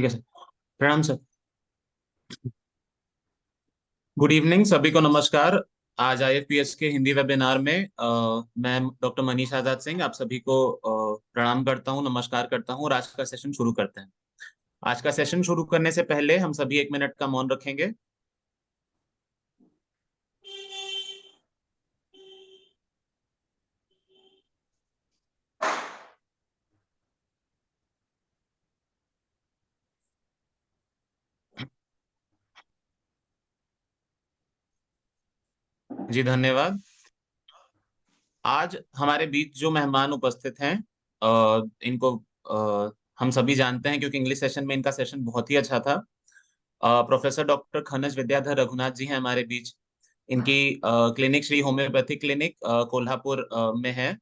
ठीक है सर। प्रणाम सर। गुड इवनिंग सभी को, नमस्कार। आज आईएफपीएस के हिंदी वेबिनार में मैं डॉक्टर मनीष आजाद सिंह आप सभी को प्रणाम करता हूं, नमस्कार करता हूं और आज का सेशन शुरू करते हैं। आज का सेशन शुरू करने से पहले हम सभी 1 मिनट का मौन रखेंगे। जी धन्यवाद। आज हमारे बीच जो मेहमान उपस्थित हैं, इनको हम सभी जानते हैं क्योंकि इंग्लिश सेशन में इनका सेशन बहुत ही अच्छा था। प्रोफेसर डॉक्टर खनज विद्याधर रघुनाथ जी हैं हमारे बीच। इनकी clinic Shri homeopathic clinic Kolhapur में है।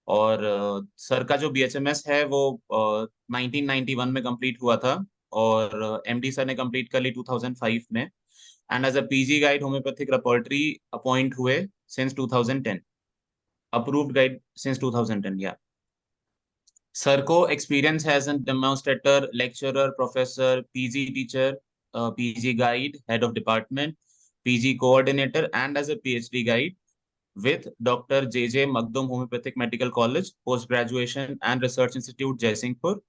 और सर का जो बीएचएमएस है वो 1991 में कंप्लीट हुआ था और एमडी सर ने कंप्लीट कर ली 2005 में। And as a PG guide homoeopathic laboratory appoint हुए सिंस 2010, अप्रूव्ड गाइड सिंस 2010 या। सर को एक्सपीरियंस है as an demonstrator, lecturer, professor, PG teacher, PG guide, head of department, PG coordinator and as a PhD guide with Dr. J.J. Magdum Homeopathic Medical College, Post Graduation and Research Institute, Jaysinghpur.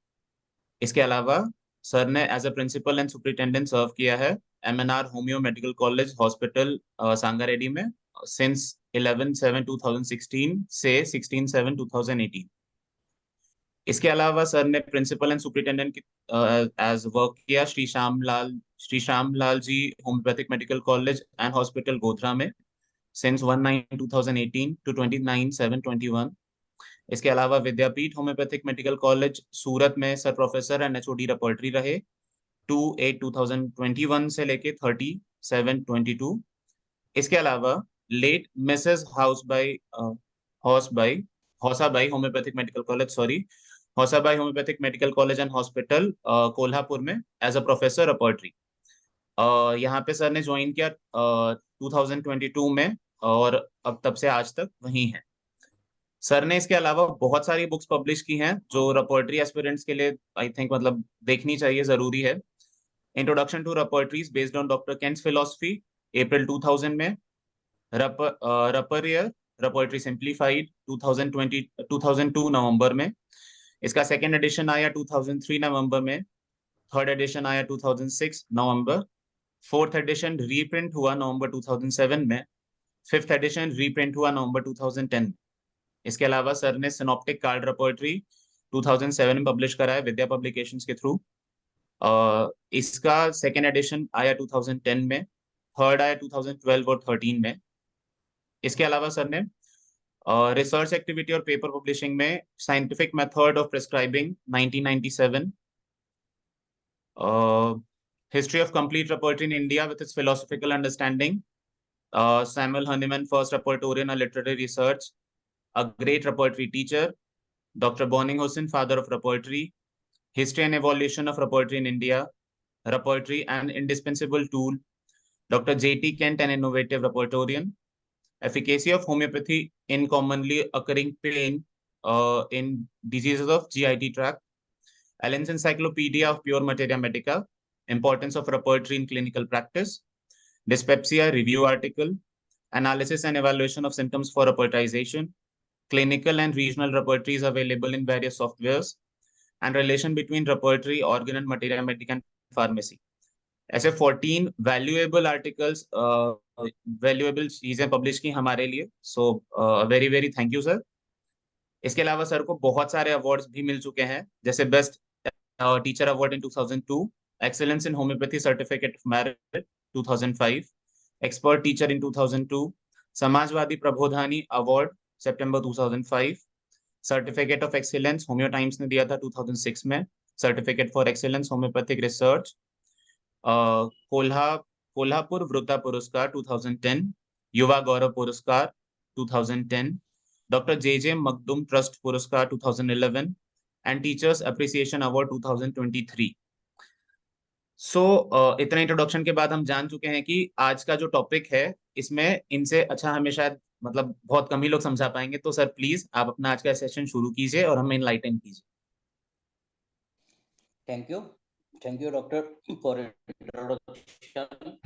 इसके अलावा sir ने as a principal and superintendent serve किया है MNR homoeo medical college hospital Sangareddy में since 11/7/2016 से 16/7/2018। इसके अलावा sir ने principal and superintendent as work किया Shri Shyam Lal ji homoeopathic medical college and hospital Godhra में since 1/9/2018 to 29/7/21। इसके अलावा Vidyapeeth homoeopathic medical college Surat में sir professor and HOD laboratory रहे 2/8/2021 से लेके 30/7/22। इसके अलावा late Mrs Hausabai Hausabai homoeopathic medical college, sorry, Hausabai homoeopathic medical college and hospital Kolhapur में एज अ प्रोफेसर लेबोरेटरी। यहाँ पे सर ने ज्वाइन किया 2022 में और अब तब से आज तक वहीं है। सर ने इसके अलावा बहुत सारी बुक्स पब्लिश की हैं जो रेपोर्टरी एस्पिरेंट्स के लिए आई थिंक मतलब देखनी चाहिए, जरूरी है। Introduction to repertories based on doctor Kent's philosophy April 2000 में। रपरियर रेपोर्टरी सिंप्लीफाइड 2002 नवंबर में। इसका सेकेंड एडिशन आया 2003 नवंबर में। थर्ड एडिशन आया 2006 नवंबर। फोर्थ एडिशन रीप्रिंट हुआ नवंबर 2007 में। फिफ्थ एडिशन रीप्रिंट हुआ नवंबर 2010। इसके अलावा सर ने सिनॉप्टिक कार्ड रेपोर्टरी 2007 में पब्लिश करा है विद्या पब्लिकेशंस के थ्रू। इसका सेकेंड एडिशन आया 2010 में, थर्ड आया 2012 और 13 में। इसके अलावा सर ने रिसर्च एक्टिविटी और पेपर पब्लिशिंग में scientific method of prescribing 1997, history of complete repertory in India with its philosophical understanding, Samuel Hahnemann, first repertorian and literary research, a great repertory teacher, Dr. Bonning Hussain, father of repertory, history and evolution of repertory in India, repertory and indispensable tool, Dr. J.T. Kent, an innovative repertorian, efficacy of homeopathy in commonly occurring pain in diseases of GIT tract, Allen's Encyclopedia of Pure Materia Medica, importance of repertory in clinical practice, dyspepsia review article, analysis and evaluation of symptoms for repertization, clinical and regional repertories available in various softwares, and relation between repertory, organ and materia medica and pharmacy. ऐसे 14 valuable articles, valuable चीजें publish की हमारे लिए। So very very thank you sir. इसके अलावा sir को बहुत सारे अवार्ड्स भी मिल चुके हैं, जैसे best teacher award in 2002, excellence in homoeopathy certificate of merit 2005, expert teacher in 2002, Samajwadi Prabodhani award September 2005, certificate of excellence homoeo times ने दिया था 2006 में, certificate for excellence homoeopathic research, Kolhapur वृत्ता पुरस्कार 2010, युवा गौरव पुरस्कार 2010, डॉक्टर जे मखदूम ट्रस्ट पुरस्कार 2011 एंड टीचर्स अप्रिसिएशन अवार्ड 2023। सो इतना इंट्रोडक्शन के बाद हम जान चुके हैं कि आज का जो टॉपिक है इसमें इनसे अच्छा हमें शायद मतलब बहुत कम ही लोग समझा पाएंगे। तो सर प्लीज आप अपना आज का सेशन शुरू कीजिए और हमें इनलाइटन कीजिए। Thank you. Thank you doctor for introduction.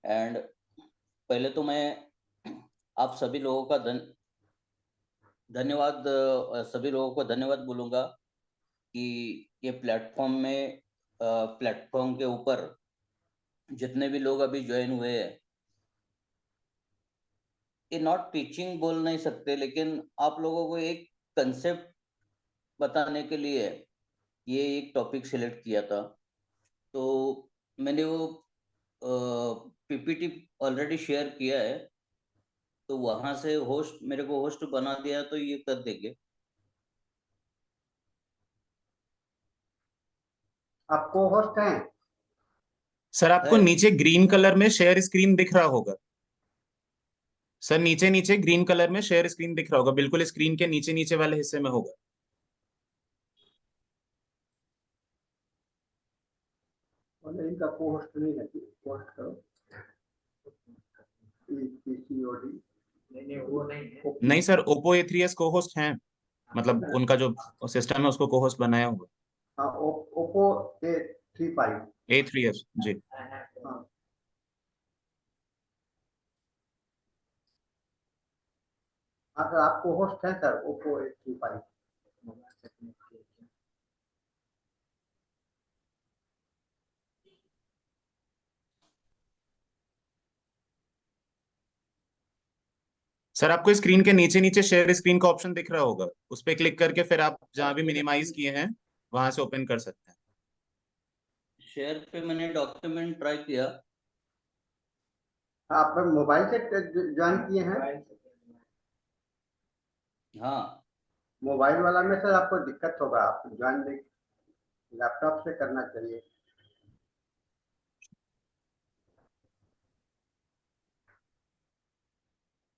And पहले तो मैं आप सभी लोगों का धन्यवाद सभी लोगों को धन्यवाद बोलूँगा कि ये प्लेटफॉर्म के ऊपर जितने भी लोग अभी ज्वाइन हुए हैं, ये नॉट टीचिंग बोल नहीं सकते, लेकिन आप लोगों को एक कंसेप्ट बताने के लिए ये एक टॉपिक सिलेक्ट किया था। तो मैंने वो पीपीटी ऑलरेडी शेयर किया है, तो वहां से होस्ट मेरे को होस्ट बना दिया, तो ये कर देंगे। आप को होस्ट हैं? सर आपको है नीचे ग्रीन कलर में शेयर स्क्रीन दिख रहा होगा। सर नीचे नीचे ग्रीन कलर में शेयर स्क्रीन दिख रहा होगा, बिल्कुल स्क्रीन के नीचे नीचे वाले हिस्से में होगा। और इनका को होस्ट नहीं है, होस्ट करो पीसीओडी। नहीं वो नहीं है। नहीं सर, ओप्पो A3s को होस्ट हैं, मतलब उनका जो सिस्टम है उसको को होस्ट बनाया हुआ। हाँ, ओप्पो A35। A3s जी। हाँ, हाँ सर, आपको होस्ट है सर, ओप्पो A35। सर आपको स्क्रीन के नीचे नीचे शेयर स्क्रीन का ऑप्शन दिख रहा होगा, उस पर क्लिक करके फिर आप जहां भी मिनिमाइज किए हैं वहां से ओपन कर सकते हैं। शेयर पे मैंने डॉक्यूमेंट ट्राई किया। आप मोबाइल से ज्वाइन किए हैं? हाँ, मोबाइल वाला में सर आपको दिक्कत होगा, आप ज्वाइन लैपटॉप से करना चाहिए।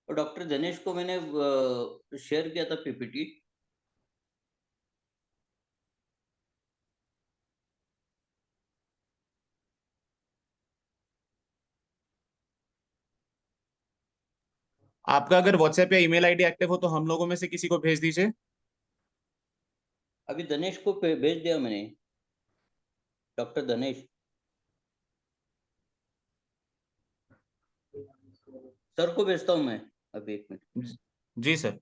और डॉक्टर दिनेश को मैंने शेयर किया था पीपीटी। आपका अगर व्हाट्सएप या ईमेल आईडी एक्टिव हो तो हम लोगों में से किसी को भेज दीजिए। अभी दिनेश को भेज दिया मैंने, डॉक्टर दिनेश। सर को भेजता हूँ मैं अभी, एक मिनट। जी सर।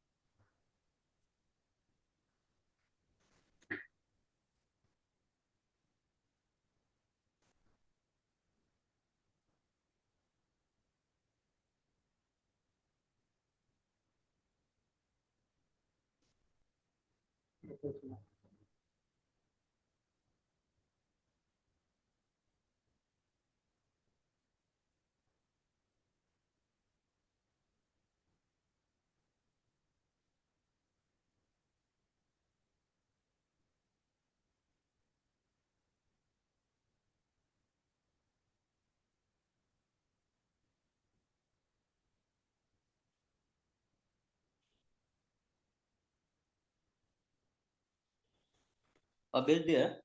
अब भेज दिया है।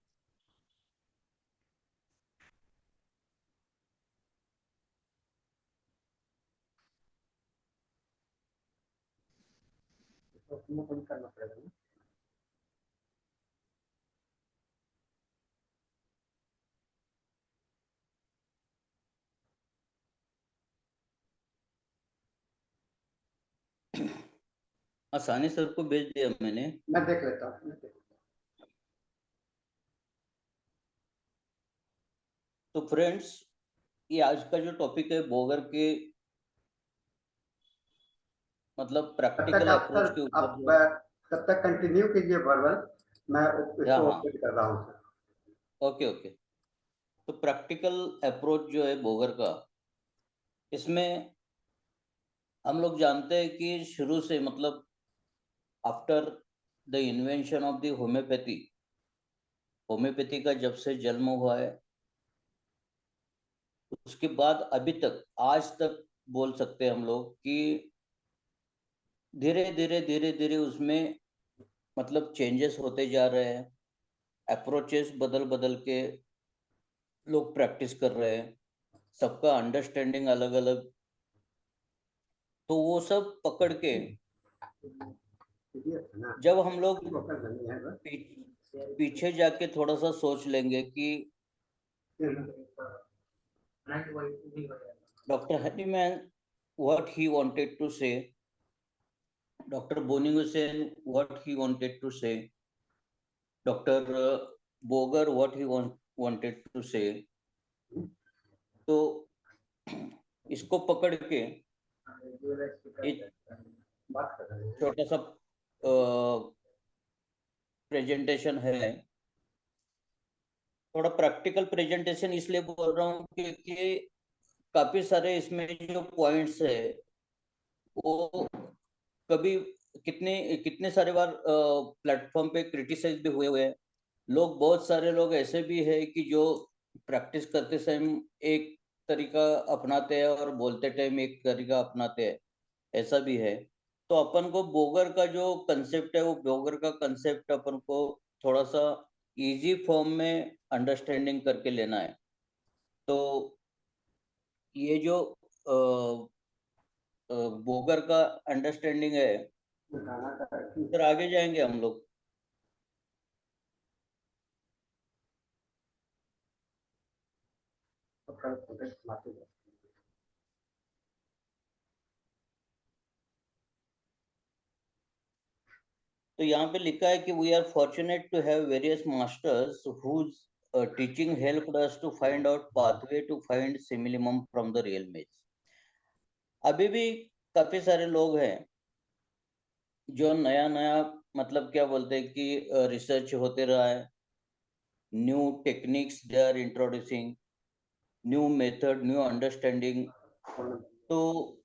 उसमें कुछ करना पड़ेगा ना। आसानी सर को भेज दिया मैंने। मैं देख लेता हूँ। तो फ्रेंड्स, ये आज का जो टॉपिक है बोगर के मतलब तब तक प्रैक्टिकल आप सर, अप्रोच के ऊपर आप जो। तब तक कंटिन्यू कीजिए वर्बल, मैं हाँ इसको हाँ, ओपन कर रहा हूँ सर। Okay okay. तो प्रैक्टिकल अप्रोच जो है बोगर का, इसमें हम लोग जानते हैं कि शुरू से मतलब after the invention of the homeopathy, homeopathy का जब से जन्म हुआ है, उसके बाद अभी तक आज तक बोल सकते हैं हम लोग कि धीरे धीरे धीरे धीरे उसमें मतलब चेंजेस होते जा रहे हैं। अप्रोचेस बदल बदल के लोग प्रैक्टिस कर रहे हैं, सबका अंडरस्टैंडिंग अलग अलग। तो वो सब पकड़ के जब हम लोग पीछे जाके थोड़ा सा सोच लेंगे कि Dr. Honeyman, what he wanted to say, Dr. Boni Hussain, what he wanted to say, Dr. Bogar, what he wanted to say, तो इसको पकड़ के एक छोटा सा प्रेजेंटेशन है, थोड़ा प्रैक्टिकल प्रेजेंटेशन इसलिए बोल रहा हूँ क्योंकि काफी सारे इसमें जो पॉइंट्स है वो कभी कितने कितने सारे बार प्लेटफॉर्म पे क्रिटिसाइज भी हुए हैं लोग। बहुत सारे लोग ऐसे भी है कि जो प्रैक्टिस करते समय एक तरीका अपनाते हैं और बोलते टाइम एक तरीका अपनाते हैं, ऐसा भी है। तो अपन को बोगर का जो कंसेप्ट है वो बोगर का कंसेप्ट अपन को थोड़ा सा इजी फॉर्म में अंडरस्टैंडिंग करके लेना है। तो ये जो बोगर का अंडरस्टैंडिंग है, फिर आगे जाएंगे हम लोग। तो यहाँ पे लिखा है कि we are fortunate to have various masters whose teaching helped us to find out pathway to find simillimum from the real image. अभी भी काफी सारे लोग हैं जो नया नया मतलब क्या बोलते हैं कि रिसर्च होते रहा है, new techniques they are introducing, new method, new understanding. तो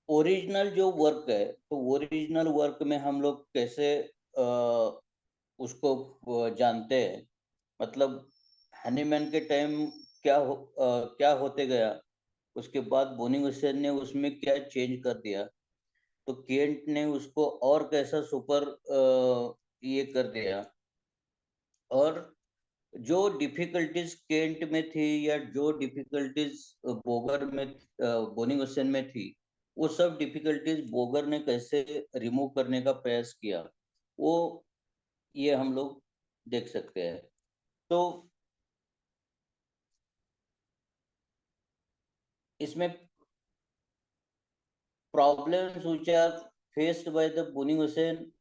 ओरिजिनल जो वर्क है, तो ओरिजिनल वर्क में हम लोग कैसे उसको जानते हैं, मतलब हनीमैन के टाइम क्या होते गया, उसके बाद बोनिंग हुसैन ने उसमें क्या चेंज कर दिया, तो केंट ने उसको और कैसा सुपर ये कर दिया, और जो डिफिकल्टीज केंट में थी या जो डिफिकल्टीज बोगर में बोनिंग हुसैन में थी, वो सब डिफिकल्टीज बोगर ने कैसे रिमूव करने का प्रयास किया, वो ये हम लोग देख सकते हैं। तो इसमें problems which are faced by the Boning Hussain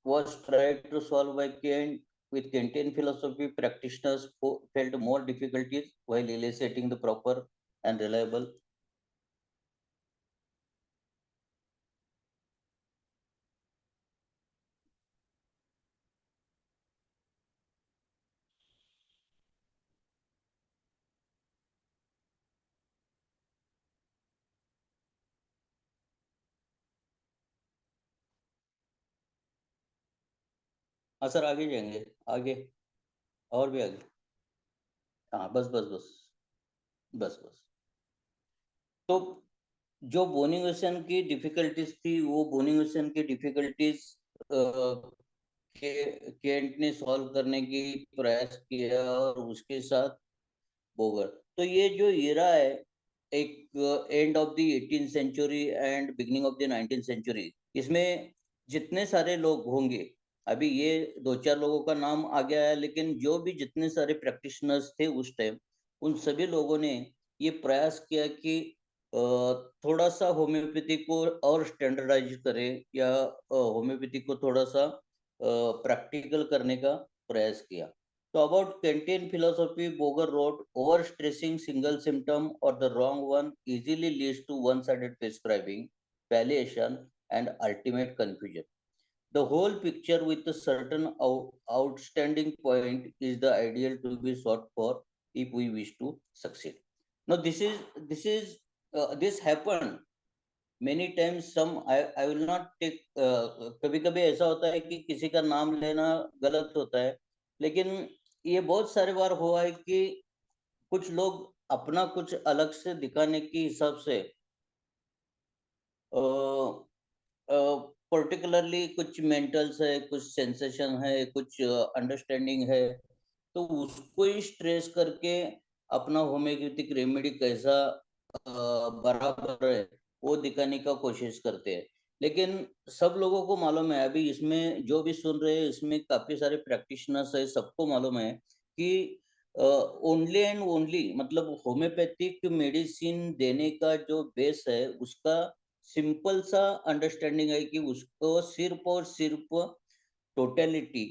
was tried to solve by Kant. With Kantian philosophy, practitioners felt more difficulties while eliciting the proper and reliable. हाँ सर, आगे जाएंगे, आगे और भी आगे। हाँ बस बस बस बस बस। तो जो बोनिंग हुसैन की डिफिकल्टीज थी, वो बोनिंग हुसैन की डिफिकल्टीज केंट ने सॉल्व करने की प्रयास किया, और उसके साथ बोगर। तो ये जो इरा है, एक end of the 18th century end beginning of the 19th century, इसमें जितने सारे लोग होंगे, अभी ये दो चार लोगों का नाम आ गया है, लेकिन जो भी जितने सारे प्रैक्टिशनर्स थे उस टाइम, उन सभी लोगों ने ये प्रयास किया कि थोड़ा सा होम्योपैथी को और स्टैंडर्डाइज करें, या होम्योपैथी को थोड़ा सा प्रैक्टिकल करने का प्रयास किया। So about Kantian philosophy, Boger wrote, overstressing single symptom or the wrong one easily leads to one-sided prescribing, palliation, and ultimate confusion. The whole picture with a certain outstanding point is the ideal to be sought for if we wish to succeed. Now this happened many times. I will not take कभी कभी ऐसा होता है कि किसी का नाम लेना गलत होता है, लेकिन ये बहुत सारे बार हुआ है कि कुछ लोग अपना कुछ अलग से दिखाने के हिसाब से पर्टिकुलरली कुछ मेंटल्स है, कुछ सेंसेशन है, कुछ अंडरस्टैंडिंग है, तो उसको ही स्ट्रेस करके अपना होम्योपैथिक रेमेडी कैसा बराबर है वो दिखाने का कोशिश करते हैं। लेकिन सब लोगों को मालूम है, अभी इसमें जो भी सुन रहे हैं इसमें काफी सारे प्रैक्टिशनर्स है, सबको मालूम है कि ओनली एंड ओनली मतलब होम्योपैथिक मेडिसिन देने का जो बेस है उसका सिंपल सा अंडरस्टैंडिंग है कि उसको सिर्फ और सिर्फ टोटलिटी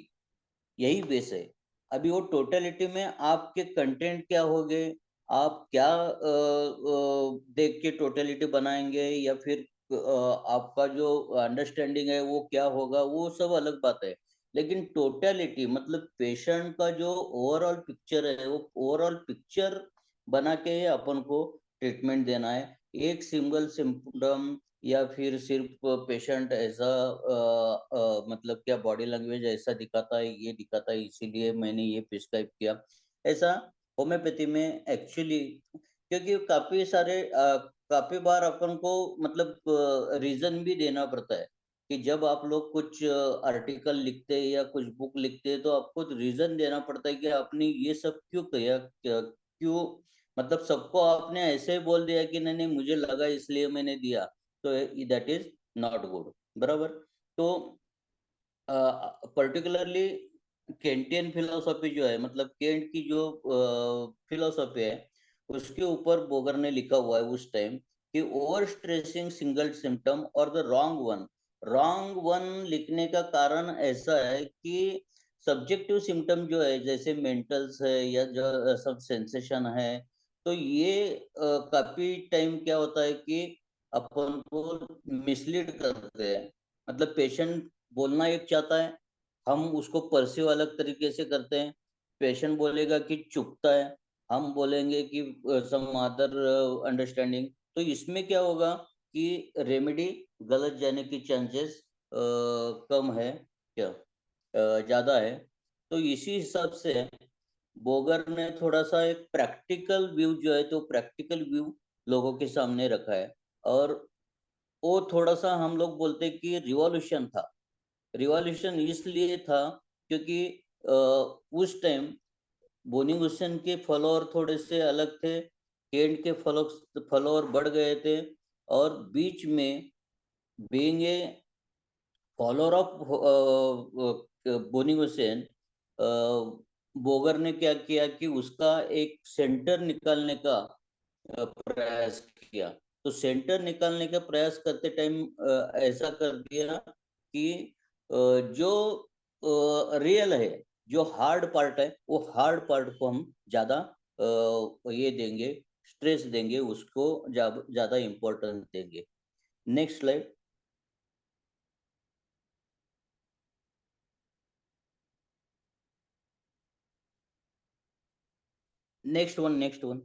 यही बेस है। अभी वो टोटलिटी में आपके कंटेंट क्या होंगे, आप क्या देख के टोटलिटी बनाएंगे, या फिर आपका जो अंडरस्टैंडिंग है वो क्या होगा, वो सब अलग बात है। लेकिन टोटलिटी मतलब पेशेंट का जो ओवरऑल पिक्चर है वो ओवरऑल पिक्चर बना के अपन को ट्रीटमेंट देना है। एक सिंगल सिम्टम या फिर सिर्फ पेशेंट ऐसा मतलब क्या बॉडी लैंग्वेज ऐसा दिखाता है, ये दिखाता है इसीलिए मैंने ये प्रिस्क्राइब किया, ऐसा होम्योपैथी में एक्चुअली, क्योंकि काफी बार अपन को मतलब रीजन भी देना पड़ता है कि जब आप लोग कुछ आर्टिकल लिखते हैं या कुछ बुक लिखते हैं तो आपको रीजन देना पड़ता है कि आपने ये सब क्यों किया, क्यों, मतलब सबको आपने ऐसे बोल दिया कि नहीं नहीं मुझे लगा इसलिए मैंने दिया, तो दैट इज नॉट गुड, बराबर। तो पर्टिकुलरली केंटियन फिलोसॉफी जो है, मतलब केंट की जो फिलोसॉफी है उसके ऊपर बोगर ने लिखा हुआ है उस टाइम कि ओवर स्ट्रेसिंग सिंगल सिम्टम और द रॉन्ग वन लिखने का कारण ऐसा है कि सब्जेक्टिव सिम्टम जो है जैसे मेंटल्स है या जो सब सेंसेशन है, तो ये काफी टाइम क्या होता है कि अपन को मिसलीड करते हैं। मतलब पेशेंट बोलना एक चाहता है, हम उसको परसीव अलग तरीके से करते हैं। पेशेंट बोलेगा कि चुपता है, हम बोलेंगे कि सम अदर अंडरस्टैंडिंग। तो इसमें क्या होगा कि रेमेडी गलत जाने की चांसेस कम है, क्या ज्यादा है। तो इसी हिसाब से बोगर ने थोड़ा सा एक प्रैक्टिकल व्यू जो है, तो प्रैक्टिकल व्यू लोगों के सामने रखा है। और वो थोड़ा सा हम लोग बोलते हैं कि रिवॉल्यूशन था। रिवॉल्यूशन इसलिए था क्योंकि उस टाइम बोनिंग हुसैन के फॉलोअर थोड़े से अलग थे, केंट के फॉलोअर बढ़ गए थे, और बीच में being a follower of boning Hussain, Bogar ने क्या किया कि उसका एक सेंटर निकालने का प्रयास किया। तो सेंटर निकालने का प्रयास करते टाइम ऐसा कर दिया कि जो रियल है, जो हार्ड पार्ट है, वो हार्ड पार्ट को हम ज्यादा ये देंगे, स्ट्रेस देंगे, उसको ज्यादा इम्पोर्टेंस देंगे। Next slide. Next one.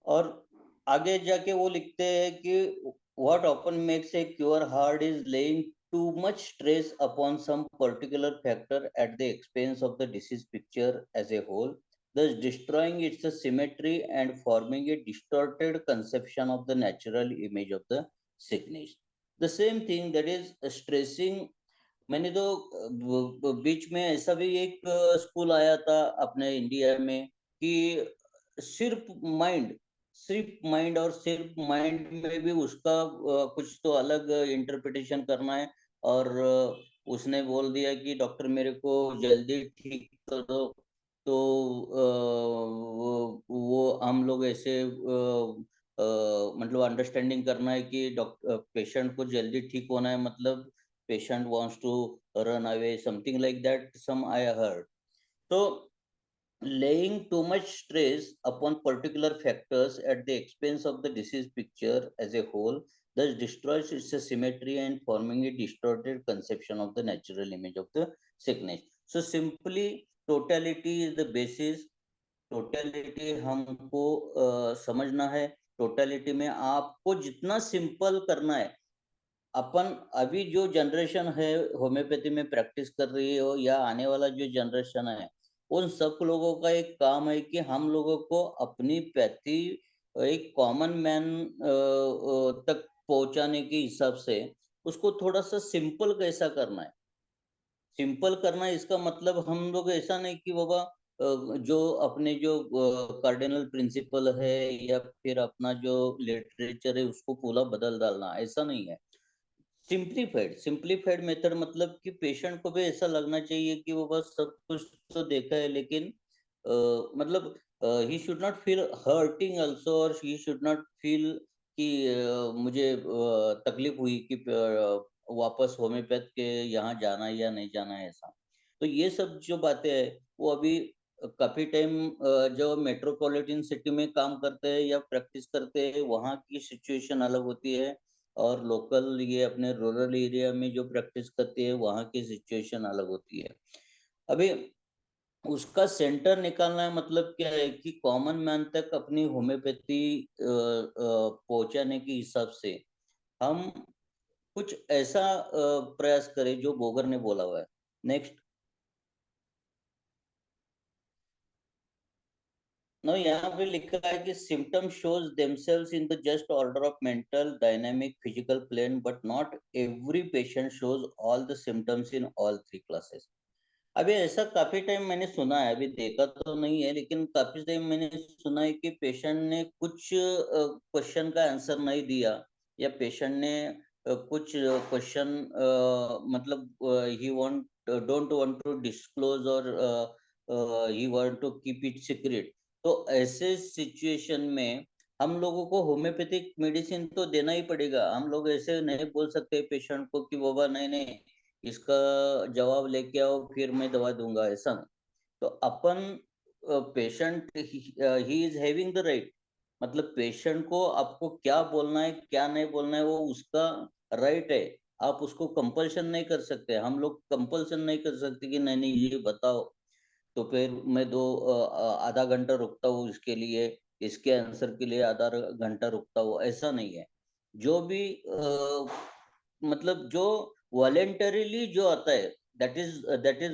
और आगे जाके वो लिखते हैं कि what often makes a cure hard is laying too much stress upon some particular factor at the expense of the disease picture as a whole, thus destroying its symmetry and forming a distorted conception of the natural image of the sickness. The same thing that is stressing। मैंने तो बीच में ऐसा भी एक school आया था अपने India में कि सिर्फ माइंड और सिर्फ माइंड में भी उसका कुछ तो अलग इंटरप्रिटेशन करना है। और उसने बोल दिया कि डॉक्टर मेरे को जल्दी ठीक करो, तो वो हम लोग ऐसे मतलब अंडरस्टैंडिंग करना है कि डॉक्टर पेशेंट को जल्दी ठीक होना है, मतलब patient wants to run away, something like that, some I heard। So laying too much stress upon particular factors at the expense of the disease picture as a whole, thus destroys its symmetry and forming a distorted conception of the natural image of the sickness। So simply totality is the basis। Totality हमको समझना है। Totality में आपको जितना simple करना है, अपन अभी जो जनरेशन है होम्योपैथी में प्रैक्टिस कर रही हो या आने वाला जो जनरेशन है, उन सब लोगों का एक काम है कि हम लोगों को अपनी पैथी एक कॉमन मैन तक पहुंचाने के हिसाब से उसको थोड़ा सा सिंपल कैसा करना है। सिंपल करना है इसका मतलब हम लोग ऐसा नहीं कि बाबा जो अपने जो कार्डिनल प्रिंसिपल है या फिर अपना जो लिटरेचर है उसको पूरा बदल डालना, ऐसा नहीं है। सिंप्लीफाइड मेथड मतलब कि पेशेंट को भी ऐसा लगना चाहिए कि वो बस सब कुछ तो देखा है, लेकिन मतलब he should not feel hurting also, और ही शुड नॉट फील कि मुझे तकलीफ हुई कि वापस होम्योपैथ के यहाँ जाना है या नहीं जाना है, ऐसा। तो ये सब जो बातें हैं वो अभी काफी टाइम जो मेट्रोपॉलिटन सिटी में काम करते हैं या प्रैक्टिस करते हैं वहाँ की सिचुएशन अलग होती है, और लोकल ये अपने रूरल एरिया में जो प्रैक्टिस करते हैं वहाँ की सिचुएशन अलग होती है। अभी उसका सेंटर निकालना है, मतलब क्या है कि कॉमन मैन तक अपनी होम्योपैथी पहुंचाने के हिसाब से हम कुछ ऐसा प्रयास करें जो बोगर ने बोला हुआ है। नेक्स्ट। नो, यहाँ पे लिखा है कि symptom shows themselves in the just order of mental dynamic physical plane, but not every patient shows all the symptoms in all three classes. अभी ऐसा काफी टाइम मैंने सुना है, अभी देखा तो नहीं है, लेकिन काफी टाइम मैंने सुना है कि पेशेंट ने कुछ क्वेश्चन का आंसर नहीं दिया, या पेशेंट ने कुछ क्वेश्चन मतलब he want don't want to disclose, और he want to keep it secret. तो ऐसे सिचुएशन में हम लोगों को होम्योपैथिक मेडिसिन तो देना ही पड़ेगा। हम लोग ऐसे नहीं बोल सकते पेशेंट को कि बाबा नहीं नहीं, इसका जवाब लेके आओ फिर मैं दवा दूंगा, ऐसा नहीं। तो अपन patient he is having the right, मतलब पेशेंट को आपको क्या बोलना है क्या नहीं बोलना है वो उसका राइट है। आप उसको कंपल्शन नहीं कर सकते, हम लोग कंपल्सन नहीं कर सकते कि नहीं नहीं ये बताओ, तो फिर मैं आधा घंटा रुकता हूँ इसके लिए, इसके आंसर के लिए आधा घंटा रुकता हूँ, ऐसा नहीं है। जो भी मतलब जो वॉलेंटरीली जो आता है, that is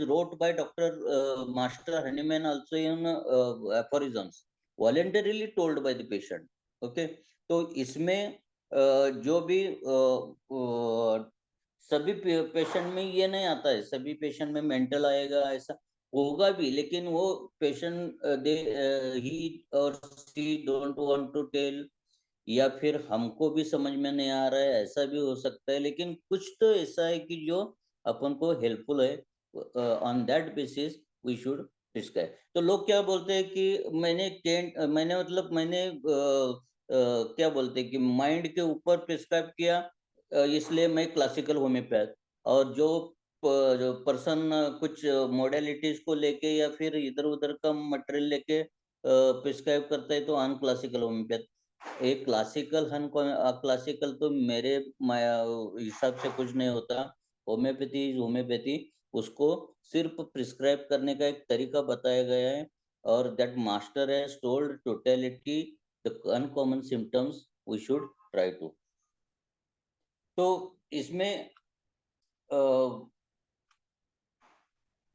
wrote by Dr. Master Hahnemann also in aphorisms, voluntarily told by the patient. Okay, तो इसमें जो भी सभी पेशेंट में ये नहीं आता है, सभी पेशेंट में मेंटल आएगा ऐसा होगा भी, लेकिन वो पेशेंट दे ही और सी डोंट वांट टू टेल, या फिर हमको भी समझ में नहीं आ रहा है, ऐसा भी हो सकता है। लेकिन कुछ तो ऐसा है कि जो अपन को हेल्पफुल है, on that basis we should prescribe. तो लोग क्या बोलते हैं कि मैंने मतलब मैंने क्या बोलते हैं कि माइंड के ऊपर प्रिस्क्राइब किया, इसलिए मैं क्लासिकल होम्योपैथ, और जो पर्सन कुछ मॉडलिटीज को लेके या फिर इधर उधर का मटेरियल लेके प्रिस्क्राइब करता है तो अनक्लासिकल होम्योपैथ। एक क्लासिकल क्लासिकल तो मेरे हिसाब से कुछ नहीं होता। होम्योपैथी इज होम्योपैथी, उसको सिर्फ प्रिस्क्राइब करने का एक तरीका बताया गया है, और that master has told totality the uncommon symptoms we should try to. तो इसमें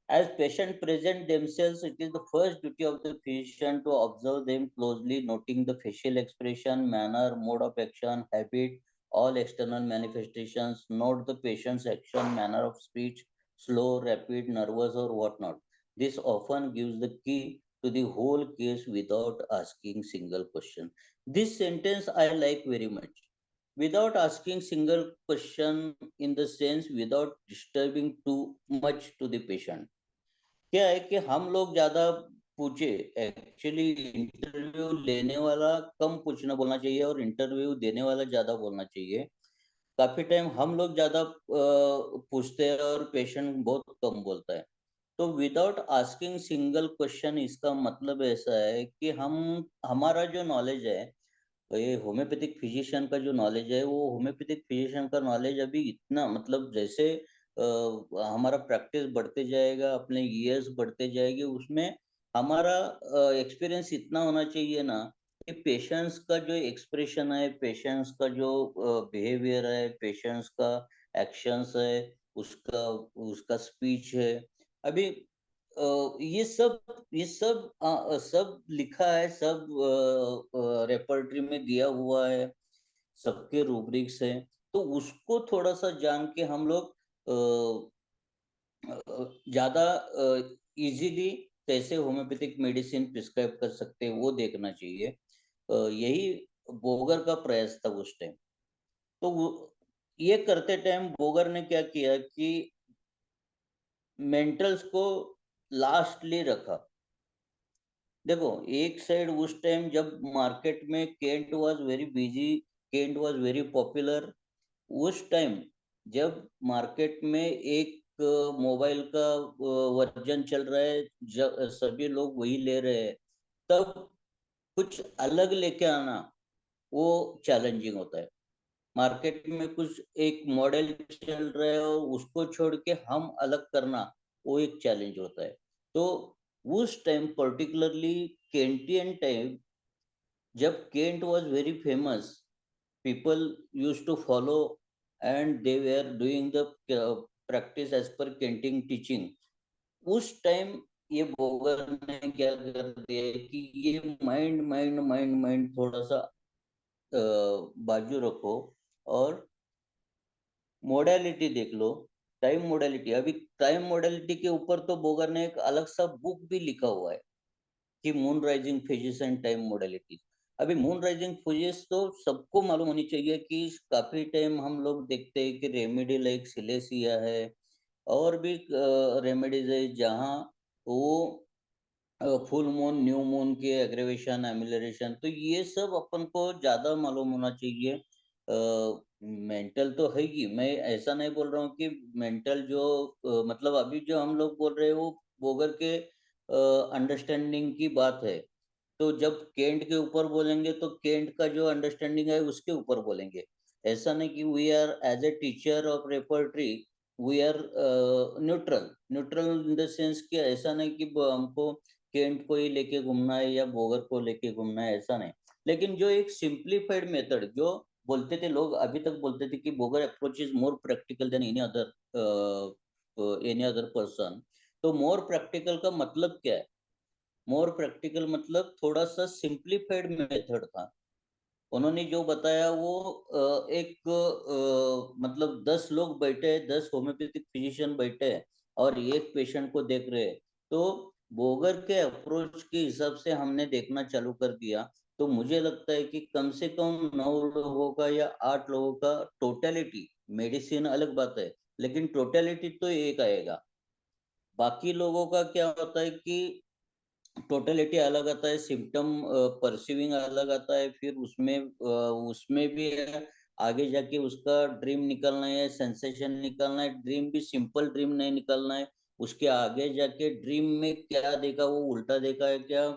as patients present themselves, it is the first duty of the physician to observe them closely, noting the facial expression, manner, mode of action, habit, all external manifestations. Note the patient's action, manner of speech, slow, rapid, nervous, or whatnot. This often gives the key to the whole case without asking single question. This sentence I like very much. Without asking single question, in the sense without disturbing too much to the patient. क्या है कि हम लोग ज्यादा पूछे, actually interview लेने वाला कम पूछना बोलना चाहिए और इंटरव्यू देने वाला ज्यादा बोलना चाहिए। काफी टाइम हम लोग ज्यादा पूछते हैं और पेशेंट बहुत कम बोलता है। तो विदाउट आस्किंग सिंगल क्वेश्चन, इसका मतलब ऐसा है कि हम हमारा जो नॉलेज है, ये होम्योपैथिक फिजिशियन का जो नॉलेज है, वो होम्योपैथिक फिजिशियन का नॉलेज अभी इतना, मतलब जैसे हमारा प्रैक्टिस बढ़ते जाएगा, अपने ईयर्स बढ़ते जाएंगे, उसमें हमारा एक्सपीरियंस इतना होना चाहिए ना कि पेशेंट्स का जो एक्सप्रेशन है, पेशेंट्स का जो बिहेवियर है, पेशेंट्स का एक्शंस है, उसका उसका स्पीच है। अभी ये सब लिखा है, सब रेपर्टरी में दिया हुआ है, सबके रूब्रिक्स है। तो उसको थोड़ा सा जान के हम लोग ज्यादा इजीली कैसे होम्योपैथिक मेडिसिन प्रिस्क्राइब कर सकते हैं वो देखना चाहिए। यही बोगर का प्रयास था उस टाइम। तो ये करते टाइम बोगर ने क्या किया कि मेंटल्स को लास्टली रखा। देखो, एक साइड उस टाइम जब मार्केट में Kent was very busy, Kent was very popular, उस टाइम जब मार्केट में एक मोबाइल का वर्जन चल रहा है, जब सभी लोग वही ले रहे हैं, तब कुछ अलग लेके आना वो चैलेंजिंग होता है। मार्केट में कुछ एक मॉडल चल रहा है और उसको छोड़ के हम अलग करना वो एक चैलेंज होता है। तो उस टाइम पर्टिकुलरली केंटियन टाइम, जब Kent was very famous, people used to follow and they were doing the practice as per Kenting teaching। उस टाइम ये बोगर ने क्या कर दिया है कि ये माइंड माइंड माइंड माइंड थोड़ा सा बाजू रखो और मोडालिटी देख लो। टाइम मोडालिटी, अभी टाइम मोडालिटी के ऊपर तो बोगर ने एक अलग सा बुक भी लिखा हुआ है कि moon rising phases and time modalities. अभी मून राइजिंग फेजेस तो सबको मालूम होनी चाहिए कि काफी टाइम हम लोग देखते हैं कि रेमेडी लाइक सिलेसिया है और भी रेमेडीज है जहाँ वो फुल मून न्यू मून के एग्रेवेशन एमिलरेशन, तो ये सब अपन को ज्यादा मालूम होना चाहिए। मेंटल तो है ही, मैं ऐसा नहीं बोल रहा हूँ कि मेंटल जो मतलब अभी जो हम लोग बोल रहे हैं वो बोगर के अंडरस्टैंडिंग की बात है। तो जब केंट के ऊपर बोलेंगे तो केंट का जो अंडरस्टैंडिंग है उसके ऊपर बोलेंगे। ऐसा नहीं कि we are as a teacher of repertory we are neutral. Neutral in the sense कि ऐसा नहीं कि हमको केंट को ही लेके घूमना है या बोगर को लेके घूमना है, ऐसा नहीं। लेकिन जो एक सिंप्लीफाइड मेथड जो बोलते थे लोग, अभी तक बोलते थे कि Boger approach is more practical than any other person. तो मोर प्रैक्टिकल का मतलब क्या है? मोर प्रैक्टिकल मतलब थोड़ा सा सिंप्लीफाइड मेथड था। उन्होंने जो बताया वो एक मतलब 10 लोग बैठे हैं, 10 होम्योपैथिक फिजिशियन बैठे हैं और एक पेशेंट को देख रहे हैं। तो बोगर के अप्रोच के हिसाब से हमने देखना चालू कर दिया। तो मुझे लगता है कि कम से कम 9 लोगों का या 8 लोगों का टोटलिटी, मेडिसिन अलग बात है लेकिन टोटलिटी तो एक आएगा। बाकी लोगों का क्या होता है कि टोटलिटी अलग आता है, सिम्टम परसीविंग अलग आता है, फिर उसमें भी आगे जाके उसका ड्रीम निकलना है, सेंसेशन निकलना है। ड्रीम भी सिंपल ड्रीम नहीं निकलना है, उसके आगे जाके ड्रीम में क्या देखा, वो उल्टा देखा है क्या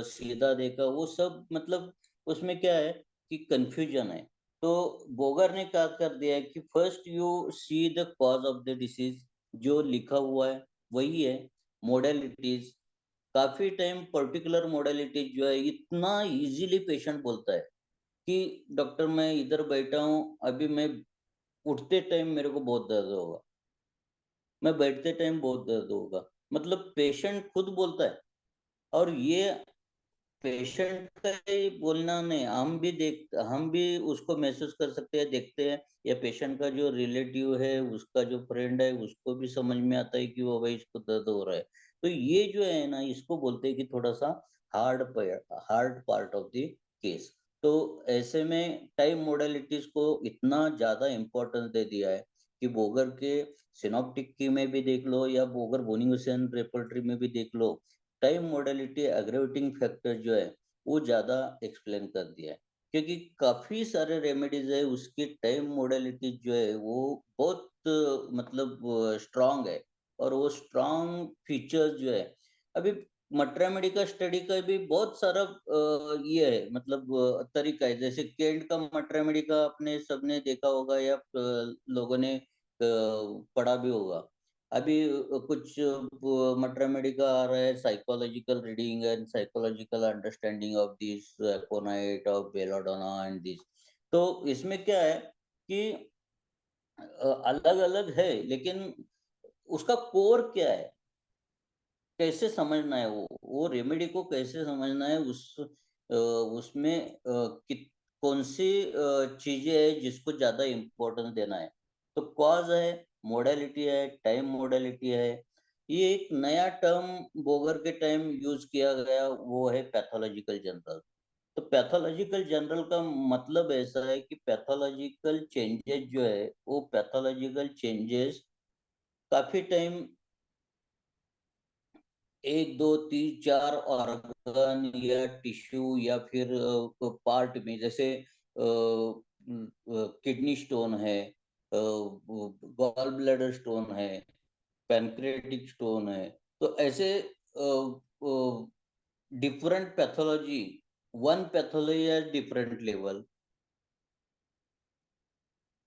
सीधा देखा, वो सब मतलब उसमें क्या है कि कंफ्यूजन है। तो बोगर ने क्या कर दिया है कि first you see the cause of the disease, जो लिखा हुआ है वही है। मोडेलिटीज, काफी टाइम पर्टिकुलर मोडालिटी जो है इतना इजीली पेशेंट बोलता है कि डॉक्टर मैं इधर बैठा हूँ, अभी मैं उठते टाइम मेरे को बहुत दर्द होगा, मैं बैठते टाइम बहुत दर्द होगा, मतलब पेशेंट खुद बोलता है। और ये पेशेंट का ही बोलना नहीं, हम भी उसको महसूस कर सकते हैं, देखते हैं, या पेशेंट का जो रिलेटिव है उसका जो फ्रेंड है उसको भी समझ में आता है कि वो भाई इसको दर्द हो रहा है। तो ये जो है ना, इसको बोलते हैं कि थोड़ा सा hard part of the case. तो ऐसे में टाइम मोडालिटीज को इतना ज्यादा इम्पोर्टेंस दे दिया है कि बोगर के सिनॉप्टिक की में भी देख लो या बोगर बोनिंगसन रेपर्टरी में भी देख लो, टाइम मोडालिटी एग्रेवेटिंग फैक्टर जो है वो ज्यादा एक्सप्लेन कर दिया है। क्योंकि काफी सारे रेमेडीज है उसकी टाइम मोडालिटी जो है वो बहुत मतलब स्ट्रांग है। और वो स्ट्रांग फीचर्स जो है, अभी मट्रामेडी का स्टडी का भी बहुत सारा ये है, मतलब तरीका है। जैसे केंट का मट्रामेडी का आपने सबने देखा होगा या लोगों ने पढ़ा भी होगा। अभी कुछ मट्रामेडी का आ रहा है, psychological reading and psychological understanding of this एपोनाइट ऑफ बेलाडोना एंड दिस। तो इसमें क्या है कि अलग अलग है लेकिन उसका कोर क्या है, कैसे समझना है, वो रेमेडी को कैसे समझना है, उसमें कौन सी चीजें है जिसको ज्यादा इम्पोर्टेंस देना है। तो कॉज है, मोडालिटी है, टाइम मोडालिटी है। ये एक नया टर्म बोगर के टाइम यूज किया गया, वो है पैथोलॉजिकल जनरल। तो पैथोलॉजिकल जनरल का मतलब ऐसा है कि पैथोलॉजिकल चेंजेस जो है वो पैथोलॉजिकल चेंजेस काफी टाइम 1 2 3 4 ऑर्गन या टिश्यू या फिर पार्ट में, जैसे किडनी स्टोन है, गॉल ब्लैडर स्टोन है, पैनक्रियाटिक स्टोन है, तो ऐसे different pathology, one pathology at different level.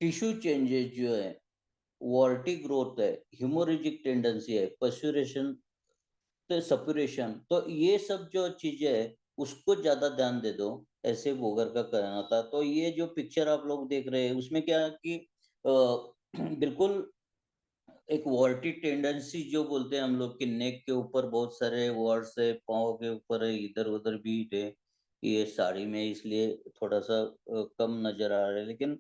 Tissue changes जो है, वॉर्टी ग्रोथ है, हिमोरेजिक टेंडेंसी है, पस्चुरेशन, तो सपुरेशन, तो ये सब जो चीजें है उसको ज्यादा ध्यान दे दो, ऐसे बोगर का कहना था। तो ये जो पिक्चर आप लोग देख रहे हैं उसमें क्या कि बिल्कुल एक वॉल्टी टेंडेंसी जो बोलते हैं हम लोग कि नेक के ऊपर बहुत सारे वर्ड्स है, पाँव के ऊपर है, इधर उधर भी है, ये साड़ी में इसलिए थोड़ा सा कम नजर आ रहा है, लेकिन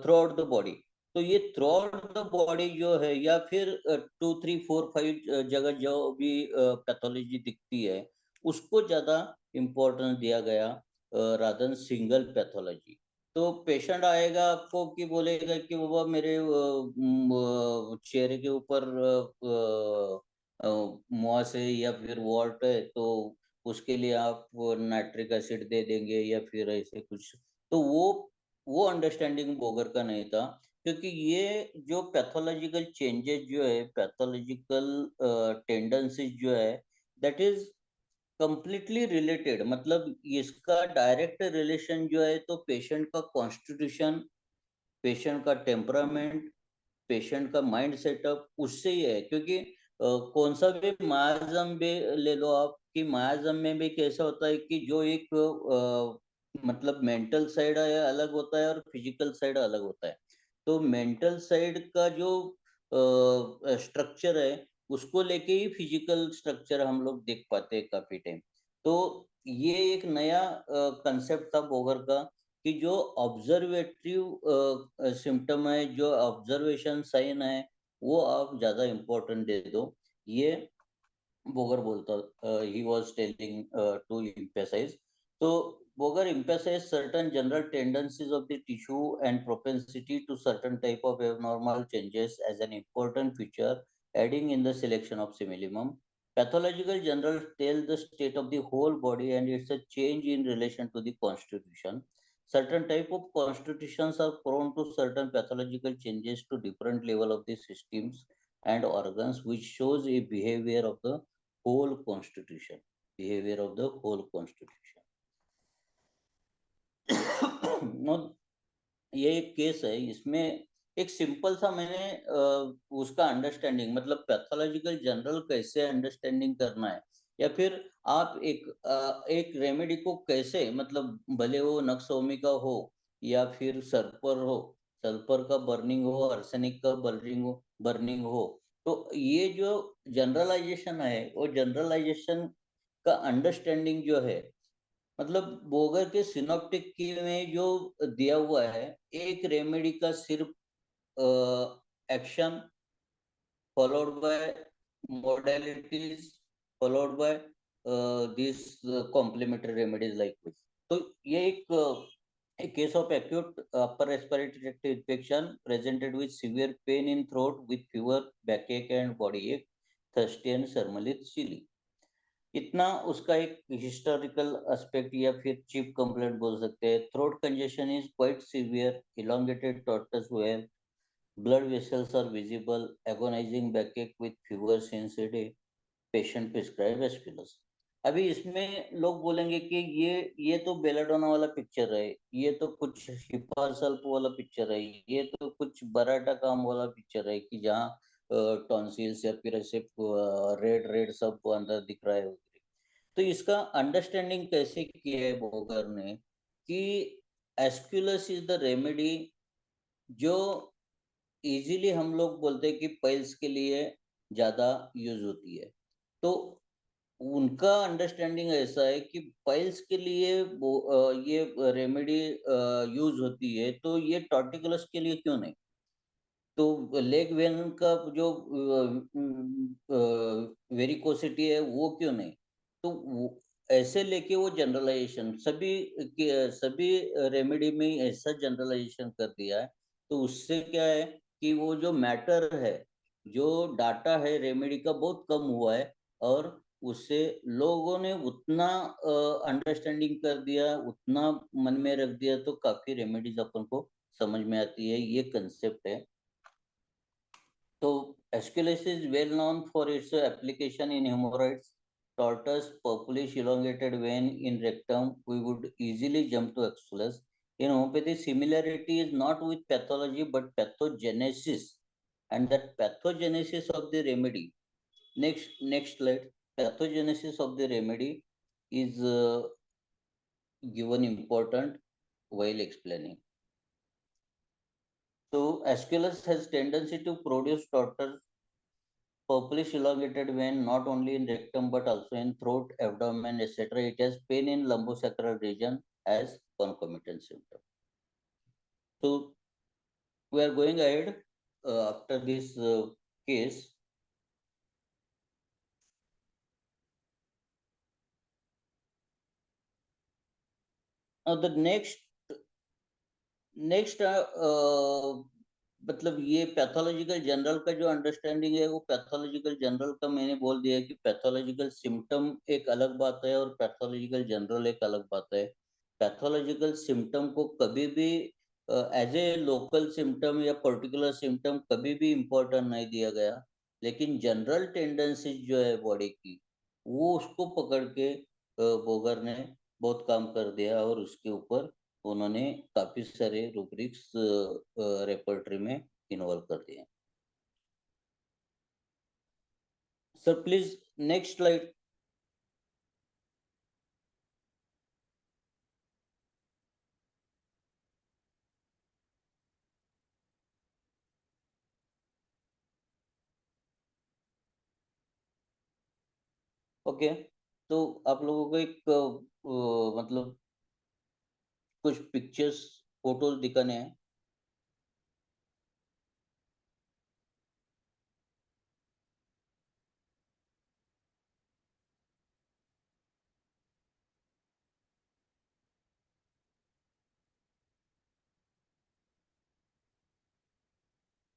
थ्रू आउट द बॉडी। तो ये थ्रू आउट द बॉडी जो है, या फिर 2 3 4 5 जगह जो भी पैथोलॉजी दिखती है उसको ज्यादा इम्पोर्टेंस दिया गया रादर सिंगल पैथोलॉजी। तो पेशेंट आएगा आपको कि बोलेगा कि बाबा मेरे चेहरे के ऊपर मुआ से या फिर वॉल्ट है, तो उसके लिए आप नाइट्रिक एसिड दे देंगे या फिर ऐसे कुछ। तो वो अंडरस्टैंडिंग बोगर का नहीं था, क्योंकि ये जो पैथोलॉजिकल चेंजेस जो है, पैथोलॉजिकल टेंडेंसीज जो है, दैट इज कंप्लीटली रिलेटेड। मतलब इसका डायरेक्ट रिलेशन जो है तो पेशेंट का कॉन्स्टिट्यूशन, पेशेंट का टेम्परामेंट, पेशेंट का माइंड सेटअप उससे ही है। क्योंकि कौन सा भी मायाजम भी ले लो आप, कि मायाजम में भी कैसा होता है कि जो एक मतलब मेंटल साइड है अलग होता है और फिजिकल साइड अलग होता है। तो मेंटल साइड का जो स्ट्रक्चर है उसको लेके ही फिजिकल स्ट्रक्चर हम लोग देख पाते हैं काफी टाइम। तो ये एक नया कंसेप्ट था बोगर का, कि जो ऑब्जर्वेटिव सिम्टम है, जो ऑब्जर्वेशन साइन है, वो आप ज्यादा इम्पोर्टेंट दे दो। ये बोगर बोलता, he was telling to emphasize. So Boger emphasized certain general tendencies of the tissue and propensity to certain type of abnormal changes as an important feature, aiding in the selection of simillimum. Pathological general tell the state of the whole body and it's a change in relation to the constitution. Certain type of constitutions are prone to certain pathological changes to different level of the systems and organs, which shows a behavior of the whole constitution, behavior of the whole constitution. No, ये एक case है, इसमें एक simple सा मैंने उसका understanding, मतलब pathological general कैसे अंडरस्टैंडिंग करना है, या फिर आप एक रेमेडी को कैसे, मतलब भले वो नक्सोमी का हो या फिर सल्फर हो, सल्फर का बर्निंग हो, आर्सेनिक का बर्निंग हो, तो ये जो जनरलाइजेशन है वो जनरलाइजेशन का अंडरस्टैंडिंग जो है, मतलब बोगर के सिनॉप्टिक की में जो दिया हुआ है, एक रेमेडी का सिर्फ action followed by modalities followed by these complementary remedies like this. तो ये a case of acute upper respiratory tract infection presented with severe pain in throat with fever, backache and body ache, thirsty and cermally chilly. इतना उसका एक historical aspect या फिर cheap complaint बोल सकते हैं। Throat congestion is quite severe, elongated tortuous well, blood vessels are visible, agonizing backache with fever since a day, patient prescribed Aspilus. अभी इसमें लोग बोलेंगे कि ये तो बेलाडोना वाला पिक्चर है, ये तो कुछ हिपासल्प वाला पिक्चर है, ये तो कुछ बराटा काम वाला पिक्चर है, कि जहाँ टॉन्सिल्स या फिर ऐसे रेड रेड सब अंदर दिख रहा है। तो इसका अंडरस्टैंडिंग कैसे किया है बोगर ने, कि एस्क्युलस इज द रेमेडी जो इजीली हम लोग बोलते हैं कि पाइल्स के लिए ज्यादा यूज होती है। तो उनका अंडरस्टैंडिंग ऐसा है कि पाइल्स के लिए ये रेमेडी यूज होती है, तो ये टॉर्टिकुलस के लिए क्यों नहीं? तो लेग वेन का जो वेरिकोसिटी है वो क्यों नहीं? तो ऐसे लेके वो जनरलाइजेशन सभी रेमेडी में ऐसा जनरलाइजेशन कर दिया है, तो उससे क्या है कि वो जो मैटर है, जो डाटा है रेमेडी का बहुत कम हुआ है, और उससे लोगों ने उतना अंडरस्टैंडिंग कर दिया, उतना मन में रख दिया, तो काफी रेमेडीज अपन को समझ में आती है, ये कंसेप्ट है। तो Aeschylus is well known for its application in hemorrhoids. Tortoise, purplish elongated vein in rectum, we would easily jump to Aeschylus. In homeopathy, similarity is not with pathology but pathogenesis, and that pathogenesis of the remedy. Next slide. Pathogenesis of the remedy is given important while explaining. So Aeschylus has tendency to produce tortoise, purplish elongated vein not only in rectum but also in throat, abdomen, etc. It has pain in lumbosacral region as concomitant symptom. So we are going ahead after this case. Now the next मतलब ये pathological general का जो understanding है, वो pathological general का मैंने बोल दिया कि पैथोलॉजिकल सिम्टम एक अलग बात है और पैथोलॉजिकल जनरल एक अलग बात है। पैथोलॉजिकल सिम्टम को कभी भी एज ए लोकल सिम्टम या पर्टिकुलर सिम्टम कभी भी इम्पोर्टेंट नहीं दिया गया, लेकिन जनरल टेंडेंसीज जो है बॉडी की, वो उसको पकड़ के बोगर ने बहुत काम कर दिया, और उसके ऊपर उन्होंने काफी सारे रूब्रिक्स रेपर्टरी में इन्वॉल्व कर दिए। Sir please next slide. Okay, तो आप लोगों को एक मतलब कुछ पिक्चर्स, फोटोज दिखाने हैं।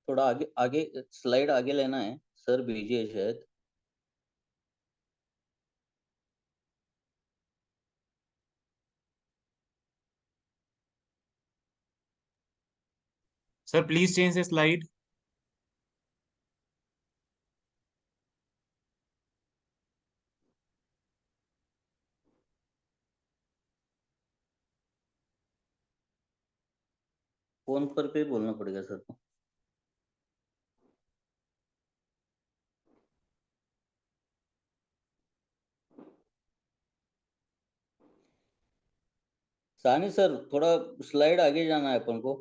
थोड़ा आगे आगे स्लाइड आगे लेना है, सर भेजिए शायद। Sir please change the slide. Phone पर पे बोलना पड़ेगा सर को। सानी सर थोड़ा स्लाइड आगे जाना है अपन को।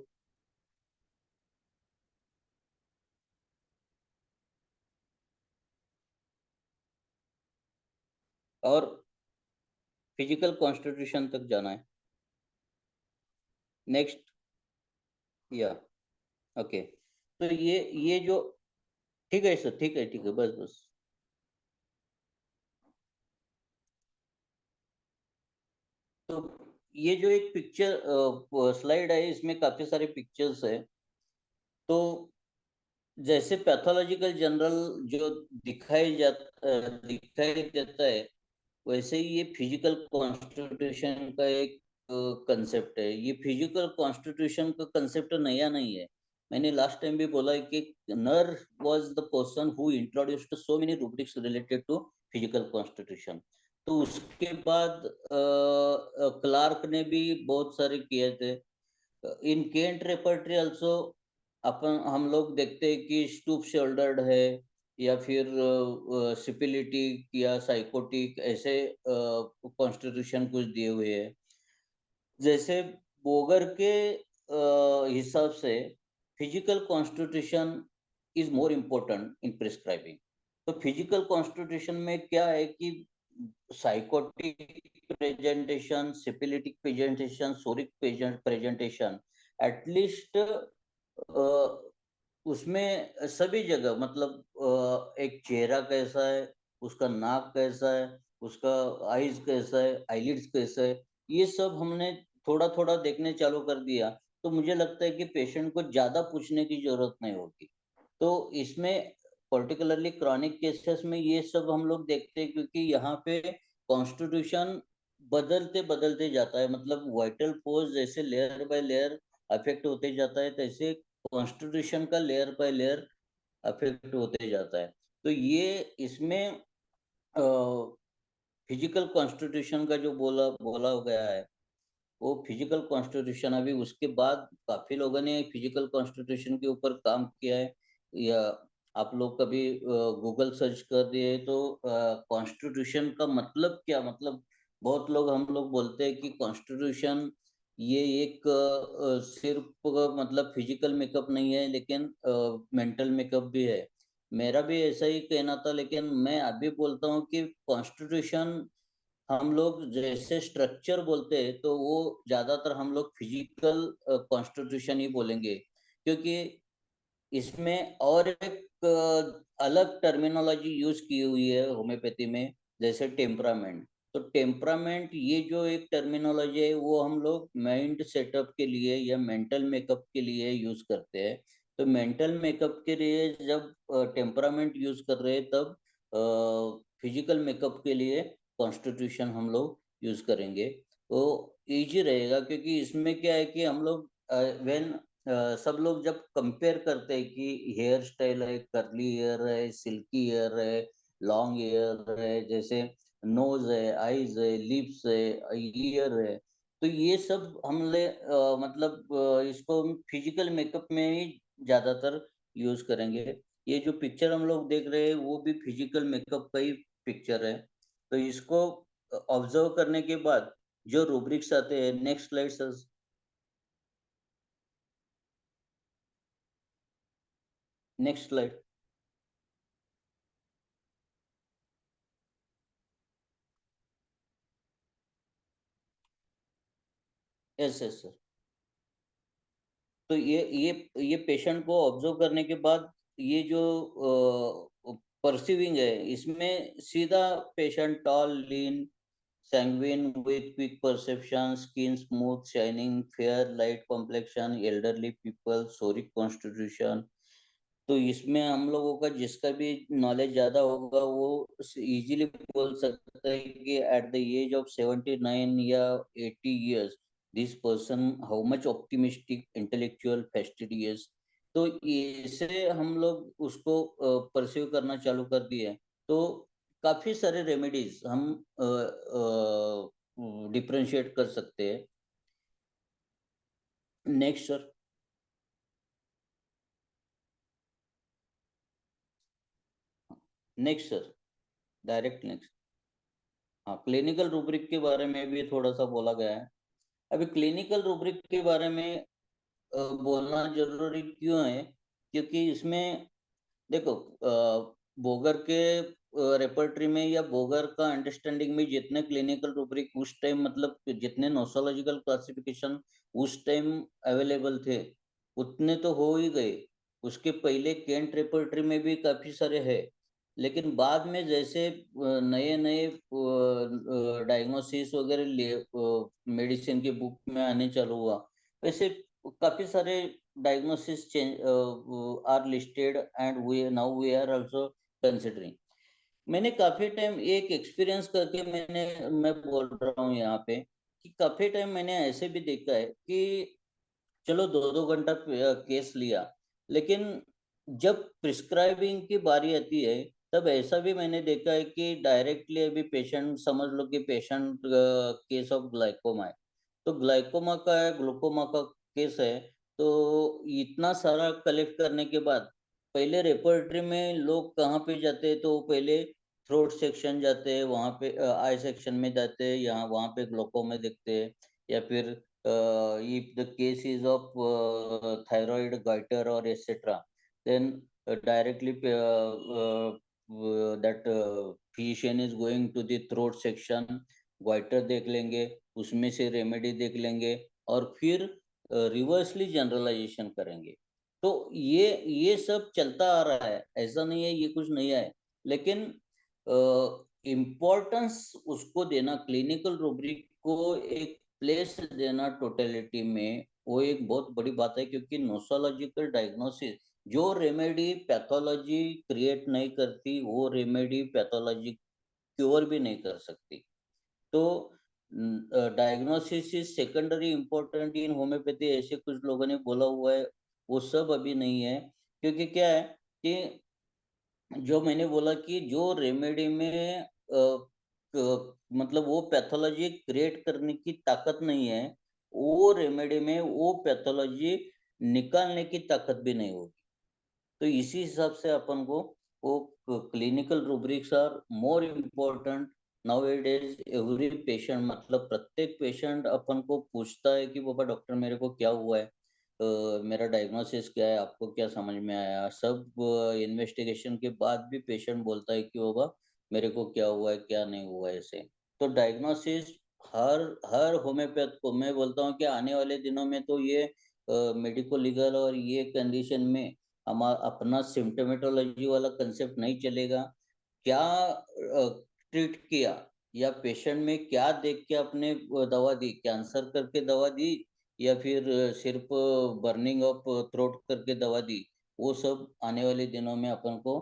और फिजिकल कॉन्स्टिट्यूशन तक जाना है। नेक्स्ट, या ओके। तो ये जो, ठीक है सर, ठीक है ठीक है, बस बस। तो ये जो एक पिक्चर स्लाइड है, इसमें काफी सारे पिक्चर्स है। तो जैसे पैथोलॉजिकल जनरल जो दिखाई देता है, वैसे ही ये फिजिकल कॉन्स्टिट्यूशन का एक कंसेप्ट है। ये फिजिकल कॉन्स्टिट्यूशन का कंसेप्ट नया नहीं है। मैंने लास्ट टाइम भी बोला है कि नर was the person who introduced so many rubrics related to physical constitution. तो उसके बाद क्लार्क ने भी बहुत सारे किए थे। इन केंट रेपर्टरी आल्सो अपन हम लोग देखते हैं कि स्टूप शोल्डर्ड है, या फिर सिपिलिटिक या साइकोटिक, ऐसे कॉन्स्टिट्यूशन कुछ दिए हुए हैं। जैसे बोगर के हिसाब से physical constitution is more important in prescribing. तो फिजिकल कॉन्स्टिट्यूशन में क्या है कि sycotic presentation, syphilitic presentation, psoric presentation, at least उसमें सभी जगह, मतलब एक चेहरा कैसा है, उसका नाक कैसा है, उसका आईज कैसा है, आईलिड्स कैसा है, ये सब हमने थोड़ा थोड़ा देखने चालू कर दिया, तो मुझे लगता है कि पेशेंट को ज्यादा पूछने की जरूरत नहीं होगी। तो इसमें पर्टिकुलरली क्रॉनिक केसेस में ये सब हम लोग देखते हैं, क्योंकि यहाँ पे कॉन्स्टिट्यूशन बदलते बदलते जाता है, मतलब वाइटल फोर्स जैसे लेयर बाय लेयर अफेक्ट होते जाता है, तैसे कॉन्स्टिट्यूशन का लेयर बाय लेयर अफेक्ट होते जाता है। तो ये इसमें फिजिकल कॉन्स्टिट्यूशन का जो बोला बोला गया है, वो फिजिकल कॉन्स्टिट्यूशन, अभी उसके बाद काफी लोगों ने फिजिकल कॉन्स्टिट्यूशन के ऊपर काम किया है, या आप लोग कभी गूगल सर्च कर दिए तो कॉन्स्टिट्यूशन का मतलब क्या, मतलब बहुत लोग हम लोग बोलते हैं कि कॉन्स्टिट्यूशन ये एक सिर्फ मतलब फिजिकल मेकअप नहीं है, लेकिन मेंटल मेकअप भी है। मेरा भी ऐसा ही कहना था, लेकिन मैं अभी बोलता हूँ कि कॉन्स्टिट्यूशन हम लोग जैसे स्ट्रक्चर बोलते हैं, तो वो ज्यादातर हम लोग फिजिकल कॉन्स्टिट्यूशन ही बोलेंगे, क्योंकि इसमें और एक अलग टर्मिनोलॉजी यूज की हुई है होम्योपैथी में, जैसे टेम्परामेंट। तो टेम्परामेंट ये जो एक टर्मिनोलॉजी है, वो हम लोग माइंड सेटअप के लिए या मेंटल मेकअप के लिए यूज करते हैं। तो मेंटल मेकअप के लिए जब टेम्परामेंट यूज कर रहे हैं, तब फिजिकल मेकअप के लिए कॉन्स्टिट्यूशन हम लोग यूज करेंगे, तो इजी रहेगा। क्योंकि इसमें क्या है कि हम लोग व्हेन सब लोग जब कंपेयर करते हैं कि हेयर स्टाइल है, कर्ली हेयर है, सिल्की हेयर है, लॉन्ग हेयर है, जैसे नोज है, आईज है, लिप्स है, ईयर है, तो ये सब हमने मतलब इसको फिजिकल मेकअप में ही ज्यादातर यूज करेंगे। ये जो पिक्चर हम लोग देख रहे हैं, वो भी फिजिकल मेकअप का ही पिक्चर है। तो इसको ऑब्जर्व करने के बाद जो रूब्रिक्स आते हैं, next slide, next slide. Yes yes sir. तो ये पेशेंट को ऑब्जर्व करने के बाद, ये जो परसीविंग है, इसमें सीधा patient tall, lean, sanguine with quick perception, skin smooth shining, fair light complexion, elderly people, psoric constitution. तो इसमें हम लोगों का जिसका भी नॉलेज ज्यादा होगा, वो इजीली बोल सकता है कि एट द एज ऑफ 79 या 80 years, this person how much optimistic, intellectual, fastidious. तो इसे हम लोग उसको परस्यू करना चालू कर दिए, तो काफी सारे रेमेडीज हम डिफ्रेंशिएट कर सकते हैं। Next sir. Next sir, direct next. हाँ, क्लिनिकल रूब्रिक के बारे में भी थोड़ा सा बोला गया है। अभी क्लिनिकल रूब्रिक के बारे में बोलना जरूरी क्यों है, क्योंकि इसमें देखो, बोगर के रेपर्टरी में या बोगर का अंडरस्टैंडिंग में जितने क्लिनिकल रूब्रिक उस टाइम, मतलब जितने नोसोलॉजिकल क्लासिफिकेशन उस टाइम अवेलेबल थे, उतने तो हो ही गए। उसके पहले केंट रेपर्टरी में भी काफी सारे हैं, लेकिन बाद में जैसे नए नए डायग्नोसिस वगैरह मेडिसिन के बुक में आने चालू हुआ, वैसे काफी सारे diagnosis change are listed, and we now we are also considering। मैंने काफी टाइम एक एक्सपीरियंस करके मैं बोल रहा हूँ यहाँ पे, कि काफी टाइम मैंने ऐसे भी देखा है कि चलो 2-2 घंटा केस लिया, लेकिन जब प्रिस्क्राइबिंग की बारी आती है, तब ऐसा भी मैंने देखा है कि डायरेक्टली अभी पेशेंट, समझ लो कि पेशेंट केस ऑफ ग्लाइकोमा है, तो ग्लाइकोमा का है, ग्लूकोमा का केस है, तो इतना सारा कलेक्ट करने के बाद पहले रेपर्टरी में लोग कहाँ पे जाते हैं, तो पहले थ्रोट सेक्शन जाते हैं, वहाँ पे आई सेक्शन में जाते हैं, यहाँ वहाँ पे ग्लूकोमा देखते हैं, या फिर if the case is of thyroid goiter or etc., then directly that physician is going to the throat section, goiter देख लेंगे, उसमें से रेमेडी देख लेंगे, और फिर रिवर्सली जनरलाइजेशन करेंगे। तो ये सब चलता आ रहा है, ऐसा नहीं है ये कुछ नया है, लेकिन इम्पोर्टेंस उसको देना, क्लिनिकल रूब्रिक को एक प्लेस देना टोटलिटी में, वो एक बहुत बड़ी बात है, क्योंकि नोसोलॉजिकल डायग्नोसिस जो रेमेडी पैथोलॉजी क्रिएट नहीं करती, वो रेमेडी पैथोलॉजी क्योर भी नहीं कर सकती। तो diagnosis is secondary important in homeopathy, ऐसे कुछ लोगों ने बोला हुआ है, वो सब अभी नहीं है। क्योंकि क्या है कि जो मैंने बोला कि जो रेमेडी में मतलब वो पैथोलॉजी क्रिएट करने की ताकत नहीं है, वो रेमेडी में वो पैथोलॉजी निकालने की ताकत भी नहीं होगी। तो इसी हिसाब से अपन को वो clinical rubrics are more important nowadays. Every patient, मतलब प्रत्येक पेशेंट अपन को पूछता है कि बाबा डॉक्टर मेरे को क्या हुआ है, मेरा डायग्नोसिस क्या है, आपको क्या समझ में आया। सब इन्वेस्टिगेशन के बाद भी पेशेंट बोलता है कि बाबा मेरे को क्या हुआ है, क्या नहीं हुआ है, ऐसे। तो डायग्नोसिस हर हर होम्योपैथ को मैं बोलता हूँ कि आने वाले दिनों में तो ये मेडिको लीगल और ये कंडीशन में हमारा अपना सिम्टोमेटोलॉजी वाला कंसेप्ट नहीं चलेगा। क्या ट्रीट किया, या पेशेंट में क्या देख के आपने दवा दी, कैंसर करके दवा दी या फिर सिर्फ बर्निंग ऑफ थ्रोट करके दवा दी, वो सब आने वाले दिनों में अपन को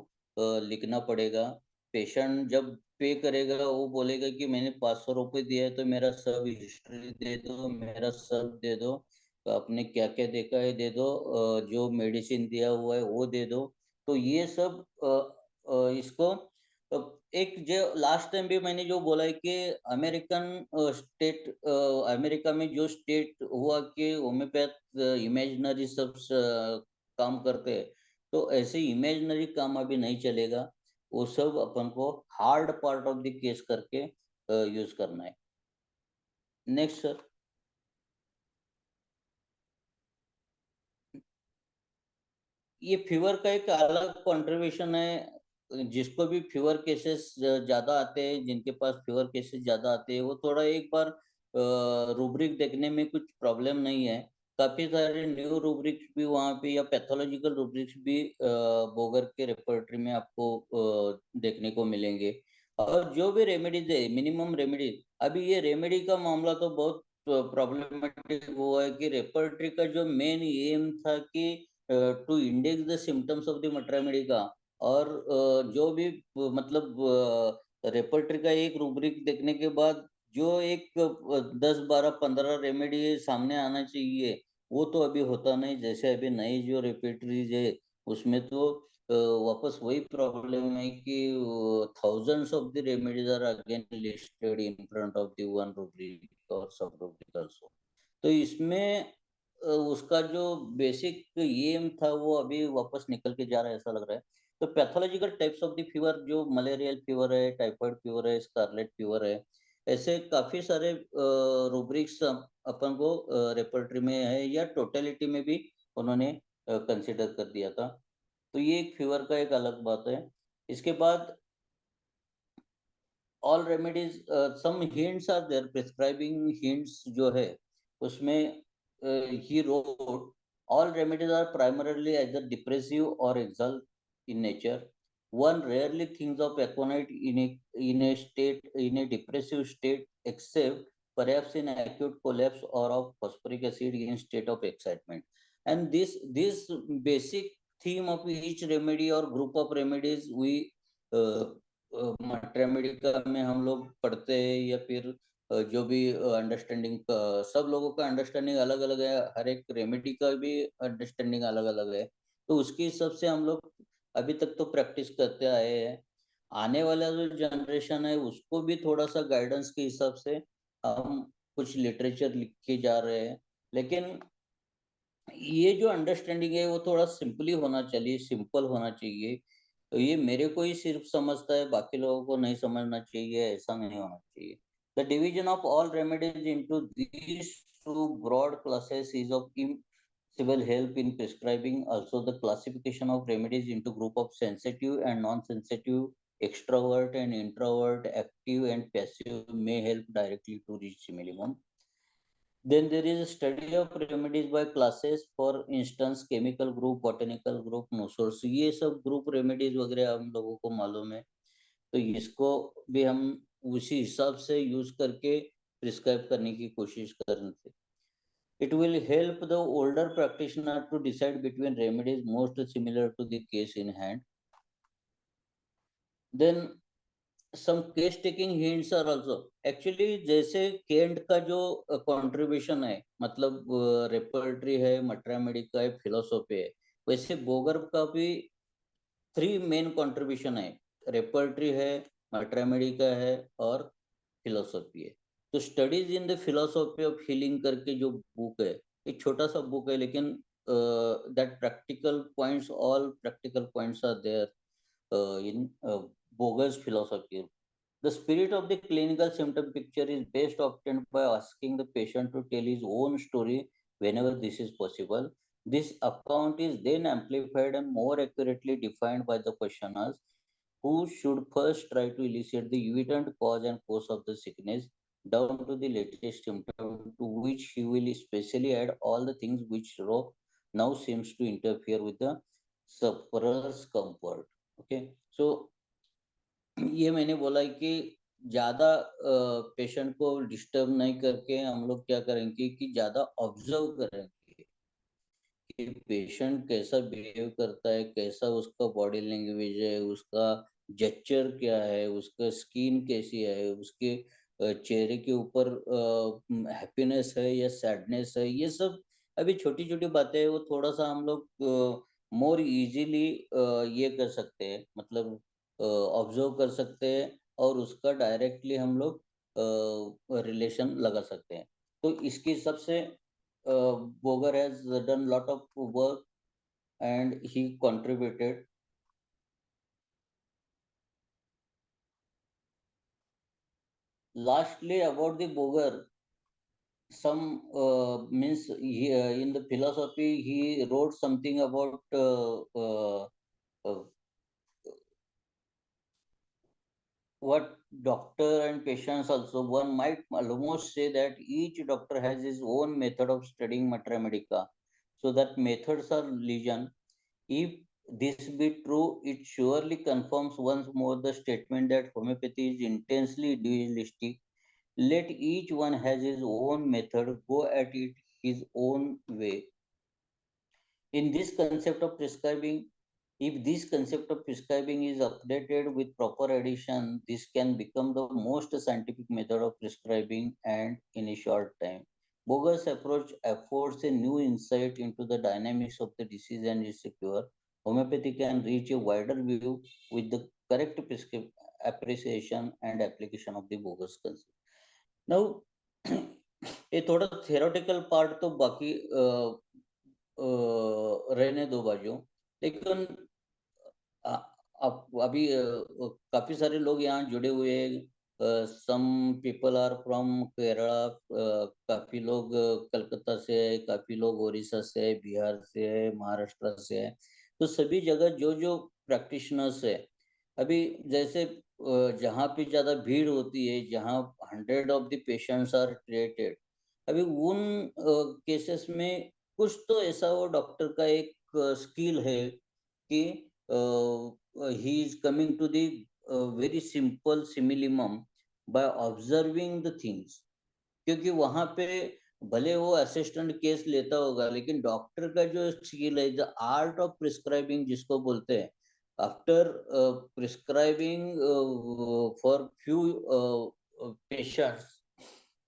लिखना पड़ेगा। पेशेंट जब पे करेगा वो बोलेगा कि मैंने 500 रुपये दिया है, तो मेरा सब हिस्ट्री दे दो, मेरा सब दे दो, तो आपने क्या क्या देखा है दे दो, जो मेडिसिन दिया हुआ है वो दे दो। तो ये सब इसको एक जो लास्ट टाइम भी मैंने जो बोला है कि अमेरिकन स्टेट, अमेरिका में जो स्टेट हुआ कि होम्योपैथ इमेजिनरी सब काम करते हैं, तो ऐसे इमेजिनरी काम अभी नहीं चलेगा। वो सब अपन को hard part of the case करके यूज करना है। Next sir. ये फीवर का एक अलग कंट्रीब्यूशन है। जिसको भी फीवर केसेस ज्यादा आते हैं, जिनके पास फीवर केसेस ज्यादा आते हैं, वो थोड़ा एक बार रूब्रिक देखने में कुछ प्रॉब्लम नहीं है। काफी सारे न्यू रूब्रिक्स भी वहाँ पे या पैथोलॉजिकल रूब्रिक्स भी बोगर के रेपर्टरी में आपको देखने को मिलेंगे। और जो भी रेमेडीज है, मिनिमम रेमेडीज, अभी ये रेमेडी का मामला तो बहुत प्रॉब्लमेटिक हुआ है कि रेपर्टरी का जो मेन एम था कि to index the symptoms of the materia medica का, और जो भी मतलब रेपर्टरी का एक रूब्रिक देखने के बाद जो एक 10 12 15 रेमेडी सामने आना चाहिए, वो तो अभी होता नहीं। जैसे अभी नई जो रेपर्टरीज है उसमें तो वापस वही प्रॉब्लम है कि thousands of the remedies are again listed in front of the one rubric और सब रूब्रिक आल्सो। तो इसमें उसका जो बेसिक एम था वो अभी वापस निकल के जा रहा है, ऐसा लग रहा है। तो pathological types of the fever, जो मलेरियल फीवर है, टाइफाइड फीवर है, स्कारलेट फीवर है, ऐसे काफी सारे रूब्रिक्स अपन को रेपर्टरी में है, या टोटलिटी में भी उन्होंने कंसिडर कर दिया था। तो ये एक फीवर का एक अलग बात है। इसके बाद all remedies, some hints are there, prescribing hints जो है उसमें ही रोट all remedies are primarily either depressive or exalt in nature. One rarely thinks of aconite in a depressive state, except perhaps in acute collapse or of phosphoric acid in state of excitement. And this basic theme of each remedy or group of remedies we remedy का में हम लोग पढ़ते हैं, या फिर जो भी अंडरस्टैंडिंग, सब लोगों का अंडरस्टैंडिंग अलग अलग है, हर एक रेमेडी का भी अंडरस्टैंडिंग अलग अलग है। तो उसके हिसाब से हम लोग अभी तक तो प्रैक्टिस करते आए हैं। आने वाला जो जनरेशन है उसको भी थोड़ा सा गाइडेंस के हिसाब से हम कुछ लिटरेचर लिख के जा रहे हैं। लेकिन ये जो अंडरस्टैंडिंग है वो थोड़ा सिंपली होना चाहिए, सिंपल होना चाहिए। तो ये मेरे को ही सिर्फ समझता है, बाकी लोगों को नहीं समझना चाहिए, ऐसा नहीं होना चाहिए। The division of all remedies into these two broad classes is of civil help in prescribing. Also, the classification of remedies into group of sensitive and non-sensitive, extrovert and introvert, active and passive may help directly to reach minimum. Then there is a study of remedies by classes, for instance chemical group, botanical group, nosors, ये सब group remedies वगैरह हम लोगों को मालूम है। तो इसको भी हम उसी हिसाब से यूज करके प्रिस्क्राइब करने की कोशिश करते थे। It will help the older practitioner to decide between remedies most similar to the case in hand. Then some case taking hints are also actually, जैसे केंट का जो कंट्रीब्यूशन है, मतलब रेपर्टरी है, मट्रामेडी का है, फिलोसॉफी है, वैसे बोगर का भी 3 मेन कंट्रीब्यूशन है, रेपर्टरी है, मट्रामेडी का है और फिलोसॉफी है। तो studies in the philosophy of healing करके जो बुक है, एक छोटा सा बुक है, लेकिन that practical points, all practical points are there in Boger's philosophy. The spirit of the clinical symptom picture is best obtained by asking the patient to tell his own story whenever this is possible. This account is then amplified and more accurately defined by the questioners, who should first try to elicit the evident cause and course of the sickness down to the latest symptom, to which he will especially add all the things which now seems to interfere with the sufferer's comfort. Okay, so ये मैंने बोला है कि ज्यादा patient को disturb नहीं करके हम लोग क्या करेंगे कि ज्यादा ऑब्जर्व करेंगे कि पेशेंट कैसा बिहेव करता है, कैसा उसका बॉडी लैंग्वेज है, उसका जेस्चर क्या है, उसका स्किन कैसी है, उसके चेहरे के ऊपर हैप्पीनेस है या सैडनेस है, ये सब अभी छोटी छोटी बातें है, वो थोड़ा सा हम लोग मोर इजीली ये कर सकते हैं, मतलब ऑब्जर्व कर सकते हैं और उसका डायरेक्टली हम लोग रिलेशन लगा सकते हैं। तो इसके हिसाब से Boger has done lot of work and he contributed. Lastly, about the Boger, some means he, in the philosophy he wrote something about what doctor and patients also. One might almost say that each doctor has his own method of studying Matra Medica, so that methods are legion. If this be true, it surely confirms once more the statement that homeopathy is intensely individualistic. Let each one has his own method, go at it his own way. In this concept of prescribing, if this concept of prescribing is updated with proper addition, this can become the most scientific method of prescribing and in a short time. Boger's approach affords a new insight into the dynamics of the disease and its cure. Homeopathy can reach a wider view with the correct appreciation and application of the Boger's concept. Now, ये थोड़ा theoretical part तो बाकी रहने दो बाजू, लेकिन अब अभी काफी सारे लोग यहाँ जुड़े हुए हैं। Some people are from Kerala, काफी लोग कलकत्ता से है, काफी लोग उड़ीसा से है, बिहार से है, महाराष्ट्र से है। तो सभी जगह जो जो प्रैक्टिशनर्स है, अभी जैसे जहाँ पे ज्यादा भीड़ होती है, जहाँ 100 of the patients are treated, अभी उन केसेस में कुछ तो ऐसा वो डॉक्टर का एक स्किल है कि he is coming to the very simple simillimum by observing the things, क्योंकि वहां पे भले वो असिस्टेंट केस लेता होगा, लेकिन डॉक्टर का जो स्किल है, द आर्ट ऑफ प्रिस्क्राइबिंग जिसको बोलते हैं, after prescribing for few patients,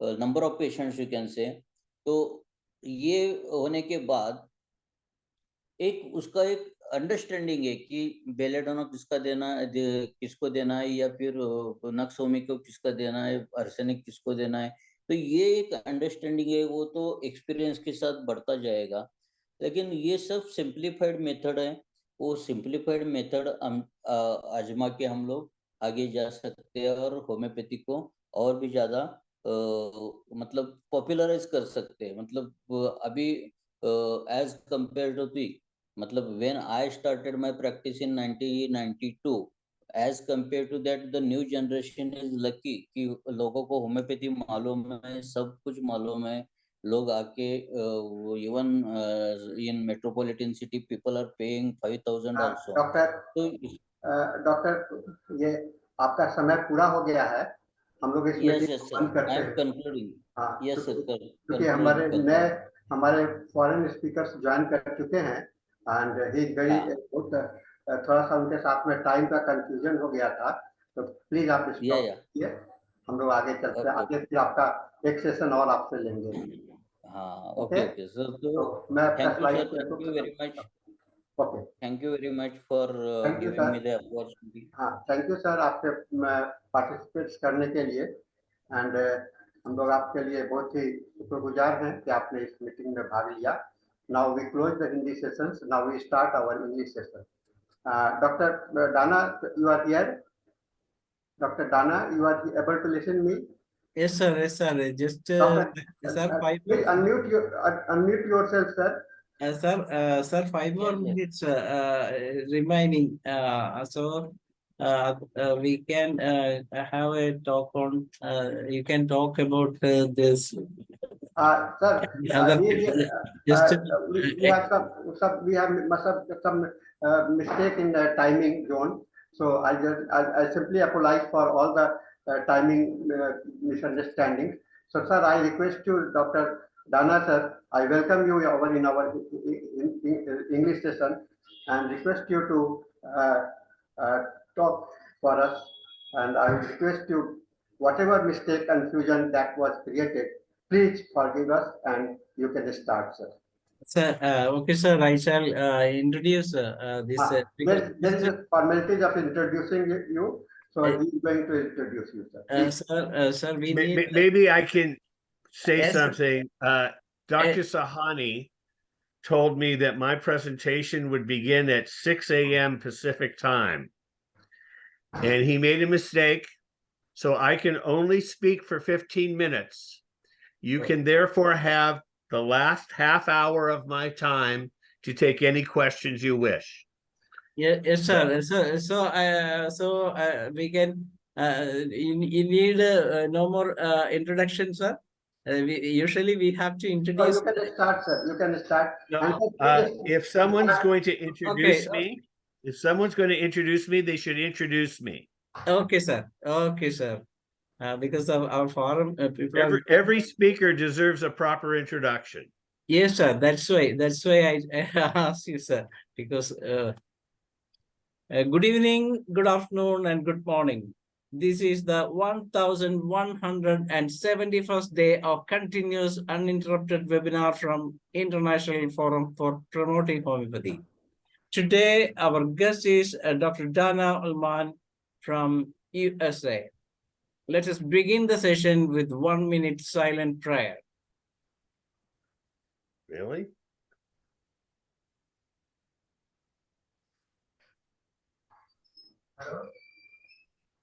number of patients you can say, तो ये होने के बाद एक उसका एक अंडरस्टैंडिंग है कि बेलेडोना किसका देना है, किसको देना है, या फिर नक्सोमी को किसका देना है, आर्सेनिक किसको देना है। तो ये एक अंडरस्टैंडिंग है, वो तो एक्सपीरियंस के साथ बढ़ता जाएगा। लेकिन ये सब सिंप्लीफाइड मेथड है, वो सिंप्लीफाइड मेथड आजमा के हम लोग आगे जा सकते हैं और होम्योपैथी को और भी ज्यादा मतलब पॉपुलराइज कर सकते हैं। मतलब अभी एज कंपेयर टू दी, मतलब when I started my practice in 1992, as compared to that the new generation is lucky कि लोगों को होम्योपैथी मालूम है, सब कुछ मालूम है। लोग आके even in metropolitan city people are paying 5,000 also. Doctor तो डॉक्टर ये आपका समय पूरा हो गया है, हम लोग इस Yes, मीटिंग yes, को sir. बंद I करते am हैं। concluding. हाँ, Yes, sir. क्योंकि Conclude. हमारे फॉरेन स्पीकर्स ज्वाइन कर चुके हैं एंड ही वेरी हाँ. थोड़ा सा उनके साथ में टाइम का कंफ्यूजन हो गया था, तो प्लीज आप Yeah, स्टॉप yeah. कीजिए, हम लोग आगे चलते हैं, Okay. आगे फिर आपका एक सेशन और आपसे लेंगे। हाँ. Okay, Okay. So तो मैं आपका thank you, slide sir. Share को Thank you खत्म very much. करता हूँ। Okay, Thank you very much for thank you giving sir. me the opportunity. हाँ, थैंक यू सर आपके पार्टिसिपेट करने के लिए एंड हम लोग आपके लिए बहुत ही शुक्रगुजार हैं कि आपने इस मीटिंग में भाग लिया। Now we close the Hindi sessions, now we start our English session. Doctor Dana, you are here? Doctor Dana, you are able to listen me? Yes, sir. Yes, sir. Just, Doctor, sir, please unmute yourself, sir. Sir, 5 more minutes remaining. We can have a talk on. You can talk about this. Sir, Other, just we have some mistake in the timing zone. So I simply apologize for all the timing misunderstandings. So, sir, I request you, Dr. Dana, sir, I welcome you in our English session and request you to talk for us. And I request you, whatever mistake, confusion that was created, please forgive us and you can start, sir. sir, okay, sir. I shall introduce this. There is a formality of introducing you, so he is going to introduce you, sir. Sir, we need. Maybe I can say Yes, sir. something. Dr. Sahani told me that my presentation would begin at 6 a.m. Pacific time. And he made a mistake, so I can only speak for 15 minutes. You can therefore have the last half hour of my time to take any questions you wish. Yeah, yes, sir. So we can. You need no more introduction, sir. Usually we have to introduce. You can start, sir. You can start. If someone's going to introduce Okay. me, if someone's going to introduce me, they should introduce me. Okay, sir. Okay, sir. Because of our forum, people Every speaker deserves a proper introduction. Yes, sir. That's why I asked you, sir. Because good evening, good afternoon, and good morning. This is the 1171st day of continuous uninterrupted webinar from International Forum for Promoting Homeopathy. Today, our guest is Dr. Dana Ullman from USA. Let us begin the session with 1 minute silent prayer. Really?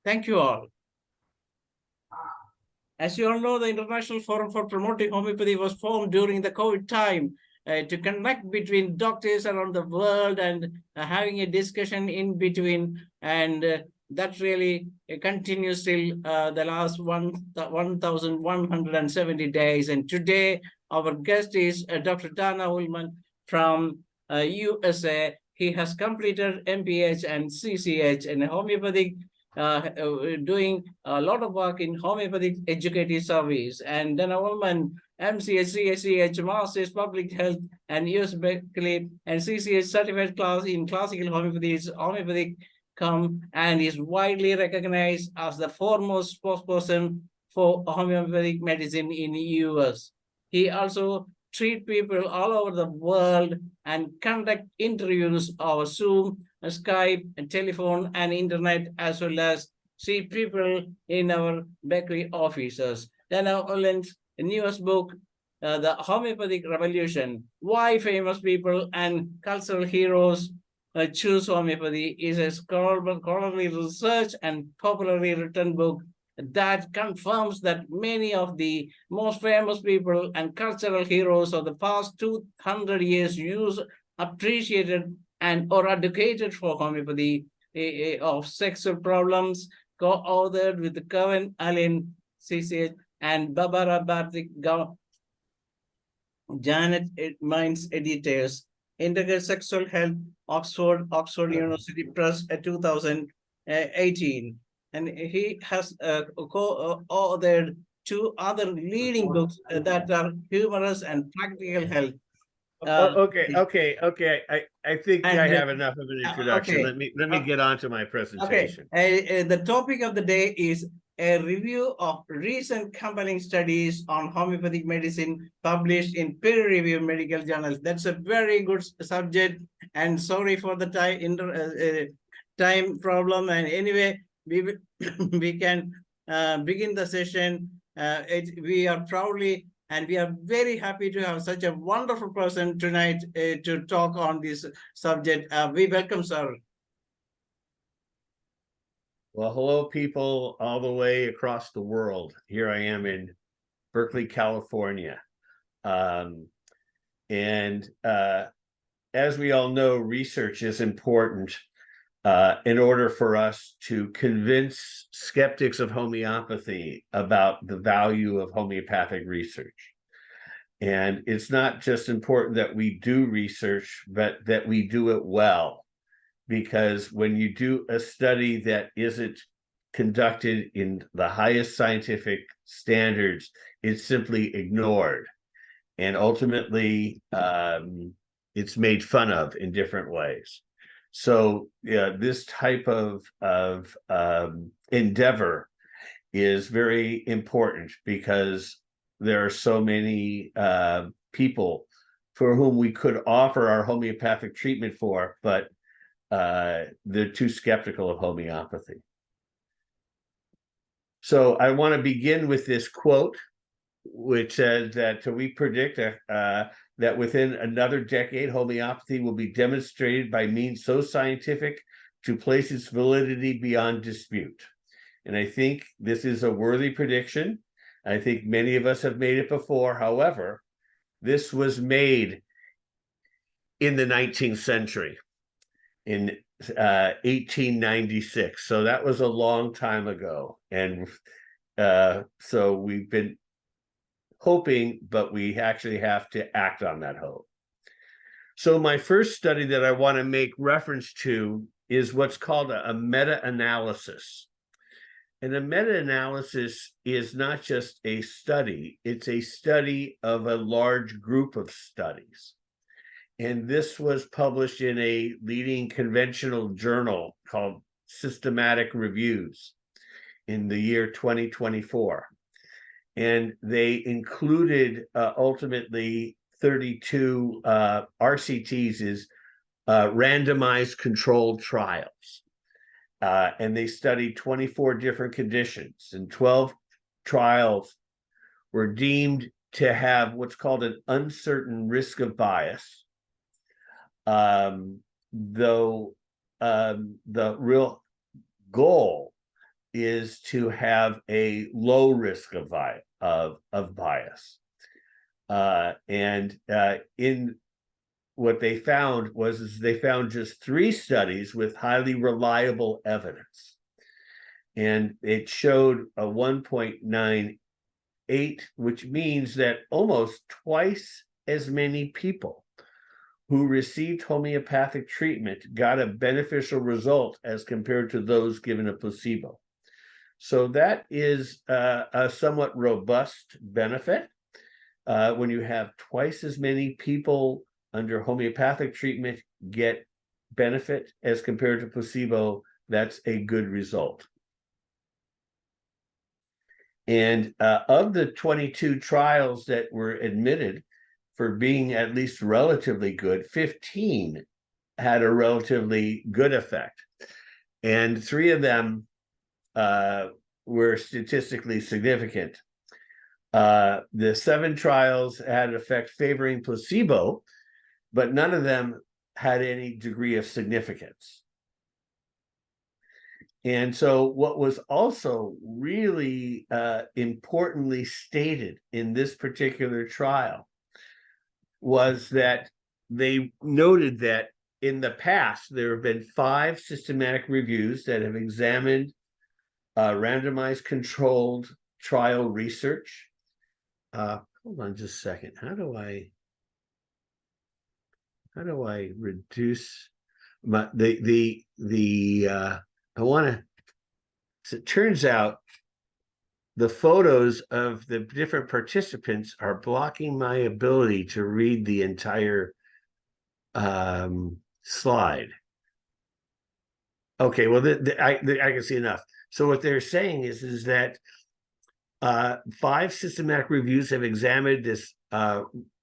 Thank you all. As you all know, the International Forum for Promoting Homeopathy was formed during the COVID time to connect between doctors around the world and having a discussion in between. And that really continues till the last 1,170 days. And today, our guest is Dr. Dana Ullman from USA. He has completed MPH and CCH in homeopathic, doing a lot of work in homeopathic educative service, and DANA ULLMAN, MCH, CSCH, Masters Public Health, and US Berkeley, and CCH certified class in classical homeopathy is homeopathic and is widely recognized as the foremost spokesperson for homeopathic medicine in the US. He also treats people all over the world and conduct interviews over Zoom, Skype, and telephone, and internet, as well as see people in our bakery offices. Then our newest book, The Homeopathic Revolution, Why Famous People and Cultural Heroes Choose Homeopathy, is a scholarly research and popularly written book that confirms that many of the most famous people and cultural heroes of the past 200 years use, appreciated, and or advocated for homeopathy of sexual problems, co-authored with Kevin Allen, CCH, and Barbara Bartik, Janet Mines editors. Integrated Sexual Health, Oxford University Press, 2018. and he has co-authored 2 other leading books that are humorous and practical health. Okay. I think I And have enough of an introduction. okay. Let me get on to my Okay, presentation. the topic of the day is a review of recent compelling studies on homeopathic medicine published in peer-reviewed medical journals. That's a very good subject, and sorry for the time problem. And anyway, we can begin the session. We are proudly and we are very happy to have such a wonderful person tonight to talk on this subject. We welcome, sir. Well, hello, people all the way across the world. Here I am in Berkeley, California. And as we all know, research is important in order for us to convince skeptics of homeopathy about the value of homeopathic research. And it's not just important that we do research, but that we do it well. Because when you do a study that isn't conducted in the highest scientific standards, it's simply ignored. And ultimately, it's made fun of in different ways. So this type of endeavor is very important because there are so many people for whom we could offer our homeopathic treatment for, but they're too skeptical of homeopathy. So I want to begin with this quote, which says that we predict that within another decade, homeopathy will be demonstrated by means so scientific to place its validity beyond dispute. And I think this is a worthy prediction. I think many of us have made it before. However, this was made in the 19th century. In 1896. So that was a long time ago. And so we've been hoping, but we actually have to act on that hope. So my first study that I want to make reference to is what's called a meta-analysis. And a meta-analysis is not just a study, it's a study of a large group of studies. And this was published in a leading conventional journal called Systematic Reviews in the year 2024. And they included ultimately 32 RCTs, randomized controlled trials. And they studied 24 different conditions, and 12 trials were deemed to have what's called an uncertain risk of bias. Though the real goal is to have a low risk of bias. In what they found was they found just 3 studies with highly reliable evidence. And it showed a 1.98, which means that almost twice as many people who received homeopathic treatment got a beneficial result as compared to those given a placebo. So that is a somewhat robust benefit. When you have twice as many people under homeopathic treatment get benefit as compared to placebo, that's a good result. And of the 22 trials that were admitted for being at least relatively good, 15 had a relatively good effect. And 3 of them were statistically significant. The 7 trials had an effect favoring placebo, but none of them had any degree of significance. And so what was also really importantly stated in this particular trial was that they noted that in the past, there have been 5 systematic reviews that have examined randomized controlled trial research. Hold on just a second. How do I reduce my I want to So it turns out the photos of the different participants are blocking my ability to read the entire slide. Okay, well, I can see enough. So what they're saying is that 5 systematic reviews have examined this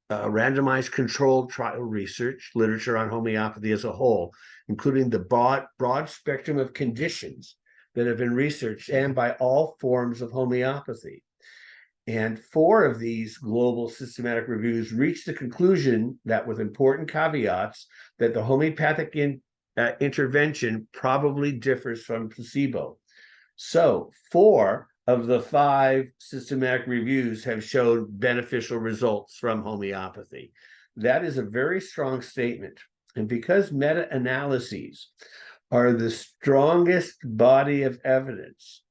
randomized controlled trial research literature on homeopathy as a whole, including the broad spectrum of conditions that have been researched and by all forms of homeopathy. And 4 of these global systematic reviews reached the conclusion that, with important caveats, that the homeopathic intervention probably differs from placebo. So 4 of the 5 systematic reviews have showed beneficial results from homeopathy. That is a very strong statement. And because meta-analyses are the strongest body of evidence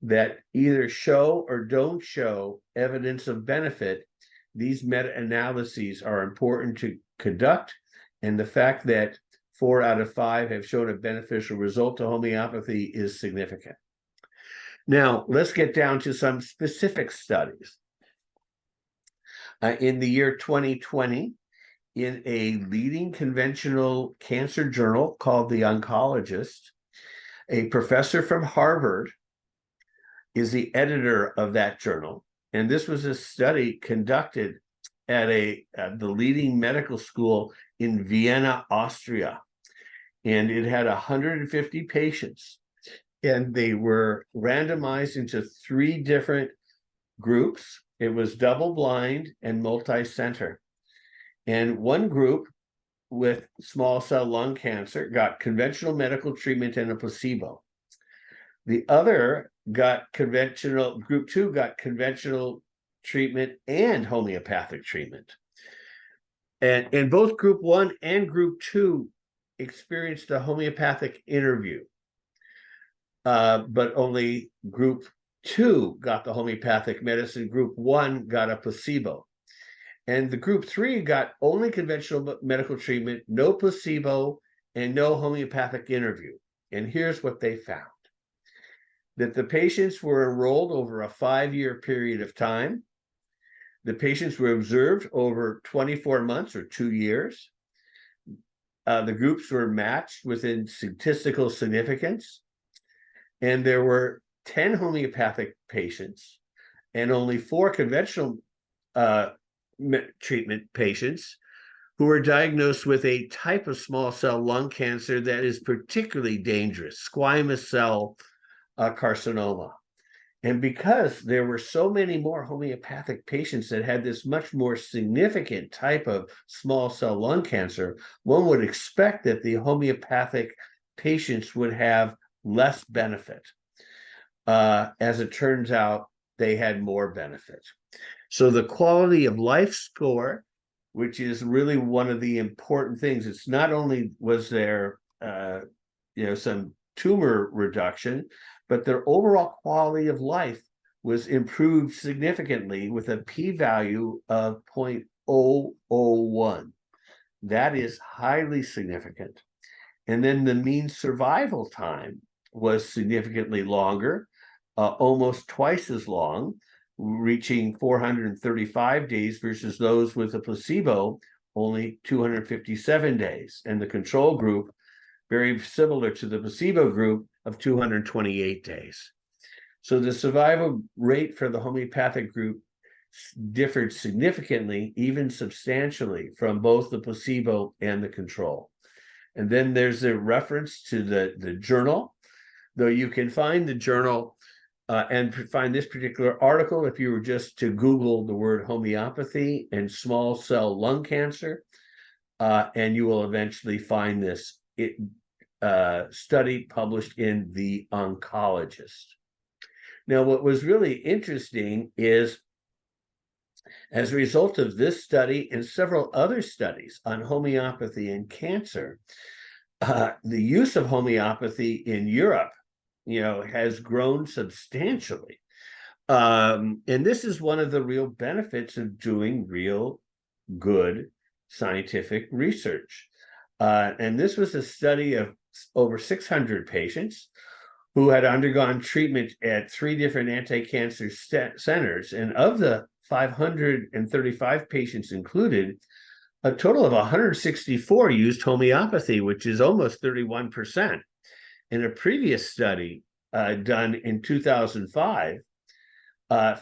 that either show or don't show evidence of benefit, these meta-analyses are important to conduct. And the fact that 4 out of 5 have shown a beneficial result to homeopathy is significant. Now, let's get down to some specific studies. In the year 2020, in a leading conventional cancer journal called The Oncologist, a professor from Harvard is the editor of that journal. And this was a study conducted at the leading medical school in Vienna, Austria. And it had 150 patients. And they were randomized into 3 different groups. It was double-blind and multi-center. And one group with small cell lung cancer got conventional medical treatment and a placebo. The other got conventional, group 2 got conventional treatment and homeopathic treatment. And both group 1 and group 2 experienced a homeopathic interview. But only group 2 got the homeopathic medicine, group 1 got a placebo. And the group 3 got only conventional medical treatment, no placebo, and no homeopathic interview. And here's what they found: that the patients were enrolled over a 5-year period of time. The patients were observed over 24 months or 2 years. The groups were matched within statistical significance. And there were 10 homeopathic patients and only 4 conventional treatment patients who were diagnosed with a type of small cell lung cancer that is particularly dangerous, squamous cell carcinoma. And because there were so many more homeopathic patients that had this much more significant type of small cell lung cancer, one would expect that the homeopathic patients would have less benefit. As it turns out, they had more benefit. So the quality of life score, which is really one of the important things, it's not only was there some tumor reduction, but their overall quality of life was improved significantly with a p-value of 0.001. That is highly significant. And then the mean survival time was significantly longer, almost twice as long, reaching 435 days versus those with a placebo only 257 days. And the control group, very similar to the placebo group, of 228 days. So the survival rate for the homeopathic group differed significantly, even substantially, from both the placebo and the control. And then there's a reference to the journal, though you can find the journal and find this particular article if you were just to Google the word homeopathy and small cell lung cancer, and you will eventually find this study published in The Oncologist. Now, what was really interesting is, as a result of this study and several other studies on homeopathy and cancer, the use of homeopathy in Europe, has grown substantially. And this is one of the real benefits of doing real good scientific research. And this was a study of over 600 patients who had undergone treatment at 3 different anti-cancer centers. And of the 535 patients included, a total of 164 used homeopathy, which is almost 31%. In a previous study done in 2005,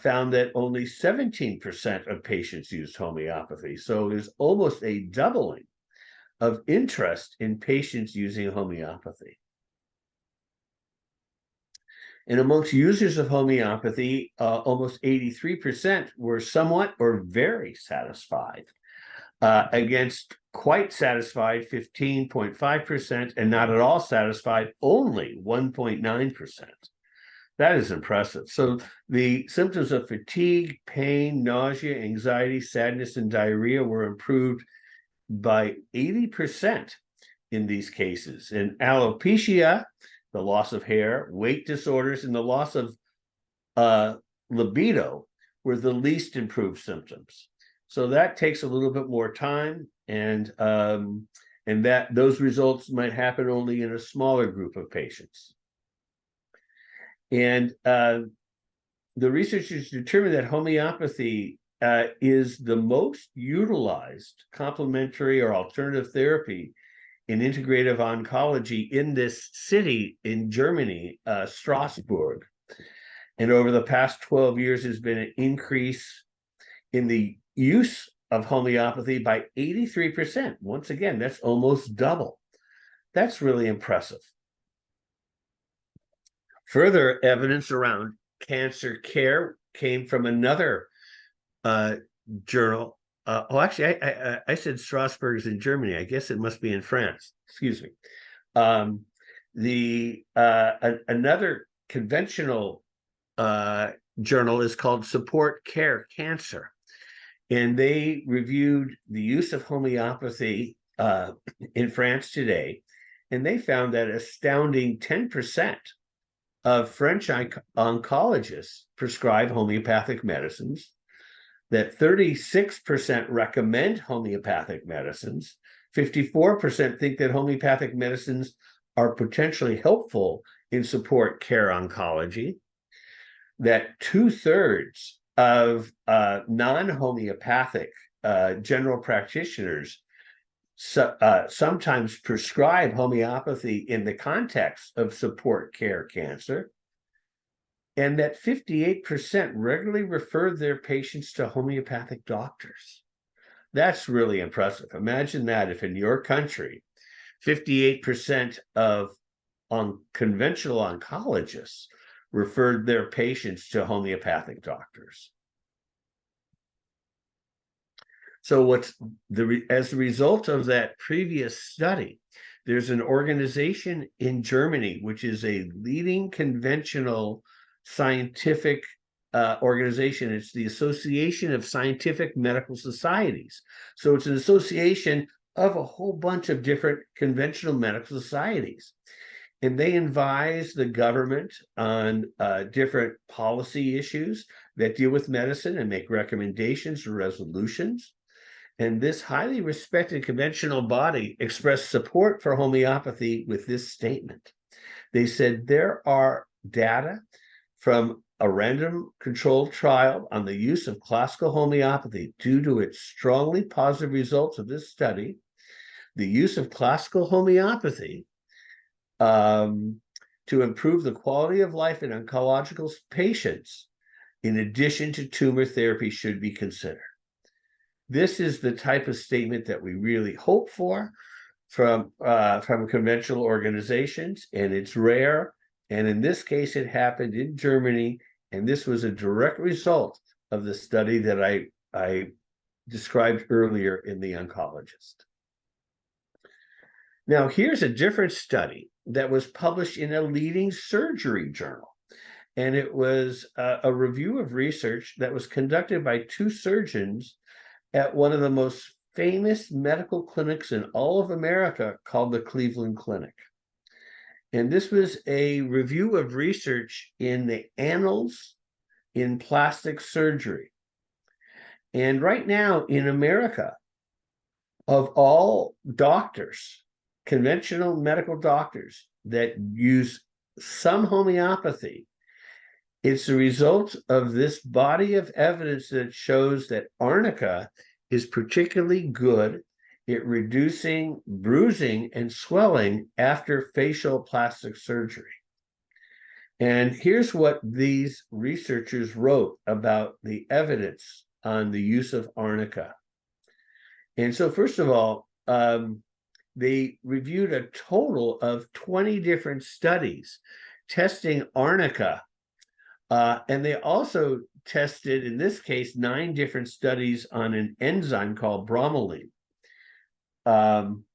found that only 17% of patients used homeopathy. So there's almost a doubling of interest in patients using homeopathy. And amongst users of homeopathy, almost 83% were somewhat or very satisfied, against quite satisfied 15.5%, and not at all satisfied only 1.9%. That is impressive. So the symptoms of fatigue, pain, nausea, anxiety, sadness, and diarrhea were improved by 80% in these cases. And alopecia, the loss of hair, weight disorders, and the loss of libido were the least improved symptoms. So that takes a little bit more time, and that those results might happen only in a smaller group of patients. And the researchers determined that homeopathy is the most utilized complementary or alternative therapy in integrative oncology in this city in Germany, Strasbourg. And over the past 12 years, there's been an increase in the use of homeopathy by 83%. Once again, that's almost double. That's really impressive. Further evidence around cancer care came from another journal. Actually, I said Strasbourg is in Germany. I guess it must be in France. Excuse me. Another conventional journal is called Support Care Cancer, and they reviewed the use of homeopathy in France today, and they found that astounding 10% of French oncologists prescribe homeopathic medicines, that 36% recommend homeopathic medicines, 54% think that homeopathic medicines are potentially helpful in support care oncology, that 2/3 of non-homeopathic general practitioners sometimes prescribe homeopathy in the context of support care cancer, and that 58% regularly refer their patients to homeopathic doctors. That's really impressive. Imagine that if in your country, 58% of conventional oncologists referred their patients to homeopathic doctors. So as a result of that previous study, there's an organization in Germany, which is a leading conventional scientific organization. It's the Association of Scientific Medical Societies. So it's an association of a whole bunch of different conventional medical societies. And they advise the government on different policy issues that deal with medicine and make recommendations or resolutions. And this highly respected conventional body expressed support for homeopathy with this statement. They said there are data from a random controlled trial on the use of classical homeopathy due to its strongly positive results of this study. The use of classical homeopathy to improve the quality of life in oncological patients, in addition to tumor therapy, should be considered. This is the type of statement that we really hope for from conventional organizations, and it's rare. And in this case, it happened in Germany, and this was a direct result of the study that I described earlier in The Oncologist. Now, here's a different study that was published in a leading surgery journal, and it was a review of research that was conducted by 2 surgeons at one of the most famous medical clinics in all of America called the Cleveland Clinic. And this was a review of research in the Annals in Plastic Surgery. And right now in America, of all doctors, conventional medical doctors that use some homeopathy. It's the result of this body of evidence that shows that arnica is particularly good at reducing bruising and swelling after facial plastic surgery. And here's what these researchers wrote about the evidence on the use of arnica. And so, first of all, they reviewed a total of 20 different studies testing arnica. And they also tested, in this case, 9 different studies on an enzyme called bromelain. And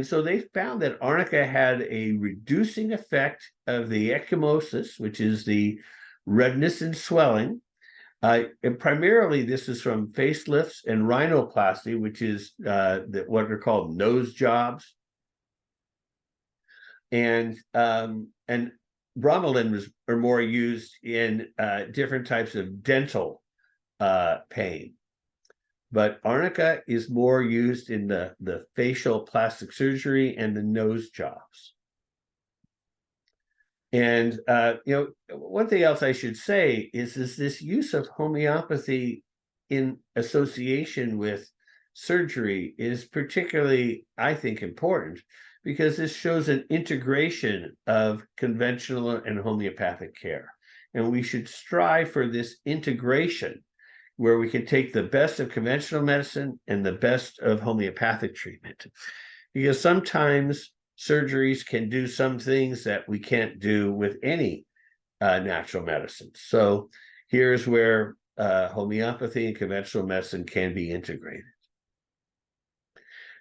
so they found that arnica had a reducing effect of the ecchymosis, which is the redness and swelling. And primarily, this is from facelifts and rhinoplasty, which is what are called nose jobs. And bromelain are more used in different types of dental pain. But arnica is more used in the facial plastic surgery and the nose jobs. And one thing else I should say is this use of homeopathy in association with surgery is particularly, I think, important, because this shows an integration of conventional and homeopathic care. And we should strive for this integration where we can take the best of conventional medicine and the best of homeopathic treatment. Because sometimes surgeries can do some things that we can't do with any natural medicine. So here's where homeopathy and conventional medicine can be integrated.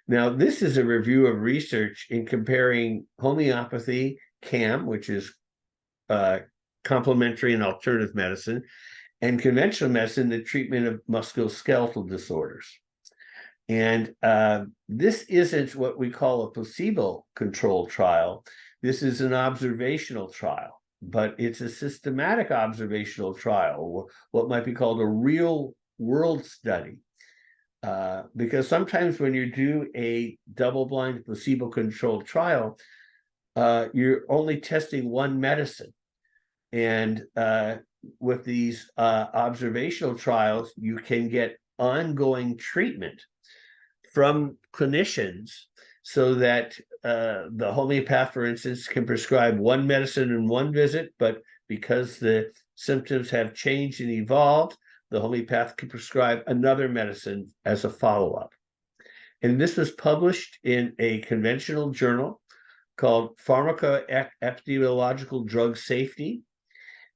Now, this is a review of research in comparing homeopathy, CAM, which is complementary and alternative medicine, and conventional medicine, the treatment of musculoskeletal disorders. And this isn't what we call a placebo-controlled trial. This is an observational trial, but it's a systematic observational trial, what might be called a real-world study. Because sometimes when you do a double-blind placebo-controlled trial, you're only testing one medicine. And with these observational trials, you can get ongoing treatment from clinicians so that the homeopath, for instance, can prescribe one medicine in one visit, but because the symptoms have changed and evolved, the homeopath can prescribe another medicine as a follow-up. And this was published in a conventional journal called Pharmacoepidemiological Drug Safety.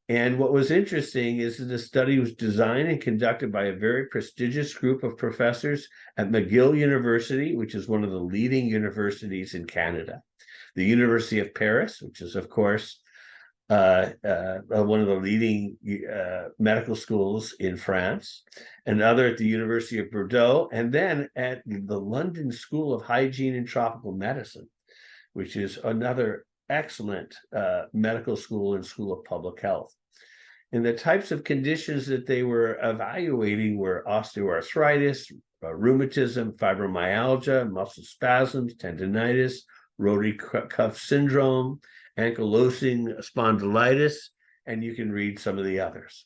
And what was interesting is that the study was designed and conducted by a very prestigious group of professors at McGill University, which is one of the leading universities in Canada, the University of Paris, which is, of course, one of the leading medical schools in France, another at the University of Bordeaux, and then at the London School of Hygiene and Tropical Medicine, which is another excellent medical school and school of public health. And the types of conditions that they were evaluating were osteoarthritis, rheumatism, fibromyalgia, muscle spasms, tendinitis, rotary cuff syndrome, ankylosing spondylitis, and you can read some of the others.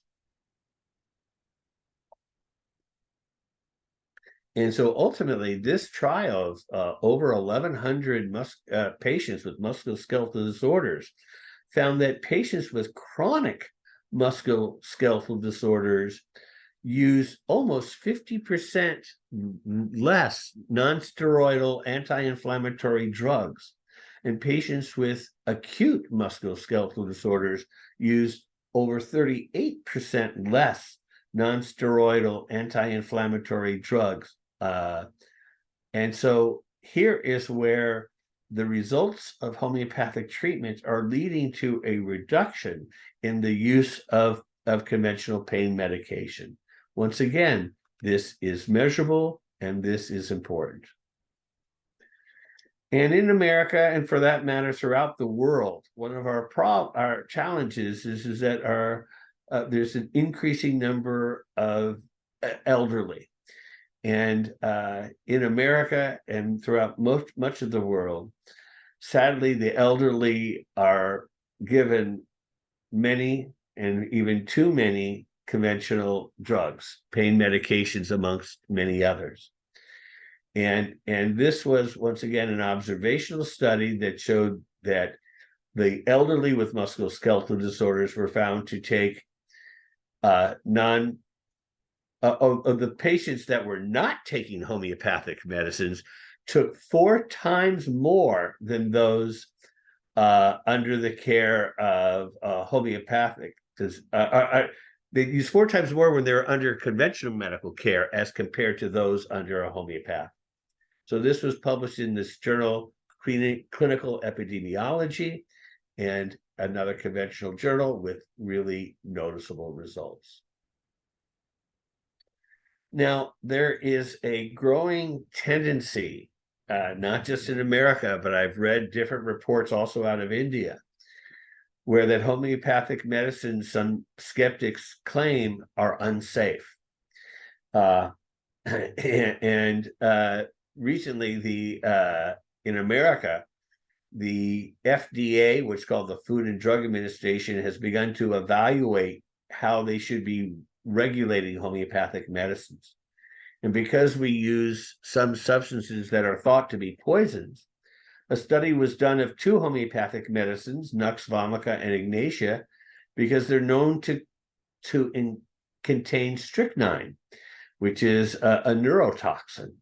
And so ultimately, this trial of over 1,100 patients with musculoskeletal disorders found that patients with chronic musculoskeletal disorders use almost 50% less non-steroidal anti-inflammatory drugs. And patients with acute musculoskeletal disorders use over 38% less non-steroidal anti-inflammatory drugs. And so here is where the results of homeopathic treatments are leading to a reduction in the use of conventional pain medication. Once again, this is measurable and this is important. And in America, and for that matter, throughout the world, one of our challenges is that there's an increasing number of elderly. And in America and throughout much of the world, sadly, the elderly are given many and even too many conventional drugs, pain medications amongst many others. And this was, once again, an observational study that showed that the elderly with musculoskeletal disorders were found to take of the patients that were not taking homeopathic medicines took 4 times more than those under the care of homeopathic. They use 4 times more when they're under conventional medical care as compared to those under a homeopath. So this was published in this journal, Clinical Epidemiology, and another conventional journal with really noticeable results. Now, there is a growing tendency, not just in America, but I've read different reports also out of India, where that homeopathic medicines, some skeptics claim, are unsafe. Recently, in America, the FDA, which is called the Food and Drug Administration, has begun to evaluate how they should be regulating homeopathic medicines. And because we use some substances that are thought to be poisons, a study was done of 2 homeopathic medicines, Nux vomica and Ignatia, because they're known to contain strychnine, which is a neurotoxin.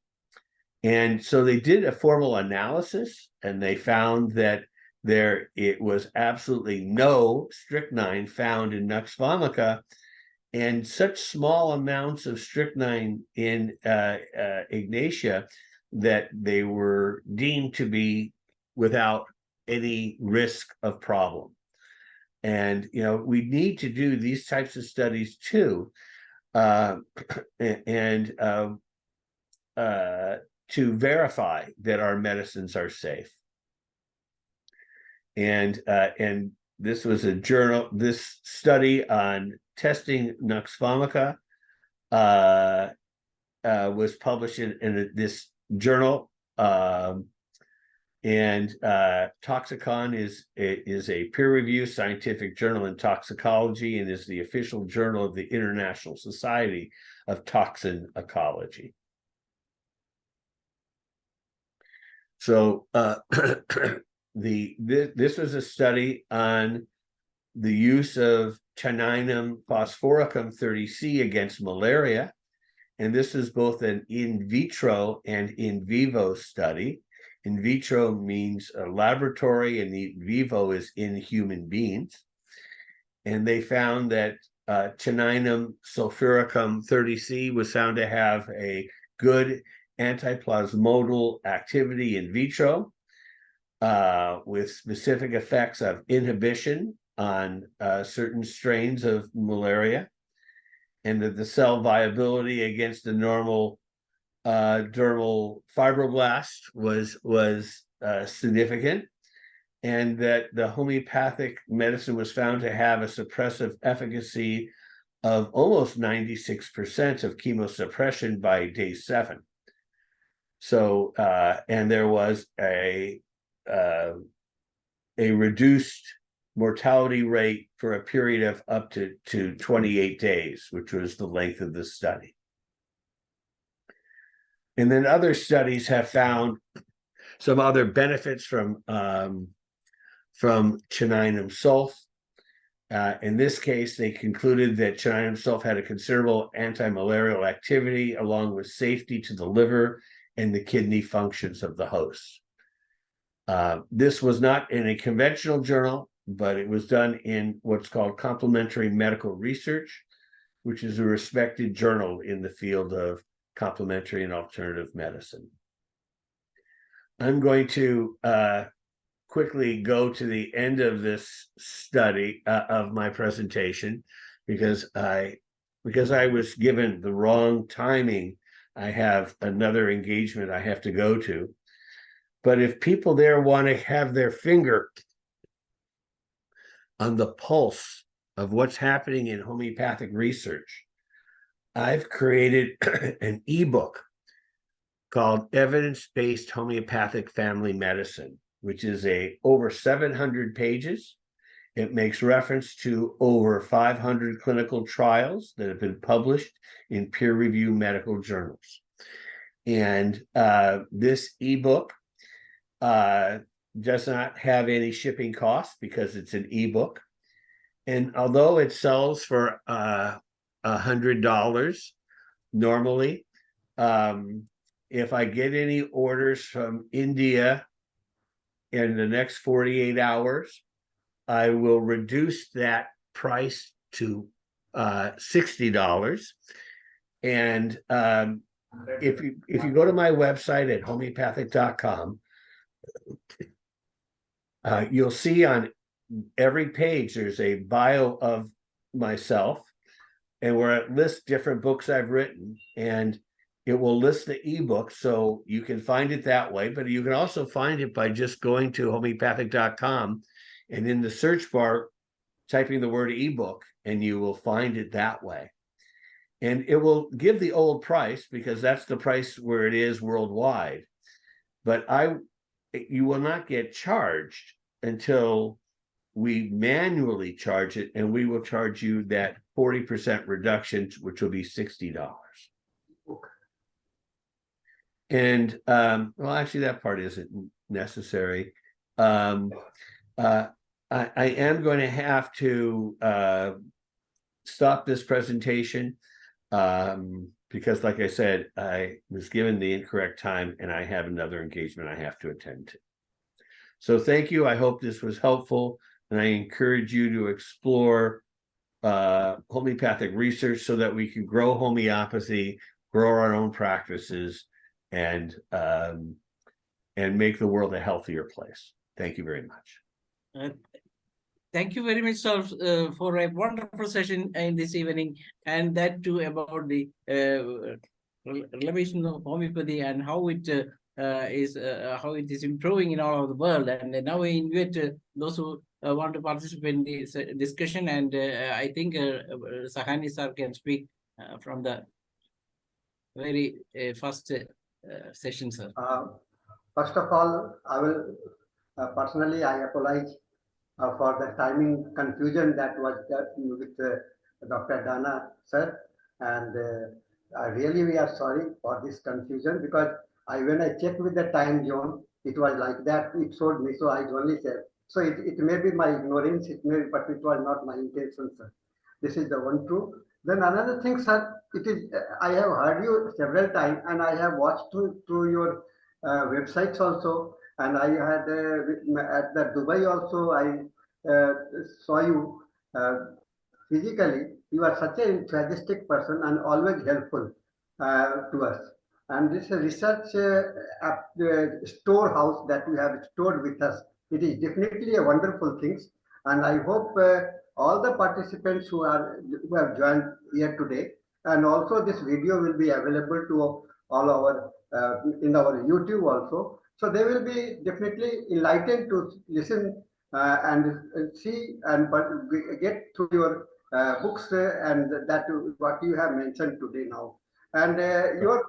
And so they did a formal analysis, and they found that it was absolutely no strychnine found in Nux vomica, and such small amounts of strychnine in Ignatia that they were deemed to be without any risk of problem. And we need to do these types of studies too, to verify that our medicines are safe. And this was a journal. This study on testing Nux vomica was published in this journal. Toxicon is a peer-reviewed scientific journal in toxicology and is the official journal of the International Society of Toxin Ecology. So this was a study on the use of Chinanum phosphoricum 30C against malaria, and this is both an in vitro and in vivo study. In vitro means a laboratory, and in vivo is in human beings. And they found that Chinanum sulfuricum 30C was found to have a good antiplasmodal activity in vitro, with specific effects of inhibition on certain strains of malaria, and that the cell viability against the normal dermal fibroblast was significant, and that the homeopathic medicine was found to have a suppressive efficacy of almost 96% of chemosuppression by day 7. So, and there was a reduced mortality rate for a period of up to 28 days, which was the length of the study. And then other studies have found some other benefits from Chinanum sulf. In this case, they concluded that Chinanum sulf had a considerable anti-malarial activity, along with safety to the liver and the kidney functions of the host. This was not in a conventional journal, but it was done in what's called Complementary Medical Research, which is a respected journal in the field of complementary and alternative medicine. I'm going to quickly go to the end of this study of my presentation, because I was given the wrong timing. I have another engagement I have to go to. But if people there want to have their finger on the pulse of what's happening in homeopathic research, I've created an ebook called Evidence-Based Homeopathic Family Medicine, which is over 700 pages. It makes reference to over 500 clinical trials that have been published in peer-reviewed medical journals. And this ebook does not have any shipping costs because it's an ebook. And although it sells for $100 normally, if I get any orders from India in the next 48 hours, I will reduce that price to $60. And if you go to my website at homeopathic.com, you'll see on every page there's a bio of myself, and where it lists different books I've written, and it will list the ebook, so you can find it that way. But you can also find it by just going to homeopathic.com and in the search bar typing the word ebook, and you will find it that way. And it will give the old price because that's the price where it is worldwide. But you will not get charged until we manually charge it, and we will charge you that 40% reduction, which will be $60. And well, actually, that part isn't necessary. I am going to have to stop this presentation because, like I said, I was given the incorrect time and I have another engagement I have to attend to. So thank you. I hope this was helpful, and I encourage you to explore homeopathic research so that we can grow homeopathy, grow our own practices, and make the world a healthier place. Thank you very much. Thank you very much, sir, for a wonderful session in this evening, and that too about the relevation of homeopathy and how it is improving in all over the world. And now we invite those who want to participate in this discussion, and I think Sahani sir can speak from the very first session, sir. First of all, I will personally, I apologize for the timing confusion that was with Dr. Dana sir, and we are sorry for this confusion, because when I checked with the time zone, it was like that. It showed me, so I only said. So it may be my ignorance, but it was not my intention, sir. This is the one true. Then another thing, sir, it is I have heard you several times, and I have watched through your websites also, and I had at the Dubai also I saw you physically. You are such an enthusiastic person and always helpful to us. And this research storehouse that you have stored with us, it is definitely a wonderful thing. And I hope all the participants who have joined here today, and also this video will be available to all our in our YouTube also. So they will be definitely enlightened to listen and see and get through your books and that what you have mentioned today now. And your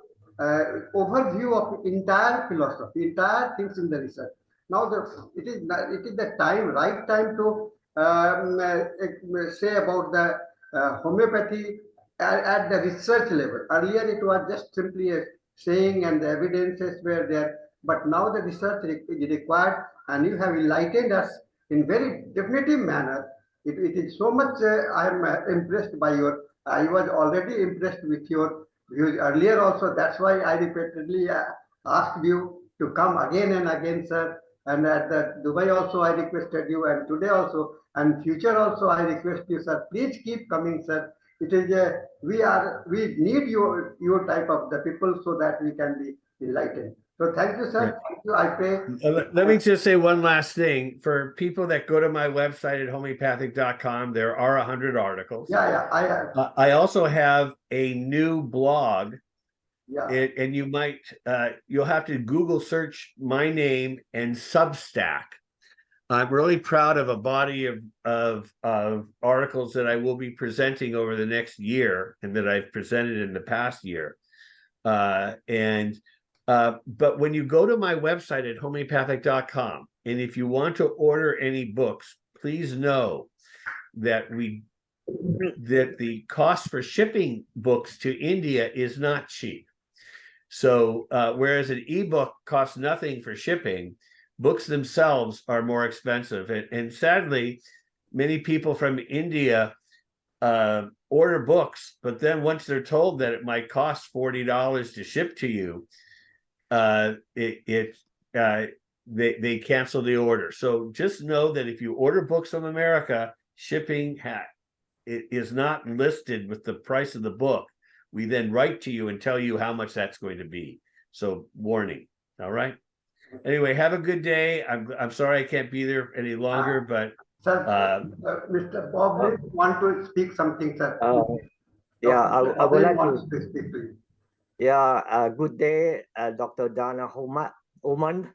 overview of entire philosophy, entire things in the research. Now it is the right time to say about the homeopathy at the research level. Earlier it was just simply a saying and the evidences were there, but now the research is required, and you have enlightened us in very definitive manner. It is so much I am impressed by I was already impressed with your views earlier also. That's why I repeatedly asked you to come again and again, sir. And at the Dubai also I requested you, and today also, and future also I request you, sir. Please keep coming, sir. It is we need your type of the people so that we can be enlightened. So thank you, sir. Yeah. Thank you. I pray. Let me just say one last thing. For people that go to my website at homeopathic.com, there are 100 articles. Yeah, I have. I also have a new blog. Yeah. And you might you'll have to Google search my name and Substack. I'm really proud of a body of articles that I will be presenting over the next year and that I've presented in the past year. But when you go to my website at homeopathic.com, and if you want to order any books, please know that the cost for shipping books to India is not cheap. So whereas an ebook costs nothing for shipping, books themselves are more expensive. And sadly, many people from India order books, but then once they're told that it might cost $40 to ship to you, they cancel the order. So just know that if you order books from America, shipping it is not listed with the price of the book. We then write to you and tell you how much that's going to be. So warning. All right. Anyway, have a good day. I'm sorry I can't be there any longer, but sir, Mr. Bob want to speak something, sir. Yeah, I would like to speak, please. Yeah, good day, Dr. DANA ULLMAN.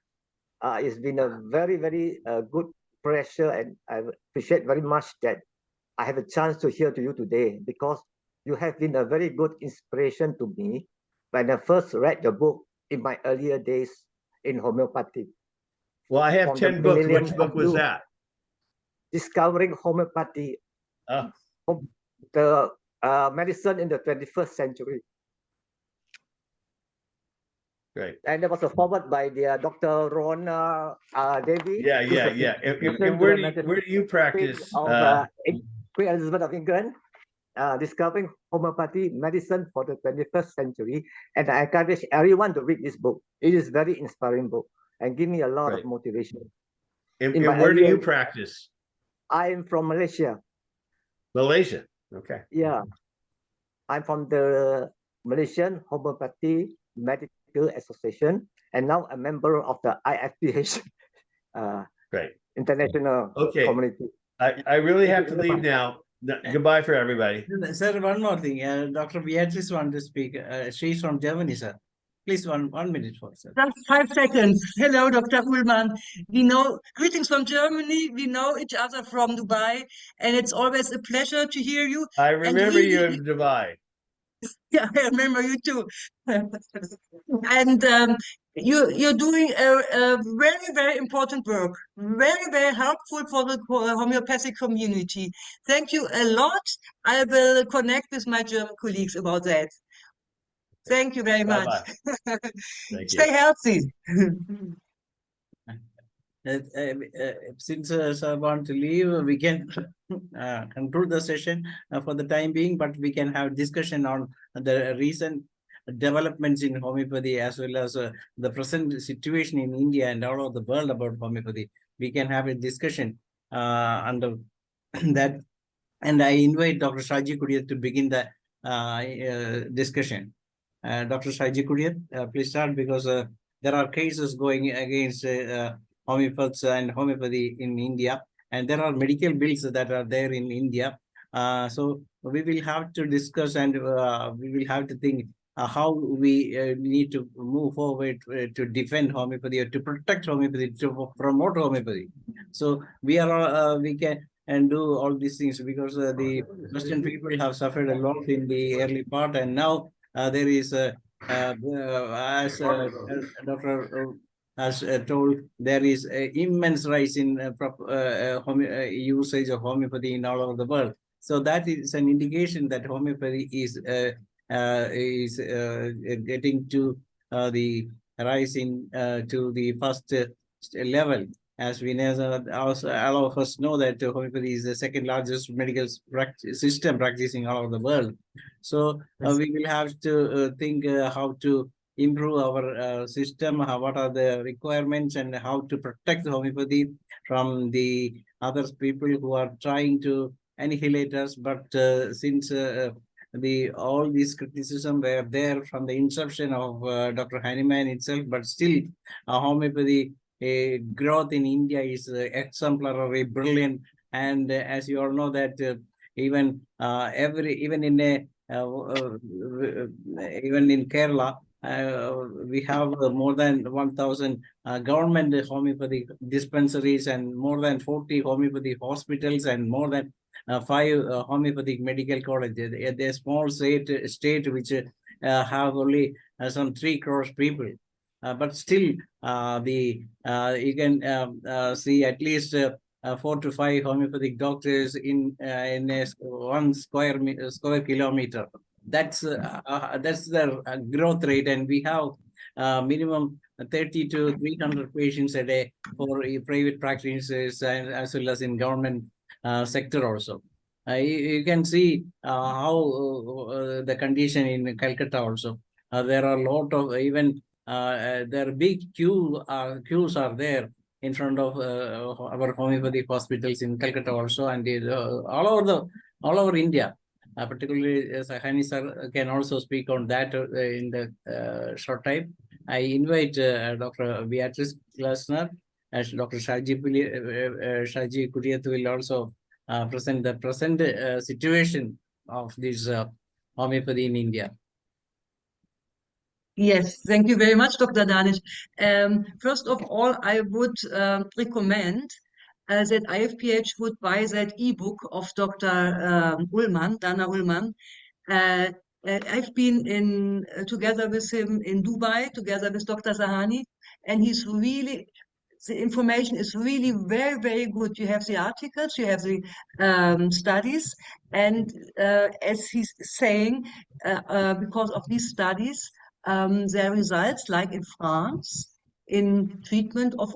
It's been a very, very good pleasure, and I appreciate very much that I have a chance to hear to you today, because you have been a very good inspiration to me when I first read your book in my earlier days in homeopathy. Well, I have 10 books. Which book was that? Discovering Homoeopathy, the medicine in the 21st century. Great. And there was a forward by the Dr. Ron Davy. Yeah. And where do you practice? Queen Elizabeth of England, Discovering Homoeopathy, Medicine for the 21st Century. And I encourage everyone to read this book. It is a very inspiring book and give me a lot of motivation. And where do you practice? I am from Malaysia. Malaysia. Okay. Yeah. I'm from the Malaysian Homoeopathy Medical Association, and now a member of the Ifph international community. I really have to leave now. Goodbye for everybody. Sir, one more thing. Dr. Beatrice wants to speak. She's from Germany, sir. Please, one minute for sir. Just 5 seconds. Hello, Dr. Ullman. Greetings from Germany. We know each other from Dubai, and it's always a pleasure to hear you. I remember you in Dubai. Yeah, I remember you too. And you're doing a very, very important work. Very, very helpful for the homeopathic community. Thank you a lot. I will connect with my German colleagues about that. Thank you very much. Stay healthy. Since sir want to leave, we can conclude the session for the time being, but we can have discussion on the recent developments in homeopathy, as well as the present situation in India and all over the world about homeopathy. We can have a discussion under that, and I invite Dr. Shaji Kuriat to begin the discussion. Dr. Shaji Kuriat, please start, because there are cases going against homeopaths and homeopathy in India, and there are medical bills that are there in India. So we will have to discuss, and we will have to think how we need to move forward to defend homeopathy, or to protect homeopathy, to promote homeopathy. So we can do all these things, because the Western people have suffered a lot in the early part, and now there is as Dr. has told, there is immense rise in usage of homeopathy in all over the world. So that is an indication that homeopathy is getting to the rising to the first level. As we know, also all of us know that homeopathy is the second largest medical system practicing all over the world. So we will have to think how to improve our system, what are the requirements, and how to protect the homeopathy from the other people who are trying to annihilate us. But since all these criticism were there from the inception of Dr. Hahnemann itself, but still homeopathy growth in India is exemplary, brilliant, and as you all know that even in Kerala, we have more than 1,000 government homeopathic dispensaries, and more than 40 homeopathy hospitals, and more than 5 homeopathic medical colleges. A small state which have only some 3 crore people. But still, you can see at least 4 to 5 homeopathic doctors in a 1 square kilometer. That's the growth rate, and we have minimum 30 to 300 patients a day for private practices and as well as in government sector also. You can see how the condition in Calcutta also. There are a lot of there are big queues are there in front of our homeopathic hospitals in Calcutta also, and all over India. Particularly, Sahani sir can also speak on that in the short time. I invite Dr. Beatrice Glasner, as Dr. Shaji Kuriyat will also present the present situation of this homeopathy in India. Yes, thank you very much, Dr. Danish. First of all, I would recommend that IFPH would buy that ebook of Dr. Ullman, Dana Ullman. I've been together with him in Dubai, together with Dr. Sahani, and the information is really very, very good. You have the articles, you have the studies, and as he's saying, because of these studies, there are results, like in France, in treatment of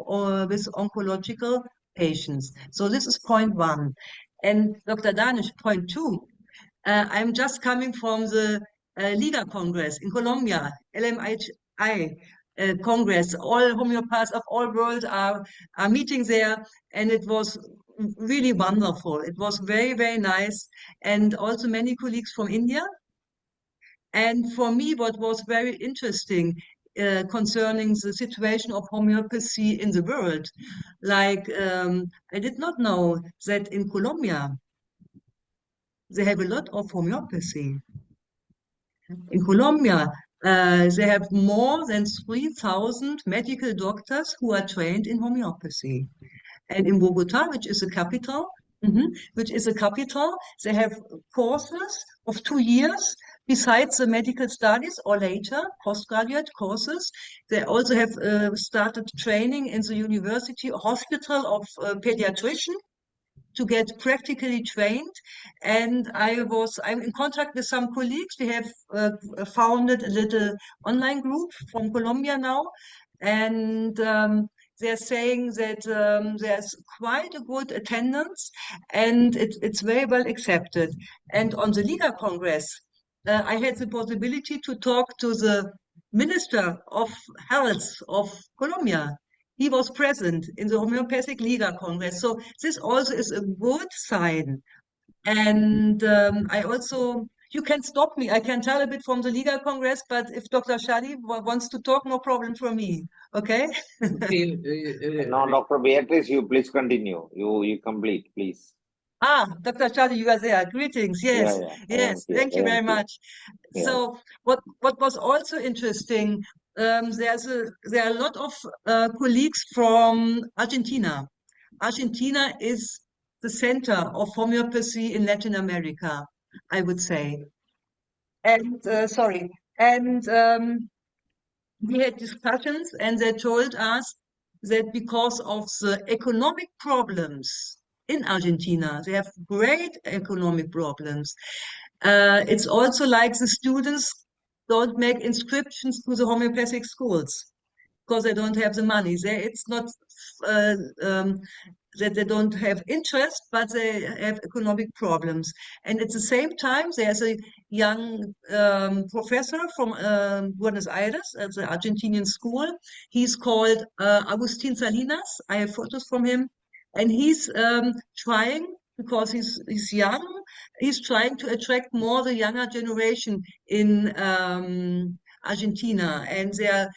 with oncological patients. So this is point one. And Dr. Danish, point two. I'm just coming from the Liga Congress in Colombia, LMHI Congress. All homeopaths of all world are meeting there, and it was really wonderful. It was very, very nice, and also many colleagues from India. And for me, what was very interesting concerning the situation of homeopathy in the world, like I did not know that in Colombia, they have a lot of homeopathy. In Colombia, they have more than 3,000 medical doctors who are trained in homeopathy. And in Bogota, which is the capital, they have courses of 2 years besides the medical studies, or later postgraduate courses. They also have started training in the university hospital of pediatrician to get practically trained. And I'm in contact with some colleagues. We have founded a little online group from Colombia now, and they're saying that there's quite a good attendance, and it's very well accepted. And on the Liga Congress, I had the possibility to talk to the Minister of Health of Colombia. He was present in the Homeopathic Liga Congress. So this also is a good sign. And you can stop me. I can tell a bit from the Liga Congress, but if Dr. Shadi wants to talk, no problem for me. Okay? No, Dr. Beatrice, you please continue. You complete, please. Dr. Shadi, you are there. Greetings. Yes, yes. Thank you very much. Yeah. So what was also interesting, there are a lot of colleagues from Argentina. Argentina is the center of homeopathy in Latin America, I would say. And we had discussions, and they told us that because of the economic problems in Argentina, they have great economic problems. It's also like the students don't make inscriptions to the homeopathic schools because they don't have the money. It's not that they don't have interest, but they have economic problems. And at the same time, there's a young professor from Buenos Aires at the Argentinian school. He's called Agustin Salinas. I have photos from him. And he's trying, because he's young, he's trying to attract more the younger generation in Argentina. And they're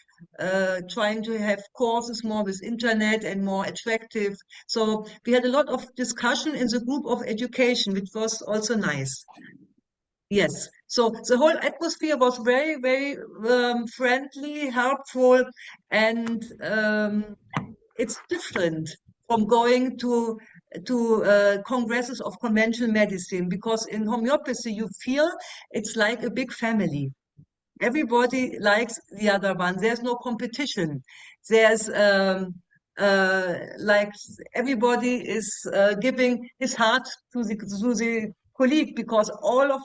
trying to have courses more with internet and more attractive. So we had a lot of discussion in the group of education, which was also nice. Yes, so the whole atmosphere was very, very friendly, helpful, and it's different from going to congresses of conventional medicine, because in homeopathy you feel it's like a big family. Everybody likes the other one. There's no competition. There's like everybody is giving his heart to the colleague, because all of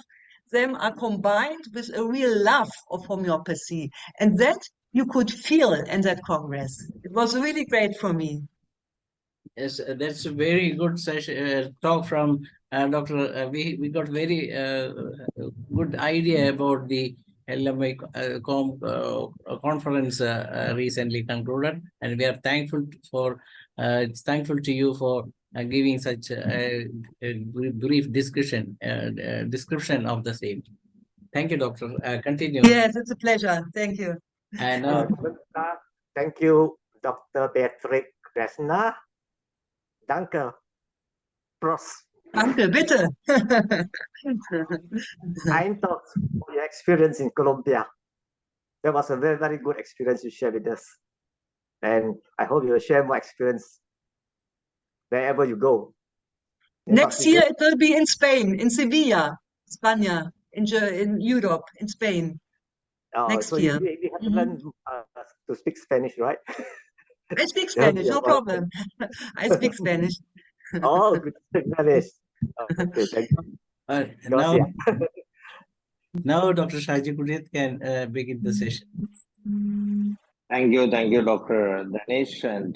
them are combined with a real love of homeopathy, and that you could feel in that Congress. It was really great for me. Yes, that's a very good session, talk from Dr. We got very good idea about the LMI conference recently concluded, and we are thankful for thankful to you for giving such a brief discussion description of the same. Thank you, Doctor. Continue. Yes, it's a pleasure. Thank you. And thank you, Dr. Beatrix Kresna. Danke. Prost. Danke, bitte. Kind thoughts for your experience in Colombia. That was a very, very good experience you shared with us. And I hope you will share more experience wherever you go. Next year it will be in Spain, in Sevilla, Spain, in Europe, in Spain. Next so year. You have to learn to speak Spanish, right? I speak Spanish, no problem. I speak Spanish. Oh, good Spanish. Okay, thank you. Now Dr. Shaji Kudit can begin the session. Thank you, Dr. Danish, and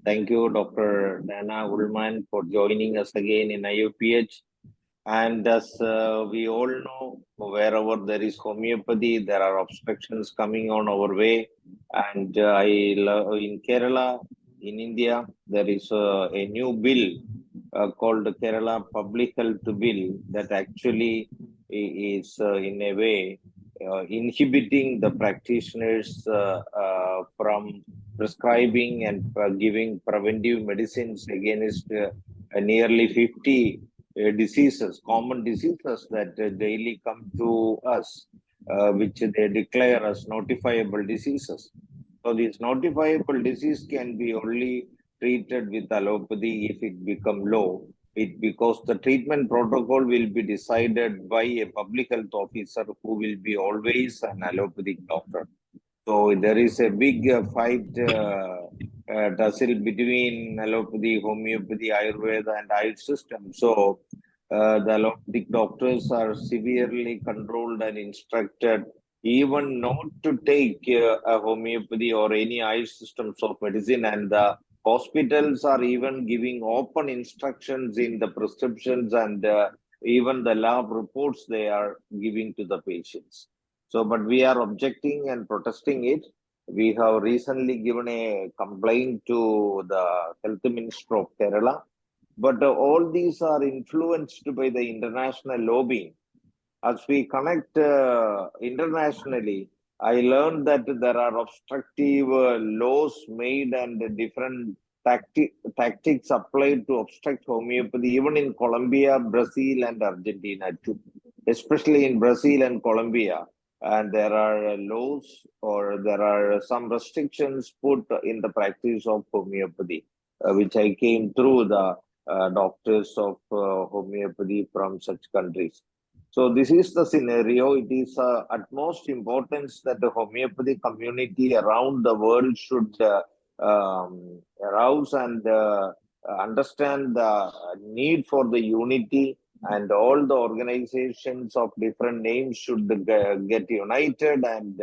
thank you, Dr. Dana Ullman, for joining us again in IUPH. And as we all know, wherever there is homeopathy, there are obstructions coming on our way. And in Kerala, in India, there is a new bill called the Kerala Public Health Bill that actually is in a way inhibiting the practitioners from prescribing and giving preventive medicines against nearly 50 diseases, common diseases that daily come to us, which they declare as notifiable diseases. So these notifiable disease can be only treated with allopathy if it become low, because the treatment protocol will be decided by a public health officer who will be always an allopathic doctor. So there is a big fight tussle between allopathy, homeopathy, Ayurveda, and Ayurveda system. So the allopathic doctors are severely controlled and instructed even not to take a homeopathy or any Ayurveda systems of medicine, and the hospitals are even giving open instructions in the prescriptions and even the lab reports they are giving to the patients. So, but we are objecting and protesting it. We have recently given a complaint to the Health Minister of Kerala, but all these are influenced by the international lobbying. As we connect internationally, I learned that there are obstructive laws made and different tactics applied to obstruct homeopathy, even in Colombia, Brazil, and Argentina too, especially in Brazil and Colombia. And there are laws or there are some restrictions put in the practice of homeopathy, which I came through the doctors of homeopathy from such countries. So this is the scenario. It is utmost importance that the homeopathy community around the world should arouse and understand the need for the unity, and all the organizations of different names should get united, and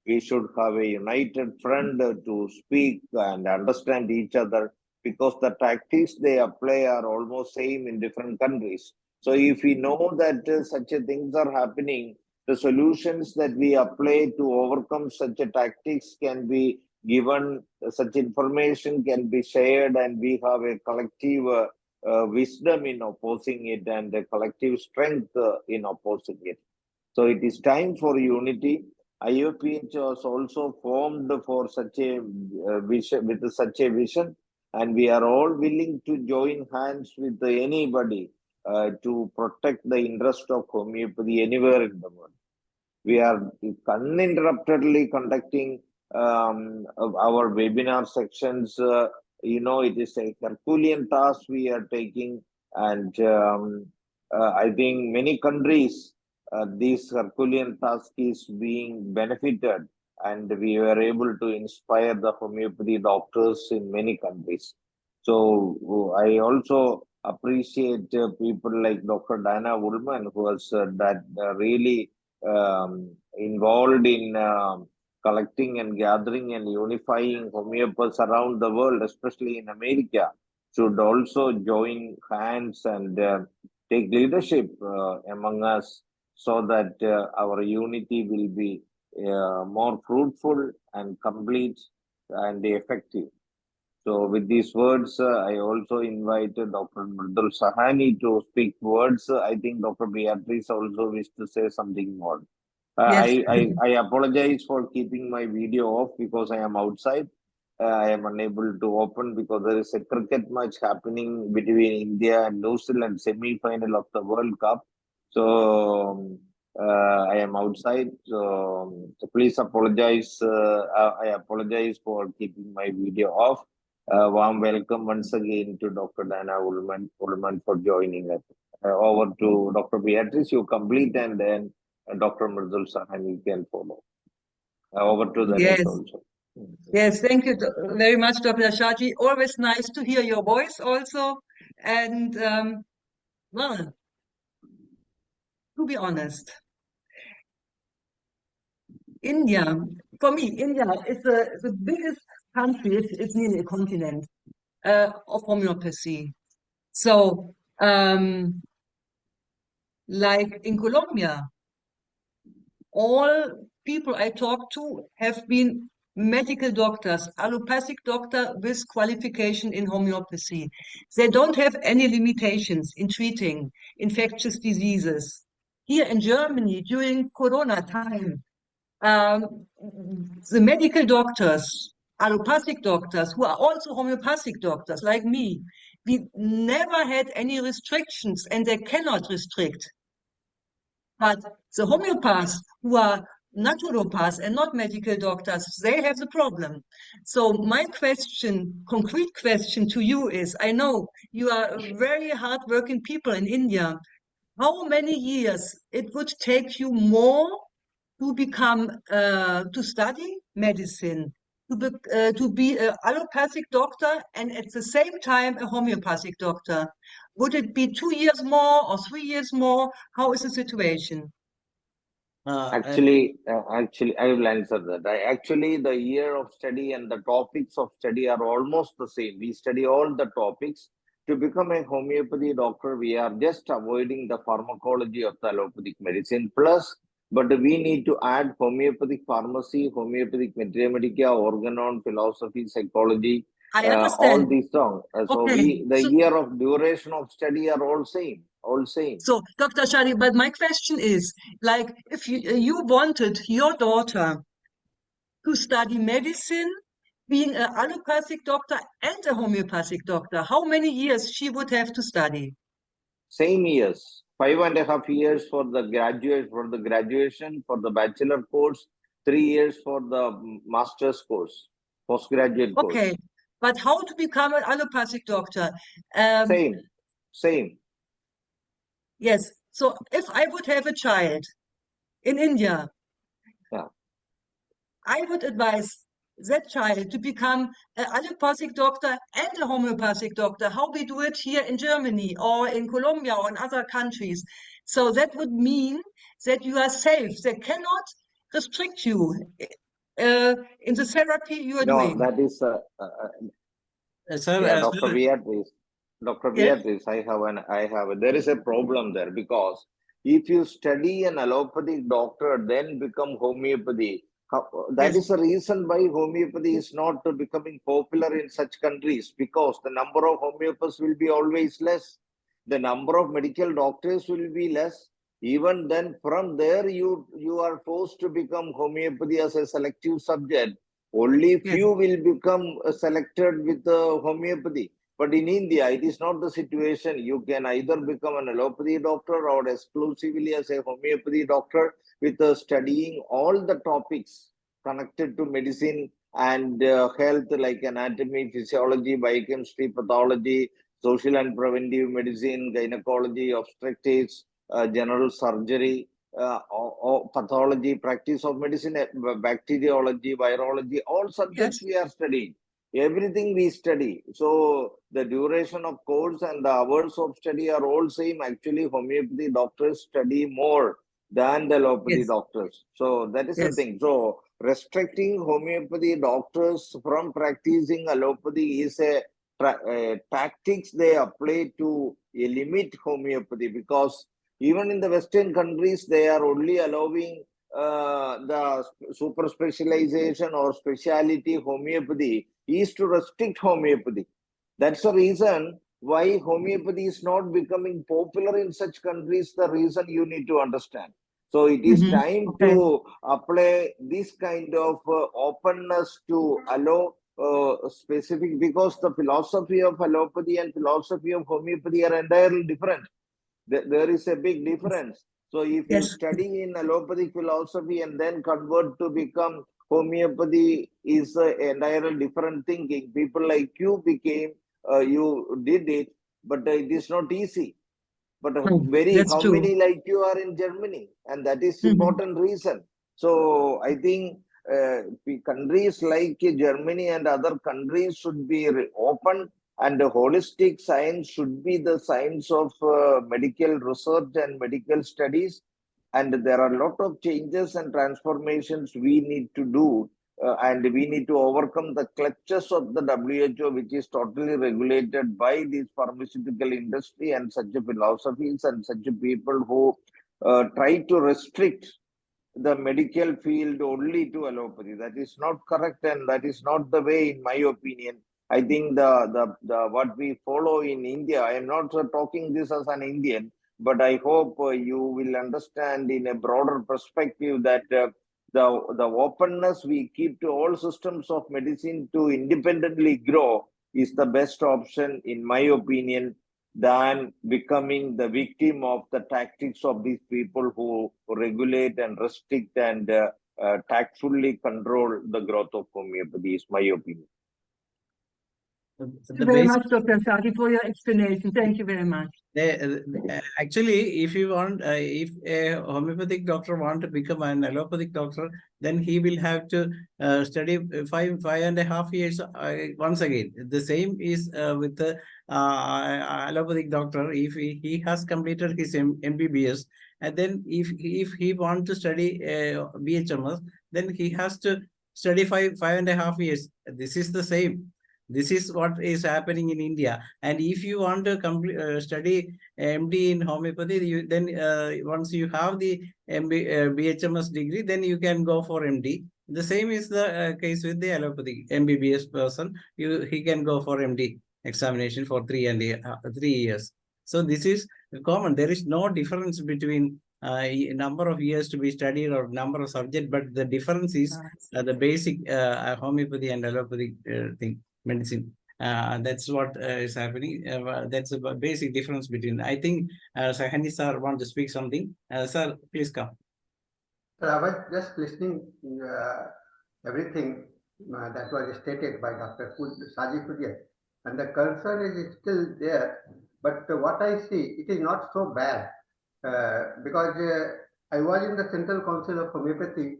we should have a united front to speak and understand each other, because the tactics they apply are almost same in different countries. So if we know that such things are happening, the solutions that we apply to overcome such tactics can be given, such information can be shared, and we have a collective wisdom in opposing it and a collective strength in opposing it. So it is time for unity. IUPH was also formed for such a vision, with such a vision, and we are all willing to join hands with anybody to protect the interest of homeopathy anywhere in the world. We are uninterruptedly conducting our webinar sections. It is a Herculean task we are taking, and I think many countries, this Herculean task is being benefited and we were able to inspire the homeopathy doctors in many countries. So I also appreciate people like Dr. DANA ULLMAN, who was really involved in collecting and gathering and unifying homeopaths around the world, especially in America, should also join hands and take leadership among us, so that our unity will be more fruitful and complete and effective. So with these words, I also invited Dr. Mridul Sahani to speak words. I think Dr. Beatrice also wished to say something more. Yes. I apologize for keeping my video off because I am outside. I am unable to open because there is a cricket match happening between India and New Zealand, semi-final of the World Cup. So I am outside. So please apologize. I apologize for keeping my video off. Warm welcome once again to Dr. DANA ULLMAN for joining us. Over to Dr. Beatrice, you complete, and then Dr. Mridul Sahani can follow. Over to the Yes. also. Yes, thank you very much, Dr. Shaji. Always nice to hear your voice also. And well, to be honest, India, for me, India is the biggest country, it's nearly a continent, of homeopathy. So, like in Colombia, all people I talk to have been medical doctors, allopathic doctor with qualification in homeopathy. They don't have any limitations in treating infectious diseases. Here in Germany, during Corona time, the medical doctors, allopathic doctors, who are also homeopathic doctors like me, we never had any restrictions, and they cannot restrict. But the homeopaths, who are naturopaths and not medical doctors, they have the problem. So my question, concrete question to you is, I know you are very hardworking people in India. How many years it would take you more to become, to study medicine, to be an allopathic doctor and at the same time a homeopathic doctor? Would it be 2 years more or 3 years more? How is the situation? Actually, I will answer that. Actually, the year of study and the topics of study are almost the same. We study all the topics. To become a homeopathy doctor, we are just avoiding the pharmacology of the allopathic medicine. Plus, but we need to add homeopathic pharmacy, homeopathic materia medica, organon, philosophy, psychology, I all understand. these songs. So Okay. the So, year of duration of study are all same. so Dr. Shadi, but my question is, like, if you wanted your daughter to study medicine, being an allopathic doctor and a homeopathic doctor, how many years she would have to study? Same years, 5.5 years for the graduation, for the bachelor course, 3 years for the master's course, postgraduate course. Okay, but how to become an allopathic doctor? Same. Yes, so if I would have a child in India, Yeah. I would advise that child to become an allopathic doctor and a homeopathic doctor, how we do it here in Germany or in Colombia or in other countries. So that would mean that you are safe. They cannot restrict you in the therapy you are No, doing. that is Sir, yeah, as Dr. well. Beatrice. Dr. Yes. Beatrice, there is a problem there, because if you study an allopathic doctor, then become homeopathy, that Yes. is the reason why homeopathy is not becoming popular in such countries, because the number of homeopaths will be always less. The number of medical doctors will be less. Even then, from there, you are forced to become homeopathy as a selective subject. Only Yes. few will become selected with homeopathy. But in India, it is not the situation. You can either become an allopathy doctor or exclusively as a homeopathy doctor, with studying all the topics connected to medicine and health, like anatomy, physiology, biochemistry, pathology, social and preventive medicine, gynecology, obstetrics, general surgery, or pathology, practice of medicine, bacteriology, virology, all subjects Yes. we are studying. Everything we study. So the duration of course and the hours of study are all same. Actually, homeopathy doctors study more than the allopathy Yes. doctors. So that is the Yes. thing. So restricting homeopathy doctors from practicing allopathy is a tactics they apply to limit homeopathy, because even in the Western countries, they are only allowing the super specialization or speciality homeopathy is to restrict homeopathy. That's the reason why homeopathy is not becoming popular in such countries. The reason you need to understand. So it is time Okay. to apply this kind of openness to allow specific, because the philosophy of allopathy and philosophy of homeopathy are entirely different. There is a big difference. So if you Yes. study in allopathic philosophy and then convert to become homeopathy is an entirely different thinking. People like you became, you did it, but it is not easy. But That's how true. many like you are in Germany? And that is Mhm. important reason. So I think countries like Germany and other countries should be open, and holistic science should be the science of medical research and medical studies. And there are a lot of changes and transformations we need to do, and we need to overcome the clutches of the WHO, which is totally regulated by this pharmaceutical industry and such philosophies and such people who try to restrict the medical field only to allopathy. That is not correct, and that is not the way, in my opinion. I think the what we follow in India, I am not talking this as an Indian, but I hope you will understand in a broader perspective that the openness we keep to all systems of medicine to independently grow is the best option, in my opinion, than becoming the victim of the tactics of these people who regulate and restrict and tactfully control the growth of homeopathy, is my opinion. Thank you The very basic much, Dr. Sadi, for your explanation. Thank you very much. actually, if you want, if a homeopathic doctor want to become an allopathic doctor, then he will have to study 5.5 years once again. The same is with the allopathic doctor. If he has completed his MBBS, and then if he want to study BHMS, then he has to study 5.5 years. This is the same. This is what is happening in India. And if you want to study MD in homeopathy, then once you have the BHMS degree, then you can go for MD. The same is the case with the allopathy MBBS person. He can go for MD examination for 3 years. So this is common. There is no difference between number of years to be studied or number of subjects, but the difference is the basic homeopathy and allopathy thing. Medicine. That's what is happening. That's a basic difference between. I think Sahani sir want to speak something. Sir, please come. I was just listening everything that was stated by Dr. Saji Kudia, and the concern is still there. But what I see, it is not so bad because I was in the Central Council of Homeopathy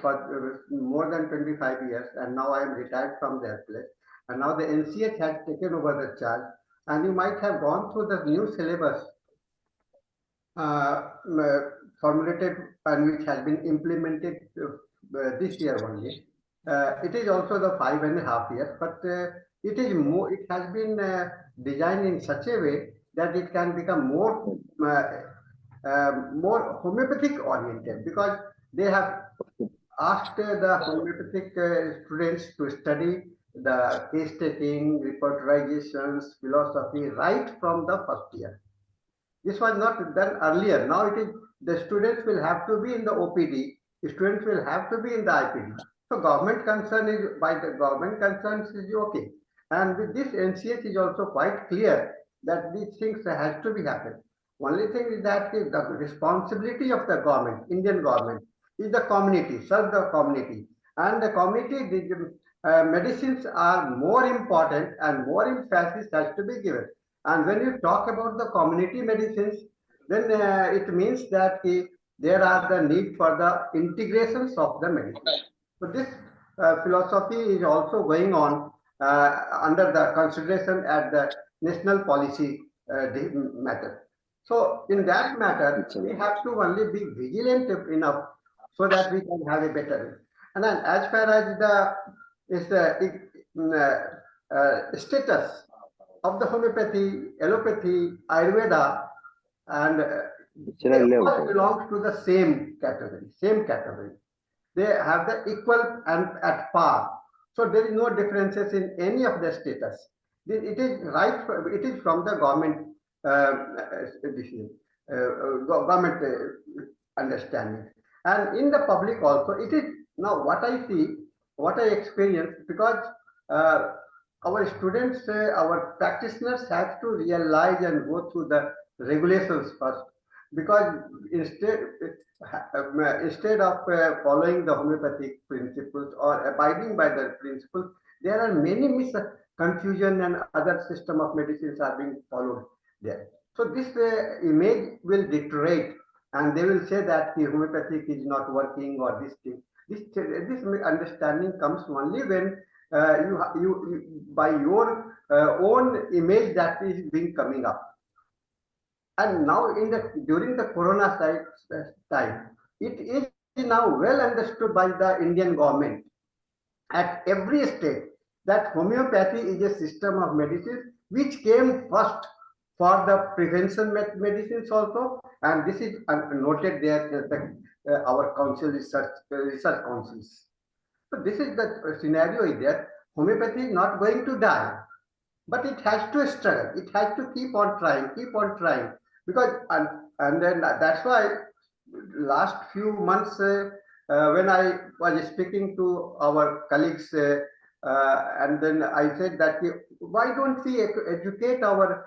for more than 25 years, and now I am retired from that place. And now the NCH has taken over the charge, and you might have gone through the new syllabus formulated and which has been implemented this year only. It is also the 5.5 years, but it is more. It has been designed in such a way that it can become more more homeopathic oriented, because they have asked the homeopathic students to study the case taking, repertorizations, philosophy right from the first year. This was not done earlier. Now it is the students will have to be in the OPD, the students will have to be in the IPD. So government concern is, by the government concerns is okay. And with this NCH is also quite clear that these things has to be happened. Only thing is that the responsibility of the government, Indian government, is the community, serve the community. And the community, the medicines are more important and more emphasis has to be given. And when you talk about the community medicines, then it means that there are the need for the integrations of the medicine. So this philosophy is also going on under the consideration at the national policy matter. So in that matter, we have to only be vigilant enough so that we can have a better. And then as far as the status of the homeopathy, allopathy, Ayurveda, and they all belong to the same category. They have the equal and at par. So there is no differences in any of the status. It is right. It is from the government decision, government understanding, and in the public also. It is now what I see, what I experience, because our students, our practitioners have to realize and go through the regulations first, because instead of following the homeopathic principles or abiding by the principles, there are many confusion and other system of medicines are being followed there. So this image will deteriorate, and they will say that the homeopathic is not working, or this thing. This understanding comes only when you by your own image that is being coming up. And now during the Corona time, it is now well understood by the Indian government at every state that homeopathy is a system of medicines which came first for the prevention medicines also, and this is noted there our council research councils. So this is the scenario is there. Homeopathy is not going to die, but it has to struggle. It has to keep on trying, because and then that's why last few months when I was speaking to our colleagues, and then I said that why don't we educate our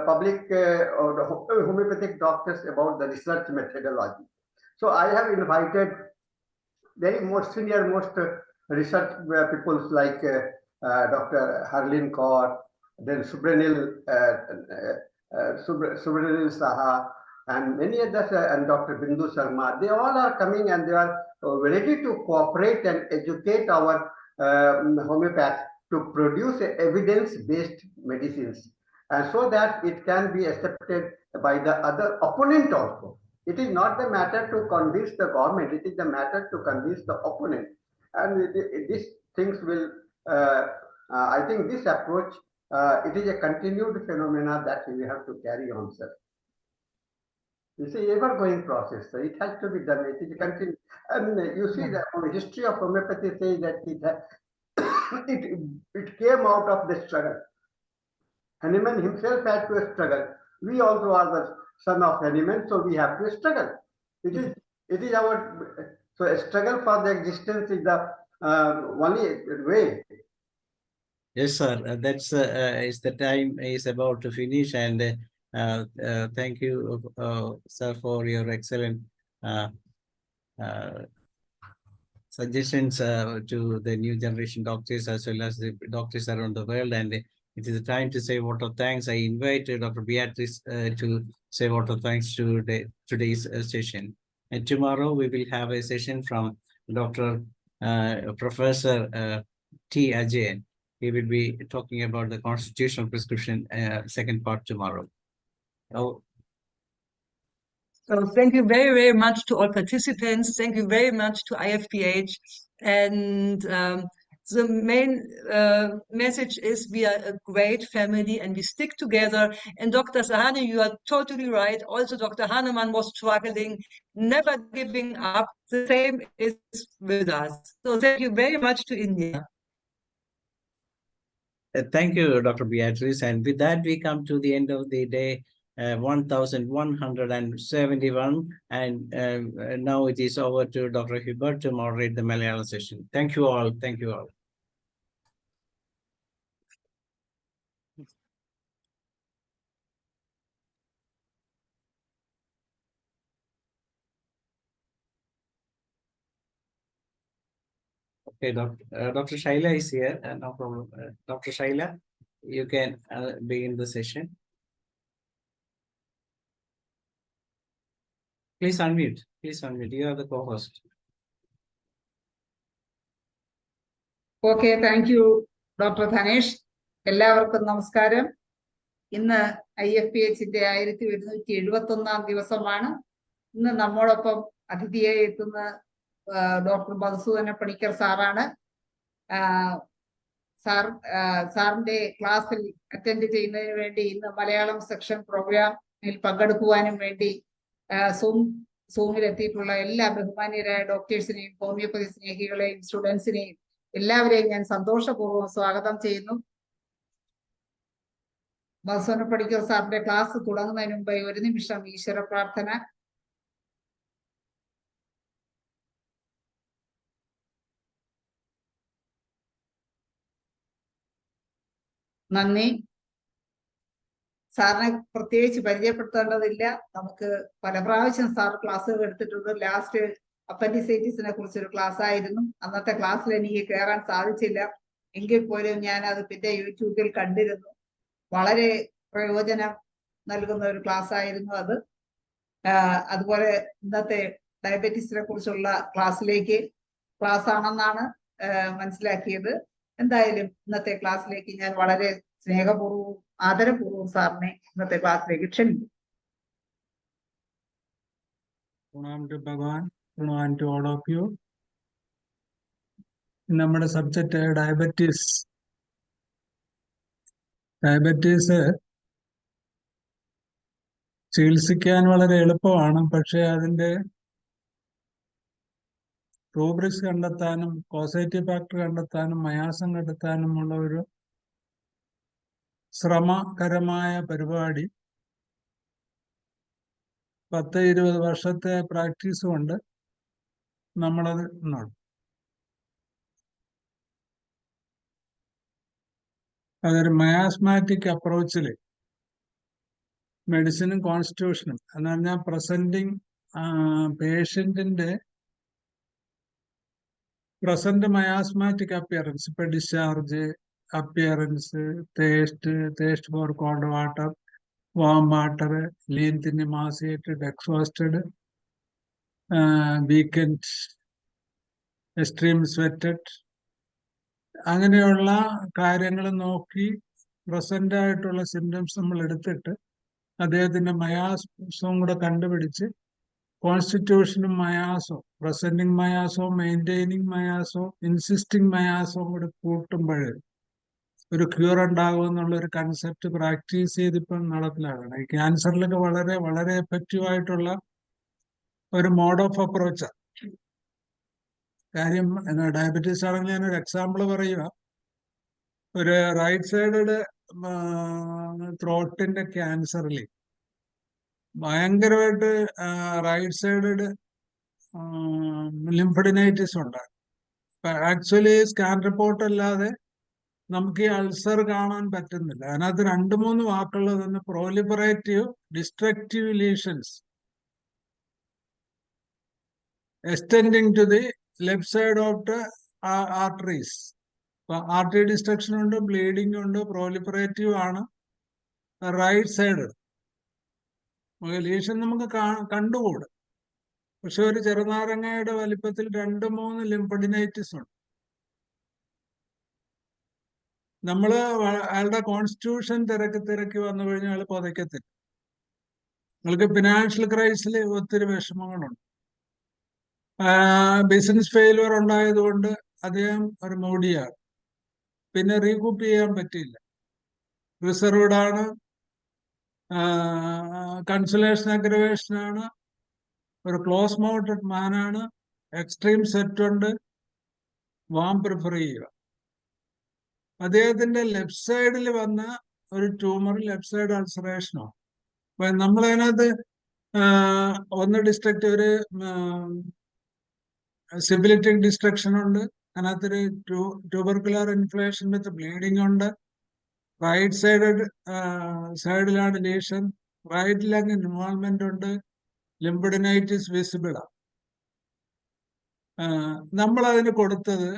public or homeopathic doctors about the research methodology? So I have invited very most senior research people like Dr. Harleen Kaur, then Subranil Saha, and many others, and Dr. Bindu Sharma. They all are coming, and they are ready to cooperate and educate our homeopaths to produce evidence-based medicines, and so that it can be accepted by the other opponent also. It is not the matter to convince the government, it is the matter to convince the opponent. And these things will, I think this approach, it is a continued phenomena that we have to carry on, sir. It's a ever-going process, sir. It has to be done. It is continued. And you see the history of homeopathy says that it came out of the struggle. Hahnemann himself had to struggle. We also are the son of Hahnemann, so we have to struggle. It is our a struggle for the existence is the only way. Yes, sir. That's is the time is about to finish, and thank you, sir, for your excellent suggestions to the new generation doctors as well as the doctors around the world. And it is a time to say a vote of thanks. I invite Dr. Beatrice to say a vote of thanks to today's session. And tomorrow we will have a session from Dr. Professor T. Ajay. He will be talking about the constitutional prescription second part tomorrow. Oh. So thank you very, very much to all participants. Thank you very much to IFPH. And the main message is we are a great family and we stick together. And Dr. Sahani, you are totally right. Also, Dr. Hahnemann was struggling, never giving up. The same is with us. So thank you very much to India. Thank you, Dr. Beatrice. And with that, we come to the end of the day 1171. And now it is over to Dr. Hubert to moderate the Malayalam session. Thank you all. Thank you all. Okay, Dr. Shaila is here. No problem. Dr. Shaila, you can begin the session. Please unmute. Please unmute. You are the co-host. Okay, thank you, Dr. Dhanesh. എല്ലാവർക്കും നമസ്കാരം. ഇന്ന് IFPHന്റെ 1171 ദിവസമാണ്. ഇന്ന് നമ്മോടൊപ്പം അതിഥിയായി എത്തുന്ന doctor Madhusudana Panicker സാറാണ്. സാറിന്റെ ക്ലാസ്സിൽ അറ്റൻഡ് ചെയ്യുന്നതിന് വേണ്ടി ഇന്ന് മലയാളം സെക്ഷൻ പ്രോഗ്രാമിൽ പങ്കെടുക്കുവാനും വേണ്ടി സൂമിൽ എത്തിയിട്ടുള്ള എല്ലാ ബഹുമാന്യരായ ഡോക്ടേഴ്സിനെയും ഹോമിയോപ്പതി സ്നേഹികളെയും സ്റ്റുഡൻസിനെയും എല്ലാവരെയും ഞാൻ സന്തോഷപൂർവ്വം സ്വാഗതം ചെയ്യുന്നു. മധുസൂദന പണിക്കർ സാറിന്റെ ക്ലാസ് തുടങ്ങുന്നതിന് മുമ്പ് ഒരു നിമിഷം ഈശ്വര പ്രാർത്ഥന. നന്ദി. സാറിനെ പ്രത്യേകിച്ച് പരിചയപ്പെടുത്തേണ്ടതില്ല. നമുക്ക് പല പ്രാവശ്യം സാർ ക്ലാസ്സുകൾ എടുത്തിട്ടുണ്ട്. ലാസ്റ്റ് അപ്പൻഡിസൈറ്റിസിനെ കുറിച്ചൊരു ക്ലാസ് ആയിരുന്നു. അന്നത്തെ ക്ലാസ്സിൽ എനിക്ക് കയറാൻ സാധിച്ചില്ല. എങ്കിൽ പോലും ഞാൻ അത് പിന്നെ യൂട്യൂബിൽ കണ്ടിരുന്നു. വളരെ പ്രയോജനം നൽകുന്ന ഒരു ക്ലാസ് ആയിരുന്നു അത്. അതുപോലെ ഇന്നത്തെ ഡയബറ്റീസിനെ കുറിച്ചുള്ള ക്ലാസ് ആണെന്നാണ് മനസ്സിലാക്കിയത്. എന്തായാലും ഇന്നത്തെ ക്ലാസ്സിലേക്ക് ഞാൻ വളരെ സ്നേഹപൂർവ്വവും ആദരപൂർവ്വവും സാറിനെ ഇന്നത്തെ ക്ലാസ്സിലേക്ക് ക്ഷണിക്കും. To all of you. നമ്മുടെ സബ്ജക്റ്റ് ഡയബറ്റീസ്. ചികിത്സിക്കാൻ വളരെ എളുപ്പമാണ്. പക്ഷെ അതിൻ്റെ റൂബ്രിക്സ് കണ്ടെത്താനും കോസേറ്റീവ് ഫാക്ടർ കണ്ടെത്താനും മയാസം കണ്ടെത്താനുമുള്ള ഒരു ശ്രമകരമായ പരിപാടി 10-20 വർഷത്തെ പ്രാക്ടീസ് കൊണ്ട് നമ്മളത് നടത്തും. അതൊരു മയാസ്മാറ്റിക് അപ്രോച്ചിൽ മെഡിസിനും കോൺസ്റ്റിറ്റ്യൂഷനും എന്ന് പറഞ്ഞാൽ പ്രസന്റിങ് പേഷ്യന്റിന്റെ പ്രസന്റ് മയാസ്മാറ്റിക് അപ്പിയറൻസ്, ഇപ്പൊ discharge, appearance, taste for cold water, warm water, lean thin emaciated, exhausted, weakened, extreme sweated, അങ്ങനെയുള്ള കാര്യങ്ങൾ നോക്കി പ്രസന്റ് ആയിട്ടുള്ള സിംറ്റംസ് നമ്മൾ എടുത്തിട്ട് അദ്ദേഹത്തിന്റെ മയാസവും കൂടെ കണ്ടുപിടിച്ച് കോൺസ്റ്റിറ്റ്യൂഷനും മയാസവും, പ്രസന്റിങ് മയാസവും മെയിൻറ്റെയിനിങ് മയാസവും ഇൻസിസ്റ്റിംഗ് മയാസവും കൂടെ കൂട്ടുമ്പോൾ ഒരു ക്യൂർ ഉണ്ടാകുമെന്നുള്ള ഒരു കൺസെപ്റ്റ് പ്രാക്ടീസ് ചെയ്തിപ്പം നടപ്പിലാക്കണം. ഈ ക്യാൻസറിലൊക്കെ വളരെ വളരെ എഫക്റ്റീവ് ആയിട്ടുള്ള ഒരു മോഡ് ഓഫ് അപ്രോച്ചാണ്. കാര്യം ഡയബറ്റീസ് ആണെങ്കിൽ ഞാനൊരു എക്സാമ്പിൾ പറയുക. ഒരു റൈറ്റ് സൈഡ് ത്രോട്ടിന്റെ ക്യാൻസറിൽ ഭയങ്കരമായിട്ട് റൈറ്റ് സൈഡ് ലിംഫഡിനൈറ്റിസ് ഉണ്ടാകും. ആക്ച്വലി സ്കാൻ റിപ്പോർട്ട് അല്ലാതെ നമുക്ക് ഈ അൾസർ കാണാൻ പറ്റുന്നില്ല. അതിനകത്ത് 2-3 വാക്കുള്ളത് തന്നെ: proliferative destructive lesions extending to the left side of the arteries. Artery destruction ഉണ്ട്, ബ്ലീഡിംഗ് ഉണ്ട്, പ്രോലിഫറേറ്റീവ് ആണ് റൈറ്റ് സൈഡ്. ലീഷൻ നമുക്ക് കണ്ടുകൂടും. പക്ഷെ ഒരു ചെറുനാരങ്ങയുടെ വലിപ്പത്തിൽ 2-3 ലിംഫഡിനൈറ്റിസ് ഉണ്ട്. നമ്മള് അയാളുടെ കോൺസ്റ്റിറ്റ്യൂഷൻ തിരക്കി വന്നു കഴിഞ്ഞാൽ അയാൾ പുതയ്ക്കത്തില്ല. നിങ്ങൾക്ക് ഫിനാൻഷ്യൽ ക്രൈസിൽ ഒത്തിരി വിഷമങ്ങളുണ്ട്. ബിസിനസ് ഫെയിലുവർ ഉണ്ടായതുകൊണ്ട് അദ്ദേഹം ഒരു മോഡിയാണ്. പിന്നെ റീകൂപ്പ് ചെയ്യാൻ പറ്റിയില്ല. റിസർവ്ഡ് ആണ്, കൺസലേഷൻ അഗ്രവേഷൻ ആണ്, ഒരു ക്ലോസ് മൗണ്ടഡ് മാനാണ്, എക്സ്ട്രീം സെറ്റ് ഉണ്ട്, വാം പ്രിഫർ ചെയ്യുക. അദ്ദേഹത്തിന്റെ ലെഫ്റ്റ് സൈഡിൽ വന്ന ഒരു ട്യൂമർ ലെഫ്റ്റ് സൈഡ് അൾസറേഷനോ. അപ്പൊ നമ്മളതിനകത്ത് ഒന്ന് ഡിസ്ട്രക്റ്റ്, ഒരു സിബിലിറ്റിക് ഡിസ്ട്രക്ഷൻ ഉണ്ട്, അതിനകത്തൊരു ട്യൂബർക്കുലർ ഇൻഫ്ലേഷൻ വിത്ത് ബ്ലീഡിംഗ് ഉണ്ട്, റൈറ്റ് സൈഡിലാണ് ലീഷൻ, റൈറ്റ് ലങ് ഇൻവോൾവ്മെന്റ് ഉണ്ട്, ലിംഫഡിനൈറ്റിസ് വിസിബിളാണ്. നമ്മൾ അതിന് കൊടുത്തത്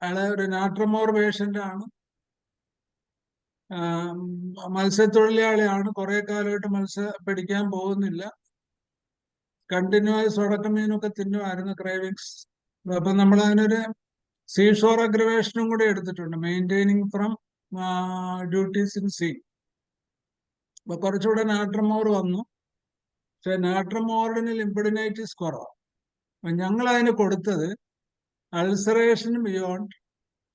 അയാളെ ഒരു നാട്രമോർ പേഷ്യന്റ് ആണ്, മത്സ്യത്തൊഴിലാളിയാണ്, കുറെ കാലമായിട്ട് മത്സ്യം പിടിക്കാൻ പോകുന്നില്ല. കണ്ടിന്യൂസ് ഉടക്കമീനൊക്കെ തിന്നുമായിരുന്നു, ക്രേവിങ്സ്. അപ്പൊ നമ്മൾ അതിനൊരു സീഷോർ അഗ്രവേഷനും കൂടി എടുത്തിട്ടുണ്ട്, maintaining from duties in sea. അപ്പൊ കുറച്ചുകൂടെ നാട്രമോർ വന്നു. പക്ഷെ നാട്രമോറിന് ലിംബഡിനൈറ്റിസ് കുറവാണ്. അപ്പൊ ഞങ്ങൾ അതിന് കൊടുത്തത് അൾസറേഷന് ബിയോണ്ട്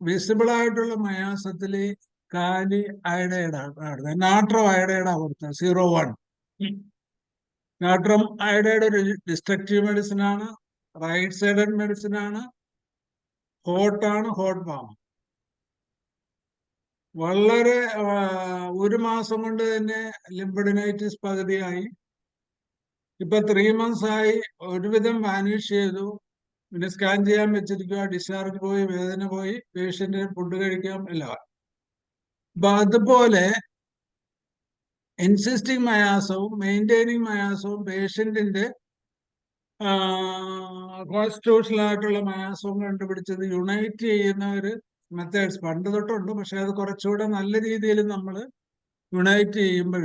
വിസിബിൾ ആയിട്ടുള്ള മയാസത്തില് കാലി അയഡൈഡാണ്, നാട്രം അയഡൈഡാണ് കൊടുത്തത് 0.1. നാട്രം അയഡൈഡ് ഒരു ഡിസ്ട്രക്റ്റീവ് മെഡിസിൻ ആണ്, റൈറ്റ് സൈഡഡ് മെഡിസിൻ ആണ്, ഹോട്ട് ബാം. വളരെ 1 മാസം കൊണ്ട് തന്നെ ലിംബഡിനൈറ്റിസ് പകുതിയായി. ഇപ്പൊ 3 months ആയി, ഒരുവിധം വാനിഷ് ചെയ്തു. പിന്നെ സ്കാൻ ചെയ്യാൻ വെച്ചിരിക്കുക, ഡിസ്ചാർജ് പോയി, വേദന പോയി, പേഷ്യന്റിന് ഫുഡ് കഴിക്കാം എല്ലാം. അപ്പൊ അതുപോലെ ഇൻസിസ്റ്റിംഗ് മയാസവും മെയിൻറ്റെയിനിങ് മയാസവും പേഷ്യന്റിന്റെ കോൺസ്റ്റിറ്റ്യൂഷണൽ ആയിട്ടുള്ള മയാസവും കണ്ടുപിടിച്ചത് യുണൈറ്റ് ചെയ്യുന്ന ഒരു മെത്തേഡ്സ് പണ്ട് തൊട്ടുണ്ട്. പക്ഷെ അത് കുറച്ചുകൂടെ നല്ല രീതിയിൽ നമ്മൾ യുണൈറ്റ് ചെയ്യുമ്പോൾ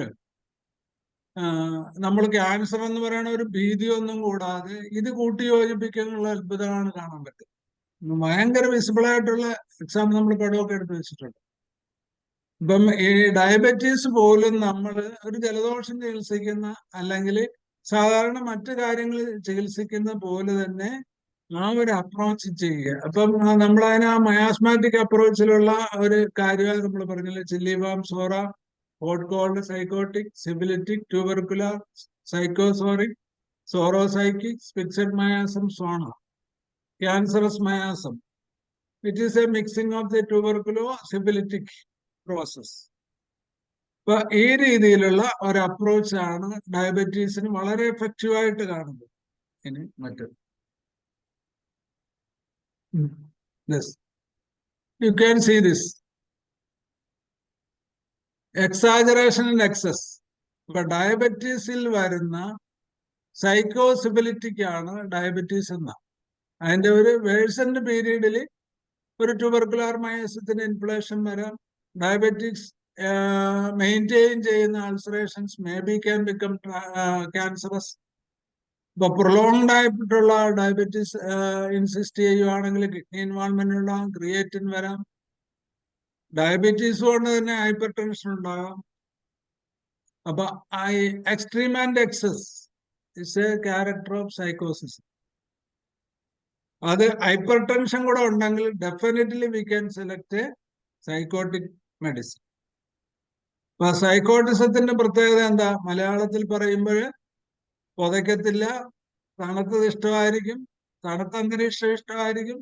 നമ്മൾ ക്യാൻസർ എന്ന് പറയുന്ന ഒരു ഭീതിയൊന്നും കൂടാതെ ഇത് കൂട്ടി യോജിപ്പിക്കാനുള്ള അത്ഭുതമാണ് കാണാൻ പറ്റും. ഭയങ്കര വിസിബിൾ ആയിട്ടുള്ള എക്സാമ്പിൾ നമ്മൾ പടമൊക്കെ എടുത്ത് വെച്ചിട്ടുണ്ട്. ഇപ്പം ഈ ഡയബറ്റീസ് പോലും നമ്മൾ ഒരു ജലദോഷം ചികിത്സിക്കുന്ന അല്ലെങ്കിൽ സാധാരണ മറ്റു കാര്യങ്ങൾ ചികിത്സിക്കുന്ന പോലെ തന്നെ ആ ഒരു അപ്രോച്ച് ചെയ്യുക. അപ്പം നമ്മളതിന് ആ മയാസ്മാറ്റിക് അപ്രോച്ചിലുള്ള ഒരു കാര്യമാണ് നമ്മൾ പറഞ്ഞില്ലേ, ചില്ലിബാം, psora, hot cold, sycotic, syphilitic, tubercular, sycopsoric, psorosycotic, fixed miasm, സോണ, cancerous miasm. It is a mixing of the tuberculo syphilitic process. അപ്പൊ ഈ രീതിയിലുള്ള ഒരു അപ്രോച്ചാണ് ഡയബറ്റീസിന് വളരെ എഫക്റ്റീവായിട്ട് കാണുന്നത്. ഇനി മറ്റൊരു you can see this exaggeration and excess. ഇപ്പൊ ഡയബറ്റീസിൽ വരുന്ന സൈക്കോസിബിലിറ്റിക് ആണ് ഡയബറ്റീസ് എന്ന. അതിന്റെ ഒരു വേഴ്സന്റ് പീരീഡിൽ ഒരു ട്യൂബർക്കുലർ മയസത്തിന് ഇൻഫ്ലേഷൻ വരാം. ഡയബറ്റിക്സ് മെയിൻറ്റെയിൻ ചെയ്യുന്ന ulcerations may be can become cancerous. ഇപ്പൊ പ്രൊലോങ്ഡ് ആയിട്ടുള്ള ഡയബറ്റീസ് ഇൻസിസ്റ്റ് ചെയ്യുവാണെങ്കിൽ കിഡ്നി ഇൻവോൾവ്മെന്റ് ഉണ്ടാകും, ക്രിയേറ്റിൻ വരാം. ഡയബറ്റീസ് കൊണ്ട് തന്നെ ഹൈപ്പർ ടെൻഷൻ ഉണ്ടാകാം. അപ്പൊ extreme and excess is a character of sycosis. അത് ഹൈപ്പർ ടെൻഷൻ കൂടെ ഉണ്ടെങ്കിൽ definitely we can select a sycotic medicine. അപ്പൊ സൈക്കോട്ടിസത്തിന്റെ പ്രത്യേകത എന്താ? മലയാളത്തിൽ പറയുമ്പോൾ പുതയ്ക്കത്തില്ല, തണുത്തത് ഇഷ്ടമായിരിക്കും, തണുത്ത അന്തരീക്ഷം ഇഷ്ടമായിരിക്കും.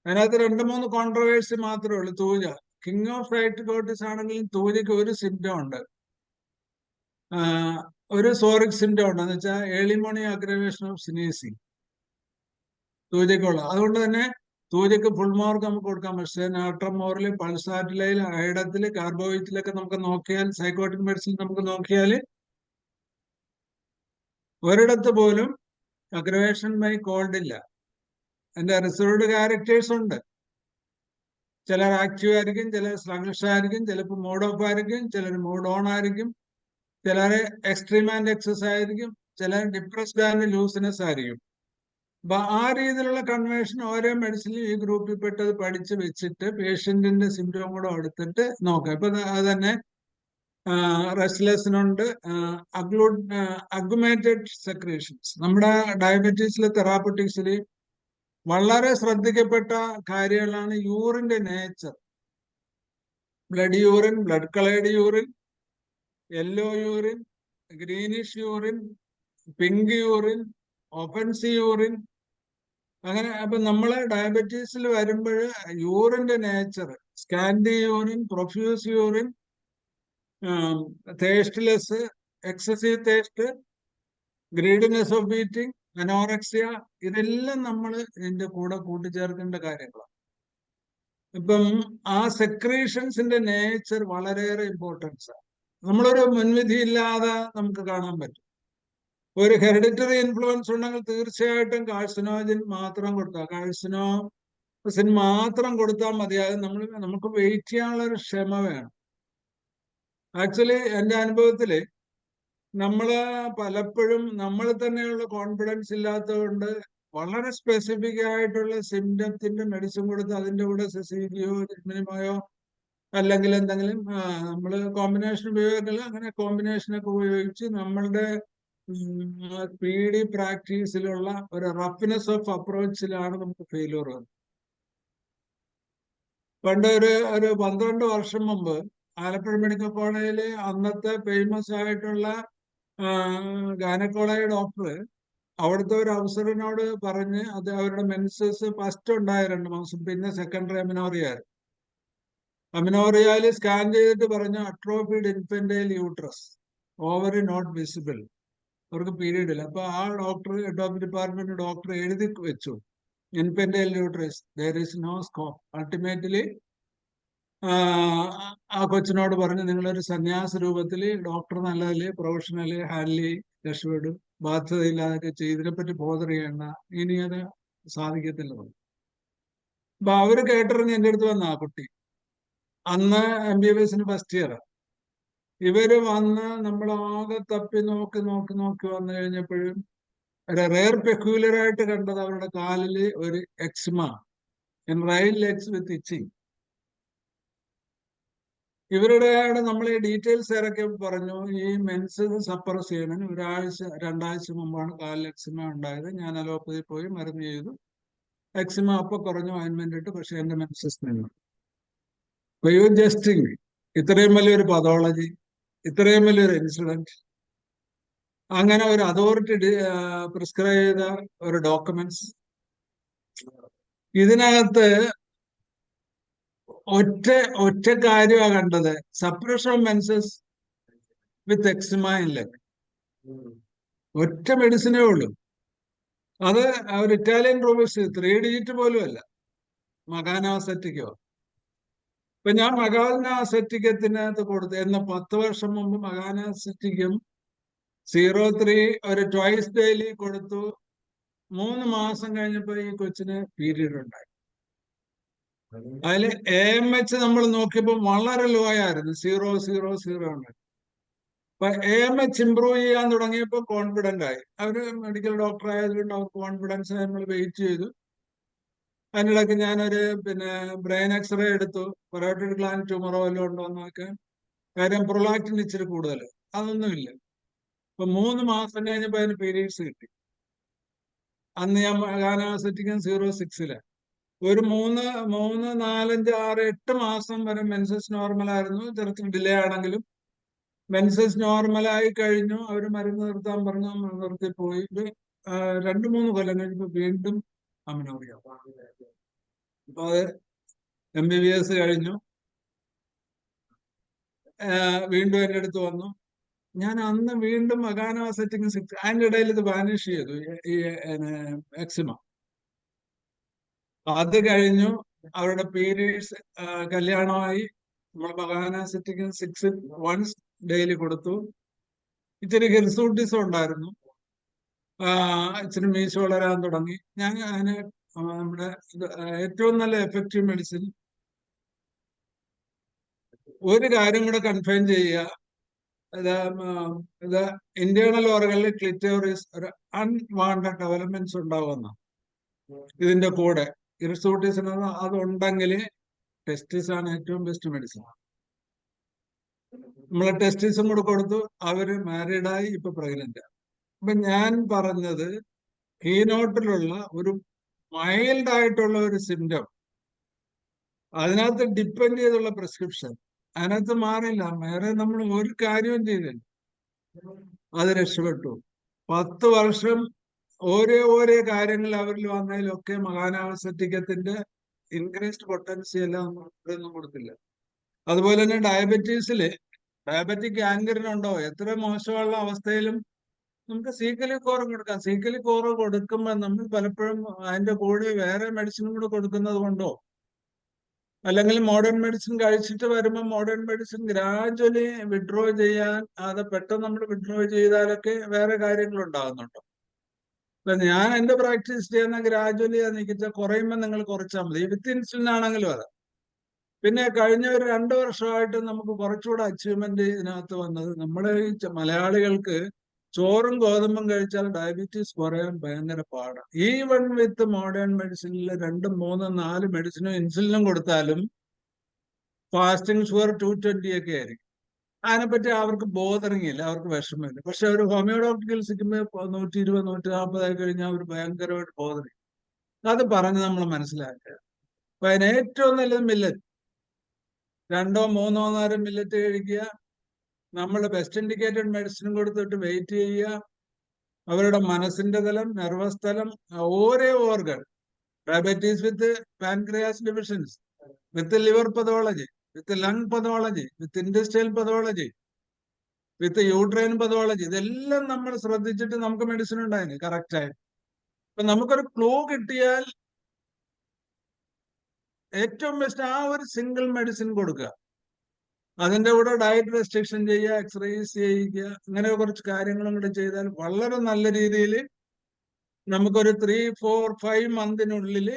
അതിനകത്ത് 2-3 കോൺട്രവേഴ്സി മാത്രമേ ഉള്ളൂ. തൂജ, കിങ് ഓഫ് സൈക്കോട്ടിസ് ആണെങ്കിലും തൂജയ്ക്ക് ഒരു സിംറ്റം ഉണ്ട്, ഒരു സോറിക് സിംറ്റം ഉണ്ട്, എന്ന് വെച്ചാൽ early morning aggravation of sneezing തൂജയ്ക്കുള്ള. അതുകൊണ്ട് തന്നെ തൂജയ്ക്ക് ഫുൾ മാർക്ക് നമുക്ക് കൊടുക്കാൻ. പക്ഷേ നാട്രമോറിൽ, പൾസാറ്റിലയിൽ, ഐഡത്തിൽ, കാർബോഹൈഡ്രേറ്റിലൊക്കെ നമുക്ക് നോക്കിയാൽ, സൈക്കോട്ടിക് മെഡിസിൻ നമുക്ക് നോക്കിയാൽ ഒരിടത്ത് പോലും അഗ്രവേഷൻ ബൈ കോൾഡ് ഇല്ല. അതിന്റെ റിസർവ്ഡ് ക്യാരക്ടേഴ്സ് ഉണ്ട്. ചിലർ ആക്റ്റീവ് ആയിരിക്കും, ചിലർ സ്ലഗിഷ് ആയിരിക്കും, ചിലപ്പോൾ മൂഡ് ഓഫ് ആയിരിക്കും, ചിലർ മൂഡ് ഓൺ ആയിരിക്കും, ചിലർ എക്സ്ട്രീം ആൻഡ് എക്സസ് ആയിരിക്കും, ചിലർ ഡിപ്രസ്ഡ് ആൻഡ് ലൂസിനെസ് ആയിരിക്കും. അപ്പൊ ആ രീതിയിലുള്ള കൺവേർഷൻ ഓരോ മെഡിസിനും ഈ ഗ്രൂപ്പിൽ പെട്ടത് പഠിച്ച് വെച്ചിട്ട് പേഷ്യന്റിന്റെ സിംറ്റം കൂടെ എടുത്തിട്ട് നോക്കാം. ഇപ്പൊ അത് തന്നെ റെസ്റ്റ്ലെസ്സിനുണ്ട്, അഗ്യുമേറ്റഡ് സെക്രീഷൻസ്. നമ്മുടെ ഡയബറ്റീസിലെ തെറാപ്പറ്റിക്സിൽ വളരെ ശ്രദ്ധിക്കപ്പെട്ട കാര്യങ്ങളാണ് യൂറിന്റെ nature. Blood urine, blood coloured urine, yellow urine, greenish urine, pink urine, offensive urine. അങ്ങനെ അപ്പൊ നമ്മള് ഡയബറ്റീസിൽ വരുമ്പോൾ യൂറിന്റെ nature, scanty urine, profuse urine, thirstless, excessive thirst, greediness of eating, anorexia, ഇതെല്ലാം നമ്മൾ ഇതിന്റെ കൂടെ കൂട്ടിച്ചേർക്കേണ്ട കാര്യങ്ങളാണ്. ഇപ്പം ആ സെക്രീഷൻസിന്റെ നേച്ചർ വളരെയേറെ ഇമ്പോർട്ടൻസ് ആണ്. നമ്മളൊരു മുൻവിധി ഇല്ലാതെ നമുക്ക് കാണാൻ പറ്റും. ഒരു ഹെറിഡിറ്ററി ഇൻഫ്ലുവൻസ് ഉണ്ടെങ്കിൽ തീർച്ചയായിട്ടും കാഴ്സനോജൻ മാത്രം കൊടുത്താൽ, കാഴ്സനോസിൻ മാത്രം കൊടുത്താൽ മതിയാകും. നമുക്ക് വെയിറ്റ് ചെയ്യാനുള്ള ഒരു ക്ഷമ വേണം. ആക്ച്വലി എൻ്റെ അനുഭവത്തില് പലപ്പോഴും നമ്മൾ തന്നെയുള്ള കോൺഫിഡൻസ് ഇല്ലാത്തതുകൊണ്ട് വളരെ സ്പെസിഫിക് ആയിട്ടുള്ള സിംറ്റത്തിന്റെ മെഡിസിൻ കൊടുത്ത് അതിന്റെ കൂടെ സെസീരിയോ മിനിമയോ അല്ലെങ്കിൽ എന്തെങ്കിലും നമ്മൾ കോമ്പിനേഷൻ ഉപയോഗിക്കില്ല. അങ്ങനെ കോമ്പിനേഷനൊക്കെ ഉപയോഗിച്ച് നമ്മളുടെ PD പ്രാക്ടീസിലുള്ള ഒരു റഫ്നെസ് ഓഫ് അപ്രോച്ചിലാണ് നമുക്ക് ഫെയിലിയർ വന്നത്. പണ്ട് ഒരു 12 വർഷം മുമ്പ് ആലപ്പുഴ മെഡിക്കൽ കോളേജിലെ അന്നത്തെ ഫേമസ് ആയിട്ടുള്ള ഗൈനക്കോളജി ഡോക്ടർ അവിടുത്തെ ഒരു അവസരനോട് പറഞ്ഞ് അത് അവരുടെ മെൻസസ് ഫസ്റ്റ് ഉണ്ടായ 2 മാസം, പിന്നെ സെക്കൻഡറി അമിനോറിയയില് സ്കാൻ ചെയ്തിട്ട് പറഞ്ഞു atrophied infantile uterus, ovary not visible, അവർക്ക് പീരീഡ് ഇല്ല. അപ്പൊ ആ ഡോക്ടർ എൻഡോക്രൈൻ ഡിപ്പാർട്ട്മെന്റ് ഡോക്ടർ എഴുതി വെച്ചു infantile uterus there is no scope. Ultimately ആ കൊച്ചിനോട് പറഞ്ഞു നിങ്ങളൊരു സന്യാസ രൂപത്തിൽ ഡോക്ടർ നല്ലതല്ലേ, പ്രൊഫഷണല് ഹാൻഡ്ലി രക്ഷപ്പെടും, ബാധ്യതയില്ലാതൊക്കെ ചെയ്തിനെപ്പറ്റി ബോധർ ചെയ്യണ്ട, ഇനി അത് സാധിക്കത്തില്ല. അപ്പൊ അവര് കേട്ടറിഞ്ഞ് എൻ്റെ അടുത്ത് വന്ന ആ കുട്ടി അന്ന് MBBS ഫസ്റ്റ് ഇയർ. ഇവര് വന്ന് നമ്മളാകെ തപ്പി നോക്കി വന്നു കഴിഞ്ഞപ്പോഴും ഒരു റെയർ പെക്യൂലർ ആയിട്ട് കണ്ടത് അവരുടെ കാലില് ഒരു എക്സിമ, റൈൽ ലെഗ്സ് വിത്ത് ഇച്ചിങ്. ഇവരുടെ നമ്മൾ ഈ ഡീറ്റെയിൽസ് ഇറക്കി പറഞ്ഞു. ഈ മെൻസസ് സപ്രസ് ചെയ്യണം. 1-2 ആഴ്ച മുമ്പാണ് കാലിൽ എക്സിമ ഉണ്ടായത്. ഞാൻ അലോപ്പതി പോയി മരുന്ന് ചെയ്തു. എക്സിമ അപ്പൊ കുറഞ്ഞു, ഓയിൻമെന്റ് ഇട്ട്. പക്ഷെ എന്റെ മെൻസസ് നിന്നു. ജസ്റ്റിങ് ഇത്രയും വലിയൊരു പതോളജി, ഇത്രയും വലിയൊരു ഇൻസിഡന്റ്, അങ്ങനെ ഒരു അതോറിറ്റി പ്രിസ്ക്രൈബ് ചെയ്ത ഒരു ഡോക്യുമെന്റ്സ്, ഇതിനകത്ത് ഒറ്റ കാര്യമാണ് കണ്ടത്, suppression of menses with eczema in leg. ഒറ്റ മെഡിസിനേ ഉള്ളൂ. അത് ഒരു ഇറ്റാലിയൻ റൂബിസ്റ്റ് 3 ഡിജിറ്റ് പോലും അല്ല, മകാനാസെറ്റിക്കോ. ഇപ്പൊ ഞാൻ മകാനാസെറ്റിക്കത്തിനകത്ത് കൊടുത്തു. എന്ന് 10 വർഷം മുമ്പ് മകാനാസെറ്റിക്കും 03 ഒരു ട്വൈസ് ഡെയിലി കൊടുത്തു. 3 മാസം കഴിഞ്ഞപ്പോ ഈ കൊച്ചിന് പീരീഡ് ഉണ്ടായി. അതില് AMH നമ്മൾ നോക്കിയപ്പോ വളരെ ലോ ആയിരുന്നു, 0 ഉണ്ട്. അപ്പൊ AMH ഇംപ്രൂവ് ചെയ്യാൻ തുടങ്ങിയപ്പോൾ കോൺഫിഡന്റ് ആയി. അവര് മെഡിക്കൽ ഡോക്ടർ ആയതുകൊണ്ട് അവർക്ക് കോൺഫിഡൻസ് നമ്മൾ വെയിറ്റ് ചെയ്തു. അതിനിടയ്ക്ക് ഞാനൊരു ബ്രെയിൻ എക്സ്റേ എടുത്തു. പൊറോട്ടഡ് ഗ്ലാൻഡ് ട്യൂമറോ വല്ലതും ഉണ്ടോ എന്ന് നോക്കാൻ. കാര്യം പ്രൊലാക്റ്റിൻ ഇച്ചിരി കൂടുതൽ, അതൊന്നുമില്ല. അപ്പൊ 3 മാസം കഴിഞ്ഞപ്പോ അതിന് പീരീഡ്സ് കിട്ടി. അന്ന് ഞാൻ ഗാനാസെറ്റിക്കും 06 ഒരു 3, 4, 5, 6, 8 മാസം വരെ മെൻസസ് നോർമൽ ആയിരുന്നു. ചെറുത്തിന് ഡിലേ ആണെങ്കിലും മെൻസസ് നോർമലായി കഴിഞ്ഞു. അവര് മരുന്ന് നിർത്താൻ പറഞ്ഞു, നിർത്തിപ്പോയി. 2-3 കൊല്ലം കഴിഞ്ഞപ്പോ വീണ്ടും അമിനോറിയ. അപ്പൊ അത് MBBS കഴിഞ്ഞു. വീണ്ടും എൻ്റെ അടുത്ത് വന്നു. ഞാൻ അന്ന് വീണ്ടും മകാനാസെറ്റിക് 6, അതിൻ്റെ ഇടയിൽ ഇത് വാനിഷ് ചെയ്തു ഈ എക്സിമ. അത് കഴിഞ്ഞു. അവരുടെ പീരീഡ്സ് കല്യാണമായി. നമ്മൾ മകാനാസെറ്റിക് 6 വൺസ് ഡെയിലി കൊടുത്തു. ഇച്ചിരി ഹിർസൂട്ടിസം ഉണ്ടായിരുന്നു. ഇച്ചിരി മീശ വളരാൻ തുടങ്ങി. ഞാൻ അതിന് നമ്മുടെ ഏറ്റവും നല്ല എഫക്റ്റീവ് മെഡിസിൻ ഒരു കാര്യം കൂടെ കൺഫേം ചെയ്യുക. ഇത് ഇന്റേണൽ ഓർഗനിൽ ക്ലിറ്റോറിസ് ഒരു അൺവാണ്ടഡ് ഡെവലപ്മെന്റ്സ് ഉണ്ടാവുന്ന ഇതിന്റെ കൂടെ ഹിർസൂട്ടിസിന് അതുണ്ടെങ്കിൽ ടെസ്റ്റിസ് ആണ് ഏറ്റവും ബെസ്റ്റ് മെഡിസിൻ. നമ്മളെ ടെസ്റ്റിസും കൂടെ കൊടുത്തു. അവര് മാരീഡായി, ഇപ്പൊ പ്രഗ്നന്റ്. അപ്പൊ ഞാൻ പറഞ്ഞത് കീനോട്ടിലുള്ള ഒരു മൈൽഡ് ആയിട്ടുള്ള ഒരു സിംറ്റം, അതിനകത്ത് ഡിപ്പെൻഡ് ചെയ്തുള്ള പ്രിസ്ക്രിപ്ഷൻ, അതിനകത്ത് മാറില്ല. വേറെ നമ്മൾ ഒരു കാര്യവും ചെയ്തില്ല, അത് രക്ഷപ്പെട്ടു. 10 വർഷം ഓരോ കാര്യങ്ങൾ അവരിൽ വന്നതിലൊക്കെ മകാനാസെറ്റിക്കത്തിന്റെ ഇൻക്രീസ്ഡ് പൊട്ടൻസി എല്ലാം ഒന്നും കൊടുത്തില്ല. അതുപോലെ തന്നെ ഡയബറ്റിക് ആങ്കറിനുണ്ടോ, എത്ര മോശമുള്ള അവസ്ഥയിലും നമുക്ക് സീക്കലി കോറ കൊടുക്കാം. സീക്കലി കോറ കൊടുക്കുമ്പോൾ നമ്മൾ പലപ്പോഴും അതിന്റെ കൂടെ വേറെ മെഡിസിനും കൂടെ കൊടുക്കുന്നത് കൊണ്ടോ, അല്ലെങ്കിൽ മോഡേൺ മെഡിസിൻ കഴിച്ചിട്ട് വരുമ്പോൾ മോഡേൺ മെഡിസിൻ ഗ്രാജുവലി വിഡ്രോ ചെയ്യാൻ, അത് പെട്ടെന്ന് നമ്മൾ വിഡ്രോ ചെയ്താലൊക്കെ വേറെ കാര്യങ്ങൾ ഉണ്ടാകുന്നുണ്ടോ. അപ്പൊ ഞാൻ എന്റെ പ്രാക്ടീസ് ചെയ്യുന്ന ഗ്രാജുവലി നിൽക്കിച്ച കുറയുമ്പോൾ നിങ്ങൾ കുറച്ചാൽ മതി. വിത്ത് ഇൻസുലിൻ ആണെങ്കിലും അതെ. പിന്നെ കഴിഞ്ഞ ഒരു 2 വർഷമായിട്ട് നമുക്ക് കുറച്ചുകൂടെ അച്ചീവ്മെന്റ് ഇതിനകത്ത് വന്നത്, നമ്മുടെ ഈ മലയാളികൾക്ക് ചോറും ഗോതമ്പും കഴിച്ചാൽ ഡയബറ്റീസ് കുറയാൻ ഭയങ്കര പാടാണ്. ഈവൺ വിത്ത് മോഡേൺ മെഡിസിനിൽ 2, 3, 4 മെഡിസിനും ഇൻസുലിനും കൊടുത്താലും ഫാസ്റ്റിംഗ് ഷുഗർ 220 ഒക്കെ ആയിരിക്കും. അതിനെപ്പറ്റി അവർക്ക് ബോധറിങ് ഇല്ല, അവർക്ക് വിഷമമില്ല. പക്ഷെ ഒരു ഹോമിയോ ഡോക്ടർ ചികിത്സിക്കുമ്പോൾ 120, 140 ആയി കഴിഞ്ഞാൽ അവർ ഭയങ്കരമായിട്ട് ബോധറിങ്. അത് പറഞ്ഞ് നമ്മൾ മനസ്സിലാക്കുക. അപ്പൊ അതിന് ഏറ്റവും നല്ലത് മില്ലറ്റ്. 2, 3, 4 മില്ലറ്റ് കഴിക്കുക. നമ്മൾ ബെസ്റ്റ് ഇൻഡിക്കേറ്റഡ് മെഡിസിൻ കൊടുത്തിട്ട് വെയിറ്റ് ചെയ്യുക. അവരുടെ മനസ്സിന്റെ തലം, നെർവസ് തലം, ഓരോ ഓർഗൻ, ഡയബറ്റീസ് വിത്ത് പാൻക്രിയാസ് ഡിവിഷൻസ്, വിത്ത് ലിവർ പതോളജി, വിത്ത് ലങ് പതോളജി, വിത്ത് ഇൻഡസ്ട്രിയൽ പതോളജി, വിത്ത് യൂട്രൈൻ പതോളജി, ഇതെല്ലാം നമ്മൾ ശ്രദ്ധിച്ചിട്ട് നമുക്ക് മെഡിസിൻ ഉണ്ടായിന് കറക്റ്റായി. അപ്പൊ നമുക്കൊരു ക്ലൂ കിട്ടിയാൽ ഏറ്റവും ബെസ്റ്റ് ആ ഒരു സിംഗിൾ മെഡിസിൻ കൊടുക്കുക. അതിന്റെ കൂടെ ഡയറ്റ് റെസ്ട്രിക്ഷൻ ചെയ്യുക, എക്സസൈസ് ചെയ്യുക, അങ്ങനെ കുറച്ച് കാര്യങ്ങളും കൂടെ ചെയ്താൽ വളരെ നല്ല രീതിയിൽ നമുക്കൊരു 3, 4, 5 മന്തിനുള്ളിൽ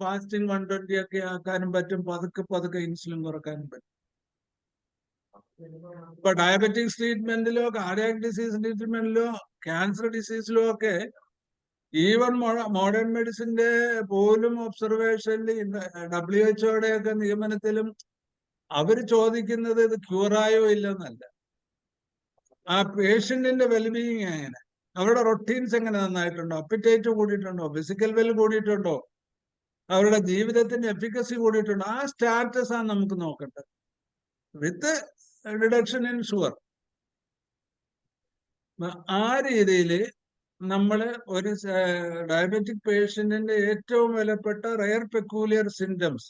ഫാസ്റ്റിംഗ് 120 ഒക്കെ ആക്കാനും പറ്റും. പതുക്കെ പതുക്കെ ഇൻസുലിൻ കുറക്കാനും പറ്റും. ഇപ്പൊ ഡയബറ്റിക്സ് ട്രീറ്റ്മെന്റിലോ, കാർഡിയാക് ഡിസീസ് ട്രീറ്റ്മെന്റിലോ, ക്യാൻസർ ഡിസീസിലോ ഒക്കെ ഈവൻ മോഡേൺ മെഡിസിന്റെ പോലും ഒബ്സർവേഷനിൽ WHO ഒക്കെ നിഗമനത്തിലും അവര് ചോദിക്കുന്നത് ഇത് ക്യൂറായോ ഇല്ലെന്നല്ല, ആ പേഷ്യന്റിന്റെ വെൽബീയിങ് എങ്ങനെ, അവരുടെ റൊട്ടീൻസ് എങ്ങനെ നന്നായിട്ടുണ്ടോ, അപ്പിറ്റേറ്റ് കൂടിയിട്ടുണ്ടോ, ഫിസിക്കൽ വെൽ കൂടിയിട്ടുണ്ടോ, അവരുടെ ജീവിതത്തിന്റെ എഫിക്കസി കൂടിയിട്ടുണ്ടോ, ആ സ്റ്റാറ്റസ് ആണ് നമുക്ക് നോക്കേണ്ടത്, വിത്ത് റിഡക്ഷൻ ഇൻ ഷുഗർ. ആ രീതിയിൽ നമ്മൾ ഒരു ഡയബറ്റിക് പേഷ്യന്റിന്റെ ഏറ്റവും വിലപ്പെട്ട rare peculiar symptoms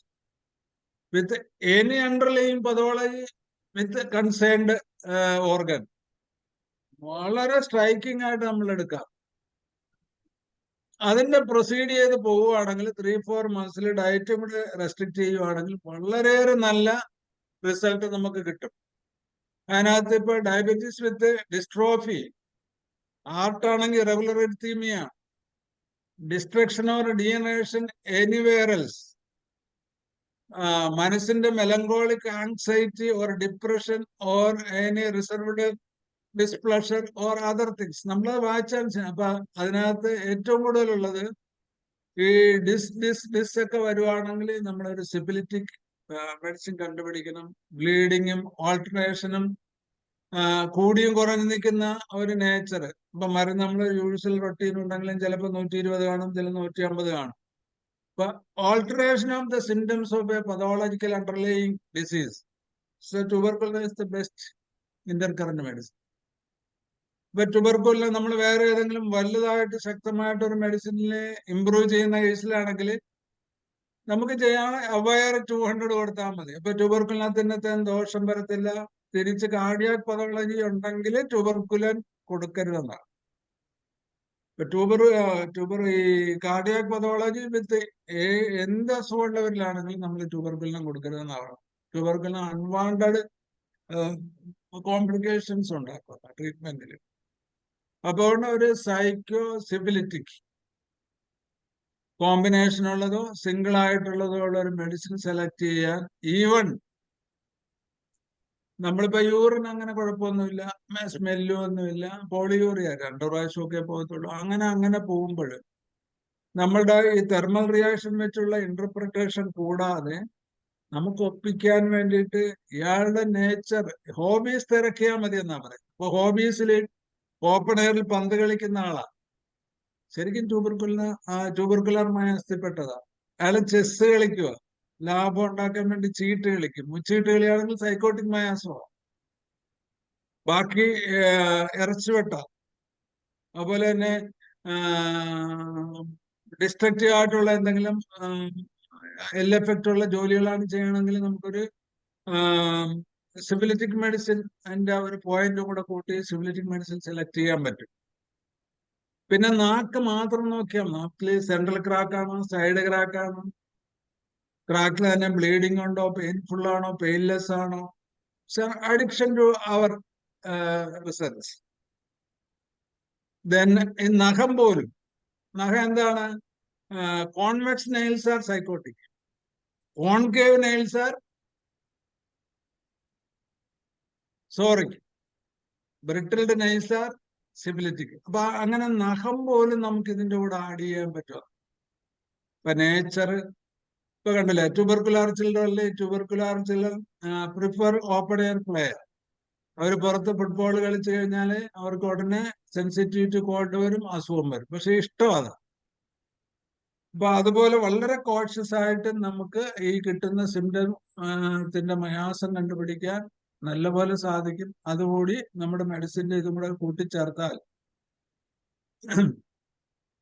with any underlying pathology with concerned organ വളരെ സ്ട്രൈക്കിംഗ് ആയിട്ട് നമ്മൾ എടുക്കാം. അതിന്റെ പ്രൊസീഡ് ചെയ്ത് പോവുകയാണെങ്കിൽ 3-4 മന്ത്സിൽ ഡയറ്റും കൂടെ റെസ്ട്രിക്ട് ചെയ്യുവാണെങ്കിൽ വളരെയേറെ നല്ല റിസൾട്ട് നമുക്ക് കിട്ടും. അതിനകത്ത് ഇപ്പൊ ഡയബറ്റീസ് വിത്ത് ഡിസ്ട്രോഫി, ഹാർട്ടാണെങ്കിൽ regular arrhythmia, destruction or degeneration anywhere else, മനസ്സിന്റെ melancholic anxiety or depression or any reserved displeasure or other things, നമ്മൾ വായിച്ചാൽ. അപ്പൊ അതിനകത്ത് ഏറ്റവും കൂടുതലുള്ളത് ഈ ഡിസ് ഒക്കെ വരുവാണെങ്കിൽ നമ്മളൊരു സിഫിലിറ്റിക് മെഡിസിൻ കണ്ടുപിടിക്കണം. ബ്ലീഡിങ്ങും ഓൾട്ടറേഷനും കൂടിയും കുറഞ്ഞു നിൽക്കുന്ന ഒരു നേച്ചർ. ഇപ്പൊ മരുന്ന് നമ്മൾ യൂഷ്വൽ റൊട്ടീൻ ഉണ്ടെങ്കിലും ചിലപ്പോൾ 120 കാണും, ചില 150 കാണും. അപ്പൊ alteration of the symptoms of a pathological underlying disease, so tuberculosis the best intercurrent medicine. ഇപ്പൊ ട്യൂബർകുലിനെ നമ്മൾ വേറെ ഏതെങ്കിലും വലുതായിട്ട് ശക്തമായിട്ട് ഒരു മെഡിസിനിലെ ഇംപ്രൂവ് ചെയ്യുന്ന കേസിലാണെങ്കിൽ നമുക്ക് ചെയ്യാൻ അവയർ 200 കൊടുത്താൽ മതി. അപ്പൊ ട്യൂബർകുലിനകത്ത് ദോഷം വരത്തില്ല. തിരിച്ച് കാർഡിയാക് പതോളജി ഉണ്ടെങ്കിൽ ട്യൂബർകുലൻ കൊടുക്കരുതെന്നാണ്. ഈ കാർഡിയാക് പതോളജി വിത്ത് എന്ത് അസുഖമുള്ളവരിലാണെങ്കിലും നമ്മൾ ട്യൂബർകുലിനും കൊടുക്കരുതെന്നാണ്. ട്യൂബർകുലിന് അൺവാണ്ടഡ് കോംപ്ലിക്കേഷൻസ് ഉണ്ടാക്കുക ട്രീറ്റ്മെന്റിൽ. അപ്പോൾ ഒരു സൈക്കോ സിഫിലിറ്റിക് കോമ്പിനേഷൻ ഉള്ളതോ സിംഗിൾ ആയിട്ടുള്ളതോ ഉള്ള ഒരു മെഡിസിൻ സെലക്ട് ചെയ്യാൻ, ഈവൻ നമ്മളിപ്പോ യൂറിൻ അങ്ങനെ കുഴപ്പമൊന്നുമില്ല, സ്മെല്ലും ഒന്നുമില്ല, പോളിയൂറിയ 2 പ്രാവശ്യമൊക്കെ പോകത്തുള്ളൂ, അങ്ങനെ പോകുമ്പോൾ നമ്മളുടെ ഈ തെർമൽ റിയാക്ഷൻ വെച്ചുള്ള ഇന്റർപ്രിട്ടേഷൻ കൂടാതെ നമുക്ക് ഒപ്പിക്കാൻ വേണ്ടിയിട്ട് ഇയാളുടെ നേച്ചർ, ഹോബീസ് തിരക്കിയാൽ മതി എന്നാ പറയുന്നത്. ഇപ്പൊ ഹോബീസിൽ ഓപ്പൺ എയറിൽ പന്ത് കളിക്കുന്ന ആളാ, ശരിക്കും ട്യൂബർകുലർ മയസ്തിൽപ്പെട്ടതാ. അയാൾ ചെസ് കളിക്കുക, ലാഭം ഉണ്ടാക്കാൻ വേണ്ടി ചീട്ട് കളിക്കും. മുച്ചീട്ട് കളിയാണെങ്കിൽ സൈക്കോട്ടിക് മയാസമാണ്. ബാക്കി ഇറച്ചുവെട്ട, അതുപോലെ തന്നെ ഡിസ്ട്രക്റ്റീവ് ആയിട്ടുള്ള എന്തെങ്കിലും എഫക്റ്റ് ഉള്ള ജോലികളാണ് ചെയ്യണമെങ്കിൽ നമുക്കൊരു സിഫിലിറ്റിക് മെഡിസിൻ അതിന്റെ ഒരു പോയിന്റും കൂടെ കൂട്ടി സിഫിലിറ്റിക് മെഡിസിൻ സെലക്ട് ചെയ്യാൻ പറ്റും. പിന്നെ നാക്ക് മാത്രം നോക്കിയാൽ നാക്കിൽ സെൻട്രൽ ക്രാക്കാണോ, സൈഡ് ക്രാക്കാണോ, ക്രാക്കിൽ തന്നെ ബ്ലീഡിംഗ് ഉണ്ടോ, പെയിൻഫുൾ ആണോ, പെയിൻലെസ് ആണോ, addiction to our research. Then ഈ നഖം പോലും, നഖം എന്താണ്, convex nails are sycotic, concave nails are psoric, brittle nails are, syphilitic. അപ്പൊ അങ്ങനെ നഖം പോലും നമുക്ക് ഇതിന്റെ കൂടെ ആഡ് ചെയ്യാൻ പറ്റുമോ? ഇപ്പൊ നേച്ചർ ഇപ്പൊ കണ്ടില്ലേ, tubercular children prefer open air player. അവർ പുറത്ത് ഫുട്ബോൾ കളിച്ചു കഴിഞ്ഞാൽ അവർക്ക് ഉടനെ സെൻസിറ്റിവിറ്റി കോൾഡ് വരും, അസുഖം വരും. പക്ഷെ ഇഷ്ടമാണ്. അപ്പൊ അതുപോലെ വളരെ കോൺഷ്യസ് ആയിട്ട് നമുക്ക് ഈ കിട്ടുന്ന സിംറ്റത്തിന്റെ മയാസം കണ്ടുപിടിക്കാൻ നല്ലപോലെ സാധിക്കും. അതുകൂടി നമ്മുടെ മെഡിസിന്റെ ഇതും കൂടെ കൂട്ടിച്ചേർത്താൽ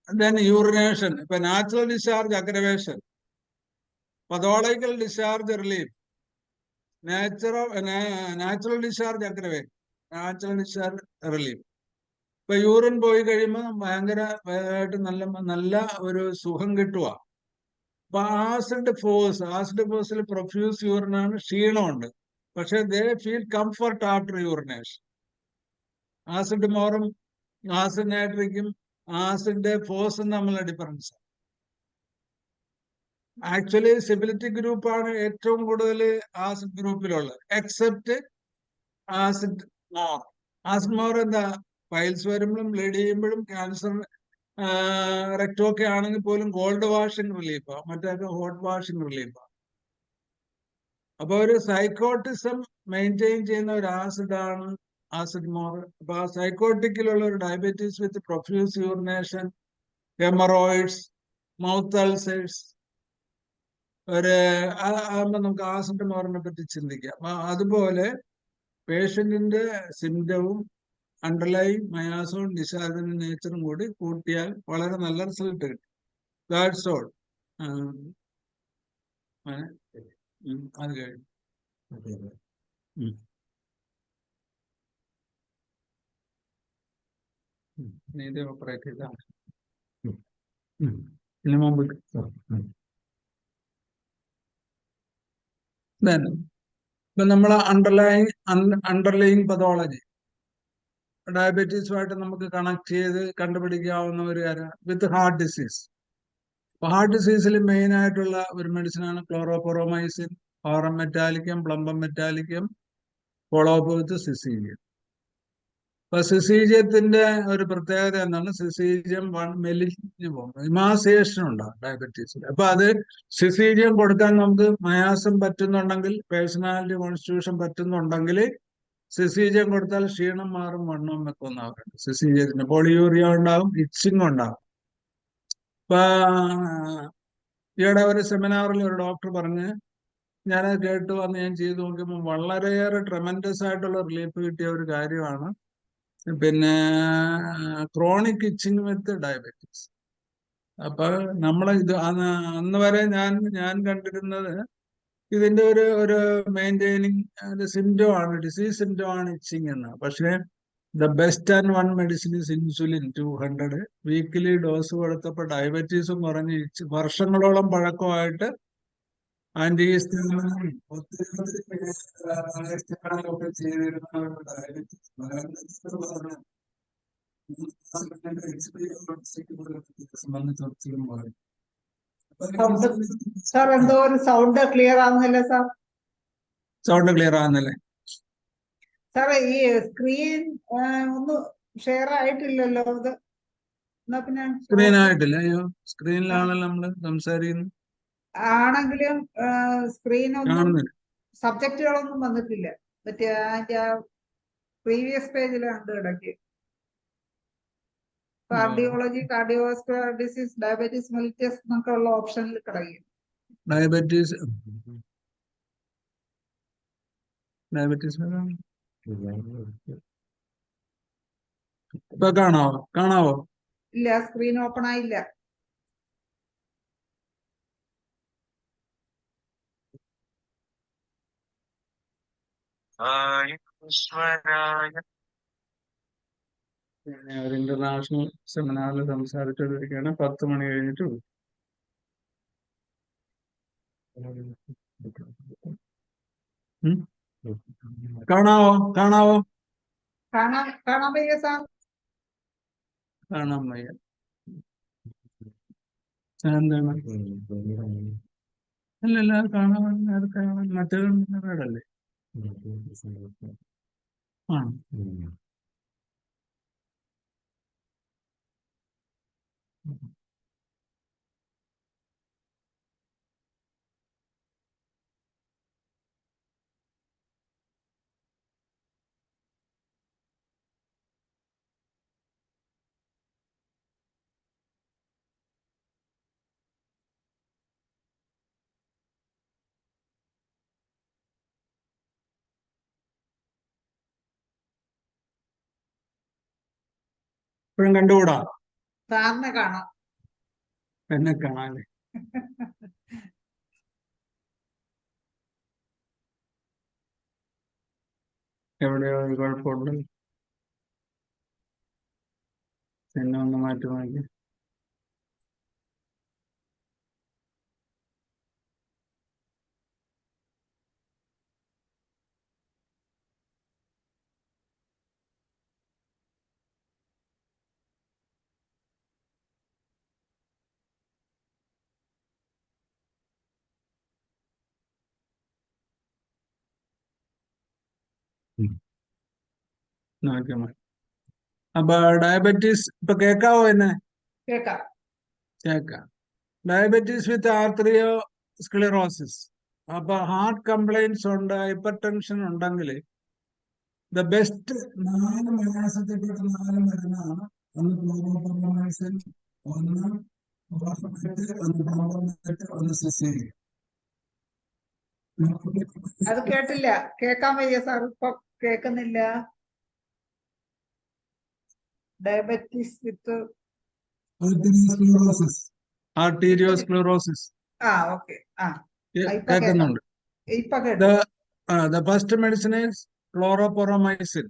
then urination, ഇപ്പൊ natural discharge aggravation, pathological discharge relief, natural discharge aggravation, natural discharge relief. ഇപ്പൊ യൂറിൻ പോയി കഴിയുമ്പോൾ ഭയങ്കരമായിട്ട് നല്ല ഒരു സുഖം കിട്ടുക. അപ്പൊ ആസിഡ് ഫോഴ്സിൽ പ്രൊഫ്യൂസ് യൂറിനാണ്, ക്ഷീണമുണ്ട്. പക്ഷെ they feel comfort after urination. Acid മോറും ആസിഡ് നൈട്രിക്കും ആസിഡ് ഫോഴ്സും തമ്മിലുള്ള ഡിഫറൻസ്. ആക്ച്വലി സിഫിലിറ്റിക് ഗ്രൂപ്പാണ് ഏറ്റവും കൂടുതൽ ആസിഡ് ഗ്രൂപ്പിലുള്ളത്, except acid mur. Acid mur എന്താ, പൈൽസ് വരുമ്പോഴും ബ്ലീഡ് ചെയ്യുമ്പോഴും ക്യാൻസർ റെക്ടമൊക്കെ ആണെങ്കിൽ പോലും കോൾഡ് വാഷിംഗ് റിലീഫാണ്, മറ്റൊക്കെ ഹോട്ട് വാഷിംഗ് റിലീഫാണ്. അപ്പൊ ഒരു സൈക്കോട്ടിസം മെയിൻറ്റെയിൻ ചെയ്യുന്ന ഒരു ആസിഡാണ് ആസിഡ് മോർ. അപ്പൊ ആ സൈക്കോട്ടിക്കിലുള്ള ഒരു diabetes with profuse urination, haemorrhoids, mouth ulcers, ആകുമ്പോ നമുക്ക് ആസിഡ് മോറിനെ പറ്റി ചിന്തിക്കാം. അതുപോലെ പേഷ്യന്റിന്റെ സിംറ്റവും അണ്ടർലൈൻ മയാസവും ഡിസ്ചാർജിന്റെ നേച്ചറും കൂടി കൂട്ടിയാൽ വളരെ നല്ല റിസൾട്ട് കിട്ടും. That's all. അത് കഴിഞ്ഞു. ഇത് ഓപ്പറേറ്റ് ചെയ്താണ് ഇതിനു മുമ്പ്. ഇപ്പൊ നമ്മൾ അണ്ടർലൈൻ പതോളജി ഡയബറ്റീസുമായിട്ട് നമുക്ക് കണക്ട് ചെയ്ത് കണ്ടുപിടിക്കാവുന്ന ഒരു കാര്യം വിത്ത് ഹാർട്ട് ഡിസീസ്. ഹാർട്ട് ഡിസീസിൽ മെയിൻ ആയിട്ടുള്ള ഒരു മെഡിസിനാണ് ക്ലോറോപൊറോമൈസിൻ, aurum metallicum, plumbum metallicum, follow up with സിസീലിയം. അപ്പൊ സിസീലിയത്തിന്റെ ഒരു പ്രത്യേകത എന്താണ്, സിസീലിയം മെലിഞ്ഞു പോകും, ഇമാസിയേഷൻ ഉണ്ടാകും ഡയബറ്റീസിൽ. അപ്പൊ അത് സിസീലിയം കൊടുക്കാൻ നമുക്ക് മയാസം പറ്റുന്നുണ്ടെങ്കിൽ, പേഴ്സണാലിറ്റി കോൺസ്റ്റിറ്റ്യൂഷൻ പറ്റുന്നുണ്ടെങ്കിൽ സിസീലിയം കൊടുത്താൽ ക്ഷീണം മാറും, വണ്ണവും വെക്കുമെന്നാവുന്നുണ്ട്. സിസീലിയത്തിന് പോളിയൂറിയ ഉണ്ടാകും, ഇച്ചിങ് ഉണ്ടാകും. ഇപ്പൊ ഈയിടെ ഒരു സെമിനാറിൽ ഒരു ഡോക്ടർ പറഞ്ഞ്, ഞാനത് കേട്ടു വന്ന് ഞാൻ ചെയ്തു നോക്കിയപ്പോൾ വളരെയേറെ ട്രെമൻഡസ് ആയിട്ടുള്ള റിലീഫ് കിട്ടിയ ഒരു കാര്യമാണ് പിന്നെ ക്രോണിക് ഇച്ചിങ് വിത്ത് ഡയബറ്റീസ്. അപ്പൊ നമ്മളെ ഇത് അന്ന് വരെ ഞാൻ കണ്ടിരുന്നത് ഇതിന്റെ ഒരു മെയിൻറ്റെയിനിങ് സിംറ്റം ആണ്, ഡിസീസ് സിംറ്റം ആണ് ഇച്ചിങ് എന്ന്. പക്ഷേ the best and one medicine is insulin 200 weekly dose കൊടുത്തപ്പോൾ ഡയബറ്റീസും കുറഞ്ഞ് വർഷങ്ങളോളം പഴക്കമായിട്ട് ആന്റി സാർ എന്തോ ഒരു സൗണ്ട് ക്ലിയർ ആവുന്നില്ല സാർ. സൗണ്ട് ക്ലിയർ ആവുന്നില്ലേ സാറേ? ഈ സ്ക്രീൻ ഒന്ന് ഷെയർ ആയിട്ടില്ലല്ലോ ഇത്. എന്നാ പിന്നെ സ്ക്രീൻ ആയിട്ടില്ല. അയ്യോ, സ്ക്രീനിലാണല്ലോ നമ്മള് സംസാരിക്കുന്നത്. ആണെങ്കിലും സ്ക്രീനൊന്നും കാണുന്നില്ല, സബ്ജക്റ്റുകളൊന്നും വന്നിട്ടില്ല. മറ്റേ അതിന്റെ പ്രീവിയസ് പേജിൽ കണ്ടു കിടക്കി. Cardiology, cardiovascular disease, diabetes mellitus എന്നൊക്കെ ഉള്ള ഓപ്ഷനിൽ കിടക്കും. ഡയബറ്റീസ് ഇപ്പൊ കാണാവോ? ഇല്ല, സ്ക്രീൻ ഓപ്പൺ ആയില്ല. ഒരു ഇന്റർനാഷണൽ സെമിനാറിൽ സംസാരിച്ചുകൊണ്ടിരിക്കുകയാണ്. 10 മണി കഴിഞ്ഞിട്ട് കാണാവോ? കാണാൻ വയ്യ സാർ. കാണാൻ വയ്യ. എന്താണ്? അല്ലല്ല, കാണാൻ മറ്റേതല്ലേ. ഇപ്പോഴും കണ്ടുകൂടാ? സാറിനെ കാണാം. എന്നെ കാണാല്ലേ? എവിടെയോ ഒരു കുഴപ്പമുണ്ട്. എന്നെ ഒന്ന് മാറ്റി നോക്കി. നോക്കിയാ മതി. അപ്പൊ ഡയബറ്റീസ് ഇപ്പൊ കേക്കാവോ എന്നെ? കേക്കാം. കേക്കാം. ഡയബറ്റീസ് വിത്ത് ആർത്തറിയോസ്ക്ലിറോസിസ്. അപ്പൊ ഹാർട്ട് കംപ്ലൈൻസ് ഉണ്ട്, ഹൈപ്പർ ടെൻഷൻ ഉണ്ടെങ്കിൽ ദ ബെസ്റ്റ് 4 മാസത്തിൽപ്പെട്ട 4 മരുന്നാണ്. ഒന്ന് ക്ലോറോപെർമൈസിൻ, ഒന്ന് ഓർഫമേറ്റ്, ഒന്ന് ബ്രോമോമേറ്റ്, ഒന്ന് സിസേരിയം. അത് കേട്ടില്ല. കേക്കാൻ വയ്യ സാർ, ഇപ്പൊ കേൾക്കുന്നില്ല. ഡയബറ്റീസ് വിത്ത് ആർട്ടീരിയോസ്ക്ലിറോസിസ്. ഓക്കെ. ഇപ്പൊ കേൾക്കാം. കേൾക്കുന്നുണ്ട്. ഇപ്പൊ കേട്ടു. The first medicine is chloroporomycin.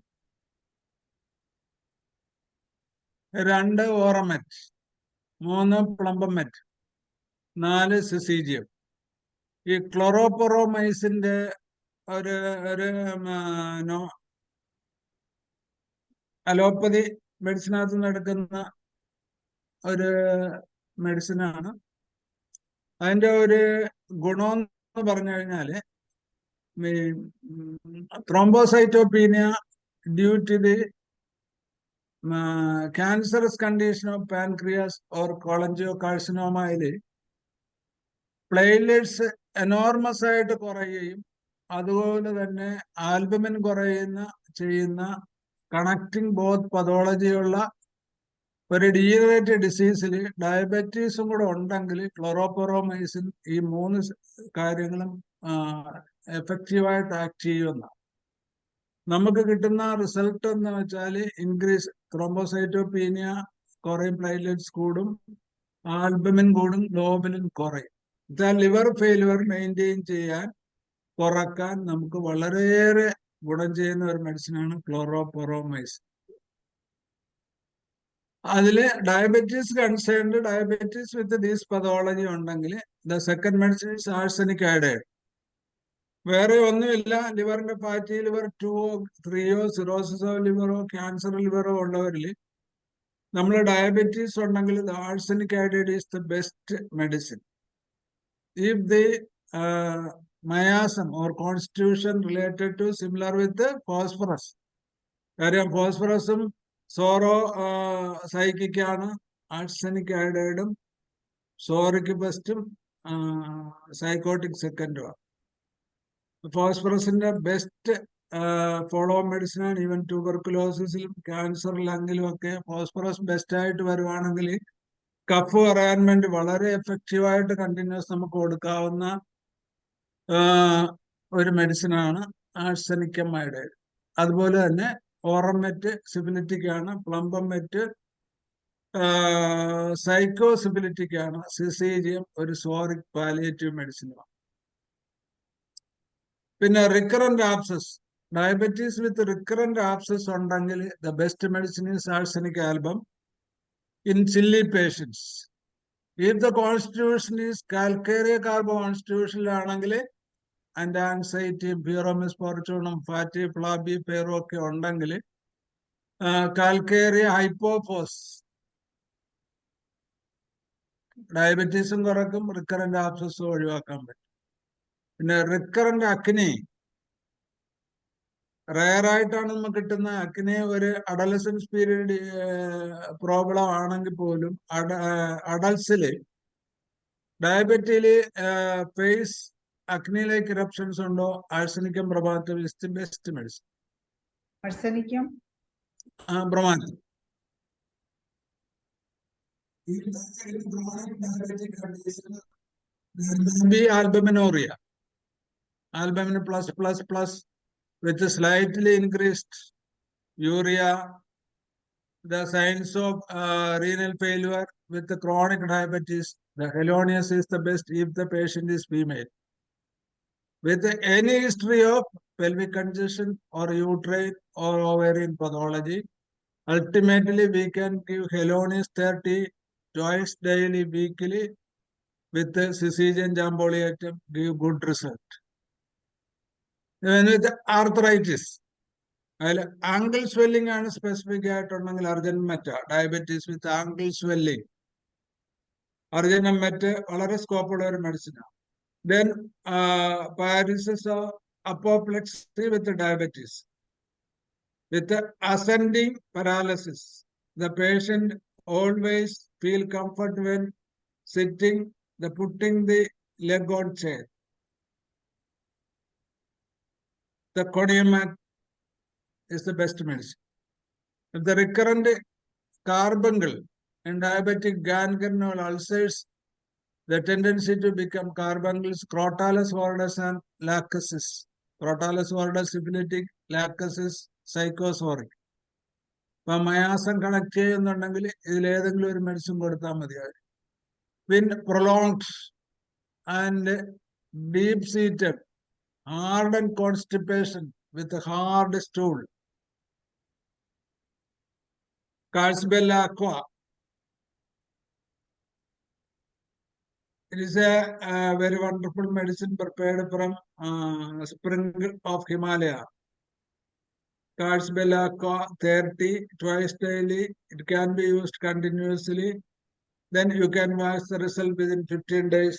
2 ഓറമെറ്റ്, 3 പ്ലംബമെറ്റ്, 4 സിസീജിയം. ഈ ക്ലോറോപൊറോമൈസിന്റെ ഒരു അലോപ്പതി മെഡിസിനകത്ത് നിന്ന് എടുക്കുന്ന ഒരു മെഡിസിനാണ്. അതിന്റെ ഒരു ഗുണം എന്ന് പറഞ്ഞു കഴിഞ്ഞാല് thrombocytopenia due to the cancerous condition of pancreas or cholangiocarcinoma platelets enormous ആയിട്ട് കുറയുകയും അതുപോലെ തന്നെ ആൽബുമിൻ ചെയ്യുന്ന കണക്റ്റിംഗ് ബോത്ത് പതോളജിയുള്ള ഒരു ഡീജനറേറ്റീവ് ഡിസീസിൽ ഡയബറ്റീസും കൂടെ ഉണ്ടെങ്കിൽ ക്ലോറോപൊറോമൈസിൻ ഈ 3 കാര്യങ്ങളും എഫക്റ്റീവായിട്ട് ആക്ട് ചെയ്യുമെന്നാണ് നമുക്ക് കിട്ടുന്ന റിസൾട്ട്. എന്ന് വെച്ചാൽ ഇൻക്രീസ് ത്രോംബോസൈറ്റോപീനിയ കുറയും, പ്ലേറ്റ്ലെറ്റ്സ് കൂടും, ആൽബുമിൻ കൂടും, ഗ്ലോബുലിൻ കുറയും. ലിവർ ഫെയിലുവർ മെയിൻറ്റെയിൻ ചെയ്യാൻ, കുറക്കാൻ നമുക്ക് വളരെയേറെ ഗുണം ചെയ്യുന്ന ഒരു മെഡിസിനാണ് ക്ലോറോപൊറോമൈസിൻ. അതില് diabetes concerned, diabetes with these pathology ഉണ്ടെങ്കിൽ the second medicine is arsenic iodide. വേറെ ഒന്നുമില്ല. ലിവറിന്റെ ഫാറ്റി ലിവർ 2ഓ 3ഓ സിറോസിസ് ഓഫ് ലിവറോ ക്യാൻസർ ലിവറോ ഉള്ളവരിൽ നമ്മൾ ഡയബറ്റീസ് ഉണ്ടെങ്കിൽ the arsenic iodide is the best medicine. If the miasm or constitution related to similar with phosphorus, കാര്യം ഫോസ്ഫറസും സോറോ സൈക്കിക്കാണ്, ആഴ്സനിക് അയോഡൈഡും സോറിക് ബെസ്റ്റും സൈക്കോട്ടിക് സെക്കൻഡുമാണ്. ഫോസ്ഫറസിന്റെ ബെസ്റ്റ് ഫോളോ മെഡിസിനാണ്. ഈവൻ ട്യൂബർക്കുലോസിസിലും ക്യാൻസർ ലങ്ങിലും ഒക്കെ ഫോസ്ഫറസ് ബെസ്റ്റ് ആയിട്ട് വരുവാണെങ്കിൽ കഫ് പറയാൻ വേണ്ടി വളരെ എഫക്റ്റീവായിട്ട് കണ്ടിന്യൂസ് നമുക്ക് കൊടുക്കാവുന്ന ഒരു മെഡിസിനാണ് ആഴ്സനിക് അയോഡൈഡ്. അതുപോലെ തന്നെ ഓറമെറ്റ് സിഫിലിറ്റിക് ആണ്, പ്ലംബമെറ്റ് സൈക്കോസിഫിലിറ്റിക് ആണ്, സിസീജിയം ഒരു സോറിക് പാലിയേറ്റീവ് മെഡിസിനുമാണ്. പിന്നെ റിക്കറന്റ് ആബ്സസ്, ഡയബറ്റീസ് വിത്ത് റിക്കറന്റ് ആബ്സസ് ഉണ്ടെങ്കിൽ the best medicine is arsenic album in chilly patients. If the constitution is calcarea carbo constitution ആണെങ്കിൽ and anxiety, pyromis portunum, fatty, flabby, pyro ഒക്കെ ഉണ്ടെങ്കിൽ കാൽക്കേറിയ ഹൈപ്പോഫോസ് ഡയബറ്റീസും കുറക്കും, റിക്കറന്റ് ആബ്സസും ഒഴിവാക്കാൻ പറ്റും. പിന്നെ റിക്കറന്റ് അക്നി, റയർ ആയിട്ടാണ് നമുക്ക് കിട്ടുന്ന അക്നെ ഒരു അഡലസൻസ് പീരീഡ് പ്രോബ്ലം ആണെങ്കിൽ പോലും അഡൽസില് ഡയബറ്റിയില് ഫേസ് അഗ്നിയിലേക്ക് ഇറപ്ഷൻസ് ഉണ്ടോ ആഴ്സനിക്കം പ്രഭാതം is the best medicine. Arsenicum പ്രമാദം albuminuria, albumin plus with slightly increased urea, the signs of renal failure with the chronic diabetes. The Helonius is the best if the patient is female. With any history of pelvic congestion or uterine or ovarian pathology, ultimately we can give Helonius 30 twice daily, weekly with the Syzygian jamboliotum, give good result. Even with arthritis, ankle swelling and specific urgent meta, diabetes with ankle swelling. Urgent meta, വളരെ സ്കോപ്പുള്ള ഒരു മെഡിസിനാണ്. Then paralysis of apoplexy with the diabetes. With the ascending paralysis, the patient always feel comfort when sitting, the putting the leg on chair. The Coniamat is the best medicine. If the recurrent carbuncle and diabetic gangrenal ulcers, the tendency to become carbuncles, crotalus horridus and lacusis. Crotalus horridus syphilitic, lacusis psychosoric. ഇപ്പം മയാസം connect ചെയ്യുന്നുണ്ടെങ്കിൽ ഇതിലേതെങ്കിലും ഒരു medicine കൊടുത്താൽ മതിയാവും. When prolonged and deep-seated ardent constipation with a hard stool, Calcibella aqua. It is a very wonderful medicine prepared from spring of Himalaya. Calcibella aqua 30 twice daily. It can be used continuously. Then you can watch the result within 15 days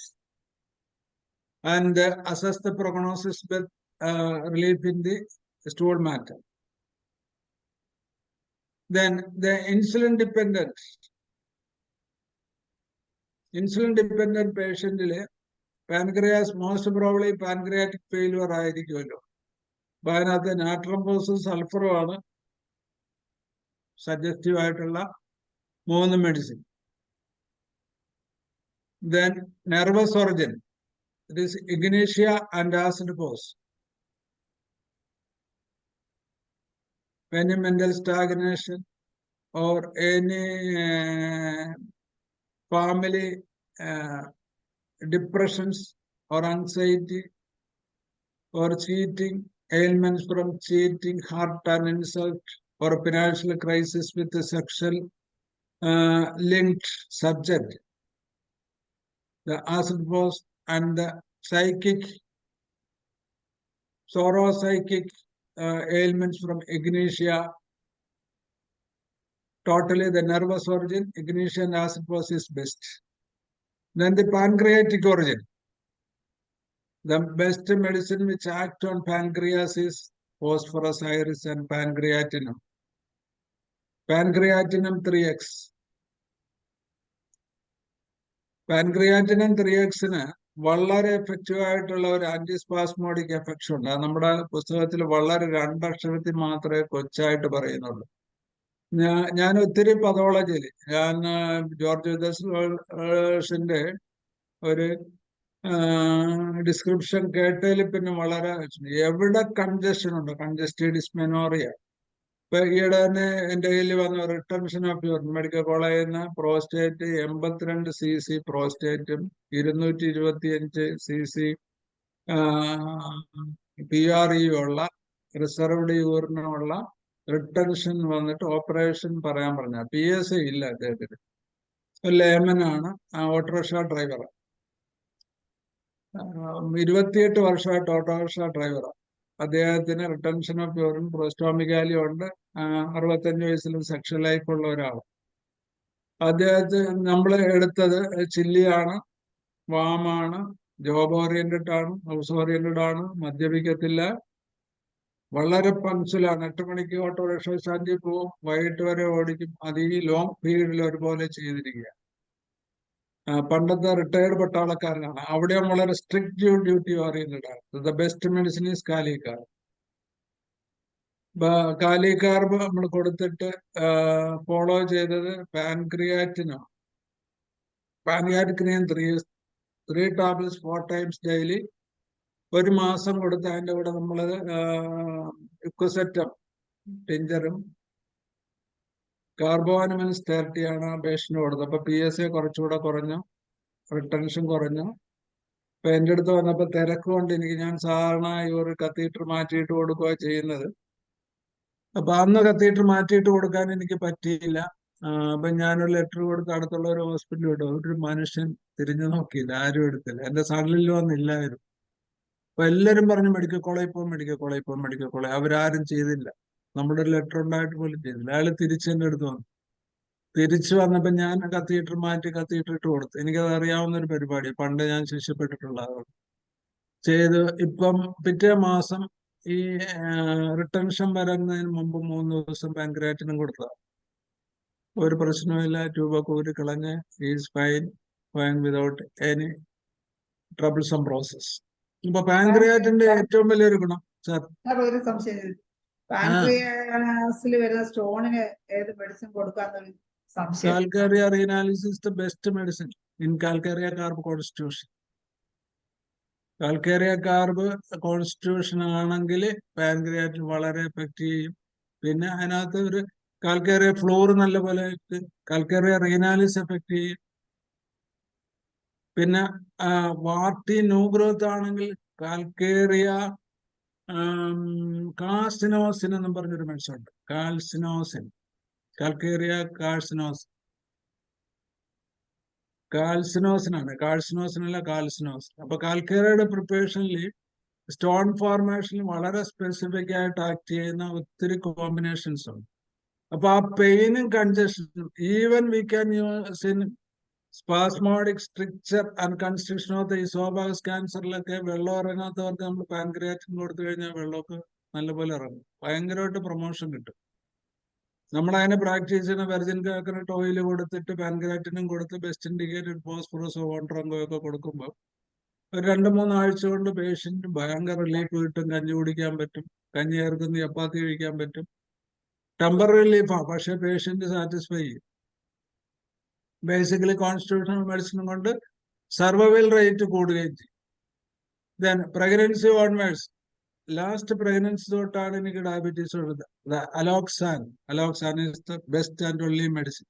and assess the prognosis with relief in the stool matter. Then the insulin dependent patient, pancreas, most probably pancreatic failure ആയിരിക്കുമല്ലോ. അപ്പൊ അതിനകത്ത് നാട്രംബോസും സൾഫറും ആണ് suggestive ആയിട്ടുള്ള 3 medicine. Then nervous origin, it is ignitia and acid pose. Any mental stagnation or any family depressions or anxiety or cheating, ailments from cheating, heart and insult, or financial crisis with the sexual linked subject. The acid pose and the psychic, psychic ailments from ignitia. Totally the nervous origin, ignitia and acid pose is best. Then the pancreatic origin. The best medicine which acts on pancreas is phosphorus iris and pancreatinum. Pancreatinum 3x. പാൻക്രിയാറ്റിനം 3x വളരെ effective ആയിട്ടുള്ള ഒരു antispasmodic affection ഉണ്ട്. അത് നമ്മുടെ പുസ്തകത്തിൽ വളരെ 2 അക്ഷരത്തിൽ മാത്രമേ കൊച്ചായിട്ട് പറയുന്നുള്ളൂ. ഞാൻ ഒത്തിരി പതോളജിയിൽ ജോർജ് വിദസിന്റെ ഒരു ഡിസ്ക്രിപ്ഷൻ കേട്ടതിൽ പിന്നെ വളരെ എവിടെ കൺജഷൻ ഉണ്ട്, കൺജസ്റ്റീവ് ഡിസ്മെനോറിയ. ഇപ്പൊ ഈയിടെ തന്നെ എൻ്റെ കയ്യിൽ വന്ന റിട്ടൻഷൻ ഓഫ് യൂറിൻ മെഡിക്കൽ കോളേജിൽ നിന്ന് പ്രോസ്റ്റേറ്റ് 82 cc പ്രോസ്റ്റേറ്റും 225 cc PRE ഉള്ള റിസർവ്ഡ് യൂറിനുള്ള റിട്ടൻഷൻ വന്നിട്ട് ഓപ്പറേഷൻ പറയാൻ പറഞ്ഞ. PSA ഇല്ല അദ്ദേഹത്തിന്. ലേമനാണ്, ഓട്ടോറിക്ഷ ഡ്രൈവറാണ്. 28 വർഷമായിട്ട് ഓട്ടോറിക്ഷ ഡ്രൈവറാണ്. അദ്ദേഹത്തിന് റിട്ടൻഷൻ ഓഫ് യൂറിൻ പ്രോസ്റ്റോമിക്കാലി ഉണ്ട്. 65 വയസ്സിലും സെക്ഷൽ ലൈഫ് ഉള്ള ഒരാൾ. അദ്ദേഹത്തിന് നമ്മൾ എടുത്തത് ചില്ലിയാണ്, വാമാണ്, ജോബ് ഓറിയന്റഡ് ആണ്, ഹൗസ് ഓറിയന്റഡ് ആണ്, മദ്യപിക്കത്തില്ല, വളരെ പങ്ക്ച്വലാണ്. 8 മണിക്ക് ഓട്ടോറിക്ഷ സ്റ്റാൻഡിൽ പോവും, വൈകിട്ട് വരെ ഓടിക്കും. അത് ഈ ലോങ് പീരീഡിൽ ഒരുപോലെ ചെയ്തിരിക്കുക. പണ്ടത്തെ റിട്ടയർഡ് പട്ടാളക്കാരനാണ്. അവിടെ വളരെ സ്ട്രിക്റ്റ് ഡ്യൂട്ടി ഓറിയന്റഡ് ആണ്. The best medicine is kali car. Kali carb നമ്മൾ കൊടുത്തിട്ട് ഫോളോ ചെയ്തത് പാൻക്രിയാറ്റിനാണ്. പാൻക്രിയാറ്റിന് 3 tablets 4 times daily. 1 മാസം കൊടുത്ത് അതിൻ്റെ കൂടെ നമ്മൾ ഇക്വസെറ്റം ടിഞ്ചറും കാർബോനമിൻസ് 30 ആണ് പേഷ്യന്റ് കൊടുത്തത്. അപ്പൊ PSA കുറച്ചുകൂടെ കുറഞ്ഞു, റിട്ടൻഷൻ കുറഞ്ഞു. അപ്പൊ എൻ്റെ അടുത്ത് വന്നപ്പോ തിരക്ക് കൊണ്ട് ഞാൻ സാധാരണ ഈ ഒരു കത്തീറ്റർ മാറ്റിയിട്ട് കൊടുക്കുക ചെയ്യുന്നത്. അപ്പൊ അന്ന് കത്തീറ്റർ മാറ്റിയിട്ട് കൊടുക്കാൻ എനിക്ക് പറ്റിയില്ല. അപ്പൊ ഞാനൊരു ലെറ്റർ കൊടുത്ത് അടുത്തുള്ള ഒരു ഹോസ്പിറ്റലിൽ വിട്ടു. ഒരു മനുഷ്യൻ തിരിഞ്ഞു നോക്കിയില്ല, ആരും എടുത്തില്ല. എന്റെ സണ്ണിൽ വന്നില്ലായിരുന്നു. അപ്പൊ എല്ലാരും പറഞ്ഞു മെഡിക്കൽ കോളേജിൽ പോകും, മെഡിക്കൽ കോളേജിൽ പോകും, മെഡിക്കൽ കോളേജ്. അവരാരും ചെയ്തില്ല. നമ്മുടെ ഒരു ലെറ്റർ ഉണ്ടായിട്ട് പോലും ചെയ്തില്ല. അയാൾ തിരിച്ച് എൻ്റെ അടുത്ത് വന്നു. തിരിച്ചു വന്നപ്പോ ഞാൻ കത്തീറ്റർ മാറ്റി കത്തീറ്റർ ഇട്ട് കൊടുത്തു. എനിക്കത് അറിയാവുന്ന ഒരു പരിപാടി, പണ്ട് ഞാൻ ശിഷ്യപ്പെട്ടിട്ടുള്ളതാണ്. ചെയ്ത് ഇപ്പം പിറ്റേ മാസം ഈ റിട്ടൻഷൻ വരുന്നതിന് മുമ്പ് 3 ദിവസം പാൻക്രിയാറ്റിനും കൊടുത്തതാണ്. ഒരു പ്രശ്നവുമില്ല. ട്യൂബൊക്കെ ഊരി കളഞ്ഞ് is fine without any troublesome process. ഇപ്പൊ പാൻക്രിയാറ്റിന്റെ ഏറ്റവും വലിയൊരു ഗുണം സാർ, ഒരു സംശയം, പാൻക്രിയാസിൽ വരുന്ന സ്റ്റോണിന് ഏത് മെഡിസിൻ കൊടുക്കാന്നൊരു സംശയം. കാൽക്കേറിയ റീനാലിസിസ് the best medicine in calcarea carb constitution. Calcarea carb constitution ആണെങ്കിൽ പാൻക്രിയാറ്റിൻ വളരെ എഫക്റ്റ് ചെയ്യും. പിന്നെ അതിനകത്ത് ഒരു കാൽക്കേറിയ ഫ്ലോർ നല്ല പോലെ, കാൽക്കേറിയ റീനാലിസ് എഫക്റ്റ് ചെയ്യും. പിന്നെ വാർട്ടി ന്യൂ ഗ്രോത്ത് ആണെങ്കിൽ കാൽക്കേറിയ കാർസിനോസിൻ എന്നും പറഞ്ഞൊരു മെഡിസിൻ ഉണ്ട്. കാൽസിനോസിൻ, കാൽക്കേറിയ കാൽസിനോസിനാണ്, കാൾസിനോസിനല്ല കാൽസിനോസിൻ. അപ്പൊ കാൽക്കേറിയയുടെ പ്രിപ്പറേഷനിൽ സ്റ്റോൺ ഫോർമേഷനിൽ വളരെ സ്പെസിഫിക് ആയിട്ട് ആക്ട് ചെയ്യുന്ന ഒത്തിരി കോമ്പിനേഷൻസ് ഉണ്ട്. അപ്പൊ ആ പെയിനും കൺജഷനും even we can use in spasmodic stricture and construction of the oesophagus ക്യാൻസറിലൊക്കെ വെള്ളം ഇറങ്ങാത്തവർക്ക് നമ്മൾ പാൻക്രിയാറ്റിൻ കൊടുത്തു കഴിഞ്ഞാൽ വെള്ളമൊക്കെ നല്ലപോലെ ഇറങ്ങും. ഭയങ്കരമായിട്ട് പ്രൊമോഷൻ കിട്ടും. നമ്മളതിനെ പ്രാക്ടീസ് ചെയ്യുന്ന വെർജിൻ കോക്കനട്ട് ഓയിൽ കൊടുത്തിട്ട് പാൻക്രിയാറ്റിനും കൊടുത്ത് ബെസ്റ്റ് ഇൻഡിക്കേറ്റഡ് ഫോസ്ഫറസ് വോണ്ടറങ്കോ ഒക്കെ കൊടുക്കുമ്പോൾ ഒരു 2-3 ആഴ്ച കൊണ്ട് പേഷ്യന്റ് ഭയങ്കര റിലീഫ് കിട്ടും. കഞ്ഞി കുടിക്കാൻ പറ്റും, കഞ്ഞി ചേർക്കുന്ന ചപ്പാത്തി കഴിക്കാൻ പറ്റും. ടെമ്പററി റിലീഫാണ്, പക്ഷെ പേഷ്യന്റ് സാറ്റിസ്ഫൈ ചെയ്യും. ബേസിക്കലി കോൺസ്റ്റിറ്റ്യൂഷണൽ മെഡിസിൻ കൊണ്ട് സർവൈവൽ റേറ്റ് കൂടുകയും ചെയ്യും. Then pregnancy onwards, last pregnancy തൊട്ടാണ് എനിക്ക് ഡയബറ്റീസ് ഉള്ളത്. Alloxan is the best and only medicine.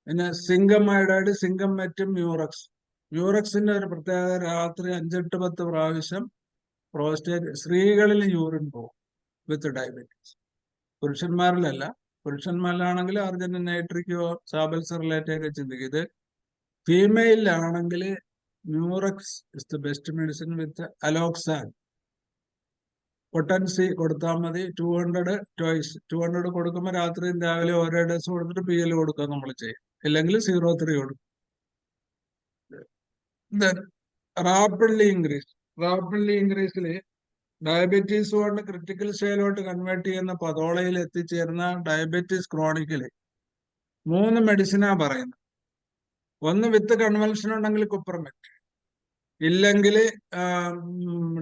പിന്നെ സിങ്കം അയഡൈഡ്, സിങ്കം മെറ്റും, മ്യൂറക്സിന്റെ ഒരു പ്രത്യേകത, രാത്രി 5-10 പ്രാവശ്യം പ്രോസ്റ്റേറ്റ് സ്ത്രീകളിൽ യൂറിൻ പോകും വിത്ത് ഡയബറ്റീസ്. പുരുഷന്മാരിലല്ല. പുരുഷന്മാരിലാണെങ്കിൽ അർജന്റീൻ നൈട്രിക്കോ സാബൽസറിലേറ്റോ ഒക്കെ ചിന്തിക്കും. ഇത് ഫീമെയിലാണെങ്കിൽ murex is the best medicine with alloxan. Potency കൊടുത്താൽ മതി. 200 ട്വൈസ്. 200 കൊടുക്കുമ്പോൾ രാത്രിയും രാവിലെ ഓരോ ഡോസ് കൊടുത്തിട്ട് PL കൊടുക്കുക നമ്മൾ ചെയ്യും. ഇല്ലെങ്കിൽ 0.3 കൊടുക്കും. റാപ്പിഡ്ലി ഇൻക്രീസില് ഡയബറ്റീസ് കൊണ്ട് ക്രിട്ടിക്കൽ സ്റ്റേജിലോട്ട് കൺവേർട്ട് ചെയ്യുന്ന പതോളയിൽ എത്തിച്ചേരുന്ന ഡയബറ്റീസ് ക്രോണിക്കില് 3 മെഡിസിനാ പറയുന്നത്. ഒന്ന് വിത്ത് കൺവെൻഷൻ ഉണ്ടെങ്കിൽ കുപ്രമെറ്റ്, ഇല്ലെങ്കിൽ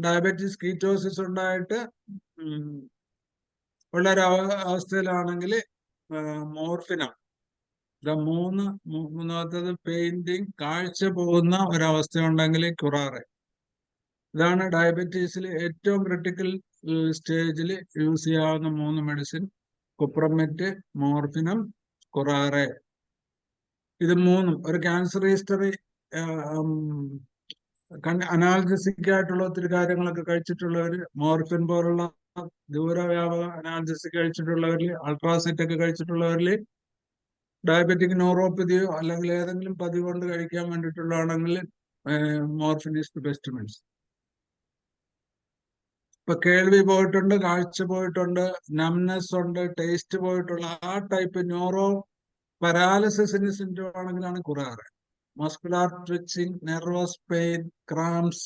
ഡയബറ്റീസ് കീറ്റോസിസ് ഉണ്ടായിട്ട് ഉള്ളൊരു അവസ്ഥയിലാണെങ്കിൽ മോർഫിനം. മൂന്നാമത്തത് പെയിന്റിങ്, കാഴ്ച പോകുന്ന ഒരവസ്ഥ ഉണ്ടെങ്കിൽ ക്യുറാറെ. ഇതാണ് ഡയബറ്റീസിൽ ഏറ്റവും ക്രിട്ടിക്കൽ സ്റ്റേജിൽ യൂസ് ചെയ്യാവുന്ന 3 മെഡിസിൻ: കുപ്രമെറ്റ്, മോർഫിനം, ക്യുറാറെ. ഇത് 3 ഒരു ക്യാൻസർ ഹിസ്റ്ററി, അനാൽജസിക് ആയിട്ടുള്ള ഒത്തിരി കാര്യങ്ങളൊക്കെ കഴിച്ചിട്ടുള്ളവര്, മോർഫിൻ പോലുള്ള ദൂരവ്യാപക അനാൽജസിക് കഴിച്ചിട്ടുള്ളവരിൽ, അൾട്രാസെറ്റ് ഒക്കെ കഴിച്ചിട്ടുള്ളവരിൽ, ഡയബറ്റിക് ന്യൂറോപ്പതിയോ അല്ലെങ്കിൽ ഏതെങ്കിലും പതിവ് കൊണ്ട് കഴിക്കാൻ വേണ്ടിയിട്ടുള്ളതാണെങ്കിൽ morphine is the best medicine. ഇപ്പൊ കേൾവി പോയിട്ടുണ്ട്, കാഴ്ച പോയിട്ടുണ്ട്, നംനെസ് ഉണ്ട്, ടേസ്റ്റ് പോയിട്ടുള്ള ആ ടൈപ്പ് ന്യൂറോ പരാലിസിന്റെ സിൻഡ്രോം ആണെങ്കിലാണ് curare. Muscular twitching, nervous pain, cramps.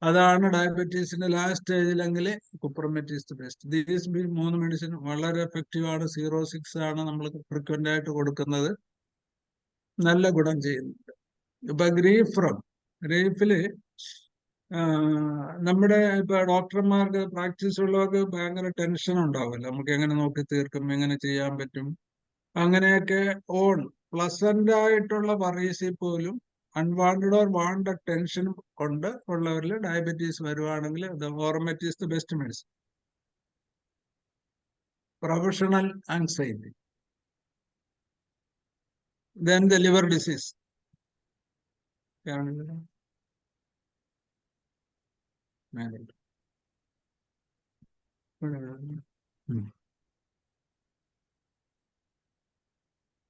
അതാണ് ഡയബറ്റീസിന്റെ ലാസ്റ്റ് സ്റ്റേജിലെങ്കിൽ cuprum met is the best. These 3 medicine വളരെ എഫക്റ്റീവ് ആണ്. 06 ആണ് നമ്മൾ ഫ്രീക്വന്റ് ആയിട്ട് കൊടുക്കുന്നത്. നല്ല ഗുണം ചെയ്യുന്നുണ്ട്. ഇപ്പൊ ഗ്രീഫില് നമ്മുടെ ഇപ്പൊ ഡോക്ടർമാർക്ക്, പ്രാക്ടീസ് ഉള്ളവർക്ക് ഭയങ്കര ടെൻഷൻ ഉണ്ടാവില്ല. നമുക്ക് എങ്ങനെ നോക്കി തീർക്കും, എങ്ങനെ ചെയ്യാൻ പറ്റും, അങ്ങനെയൊക്കെ പ്ലസന്റ് ആയിട്ടുള്ള പറയസിൽ പോലും അൺവാണ്ടഡ് ഓർ വാണ്ടഡ് ടെൻഷൻ കൊണ്ട് ഉള്ളവരിൽ ഡയബറ്റീസ് വരുവാണെങ്കിൽ homoeopathy is the best medicine. Professional anxiety. Then the liver disease.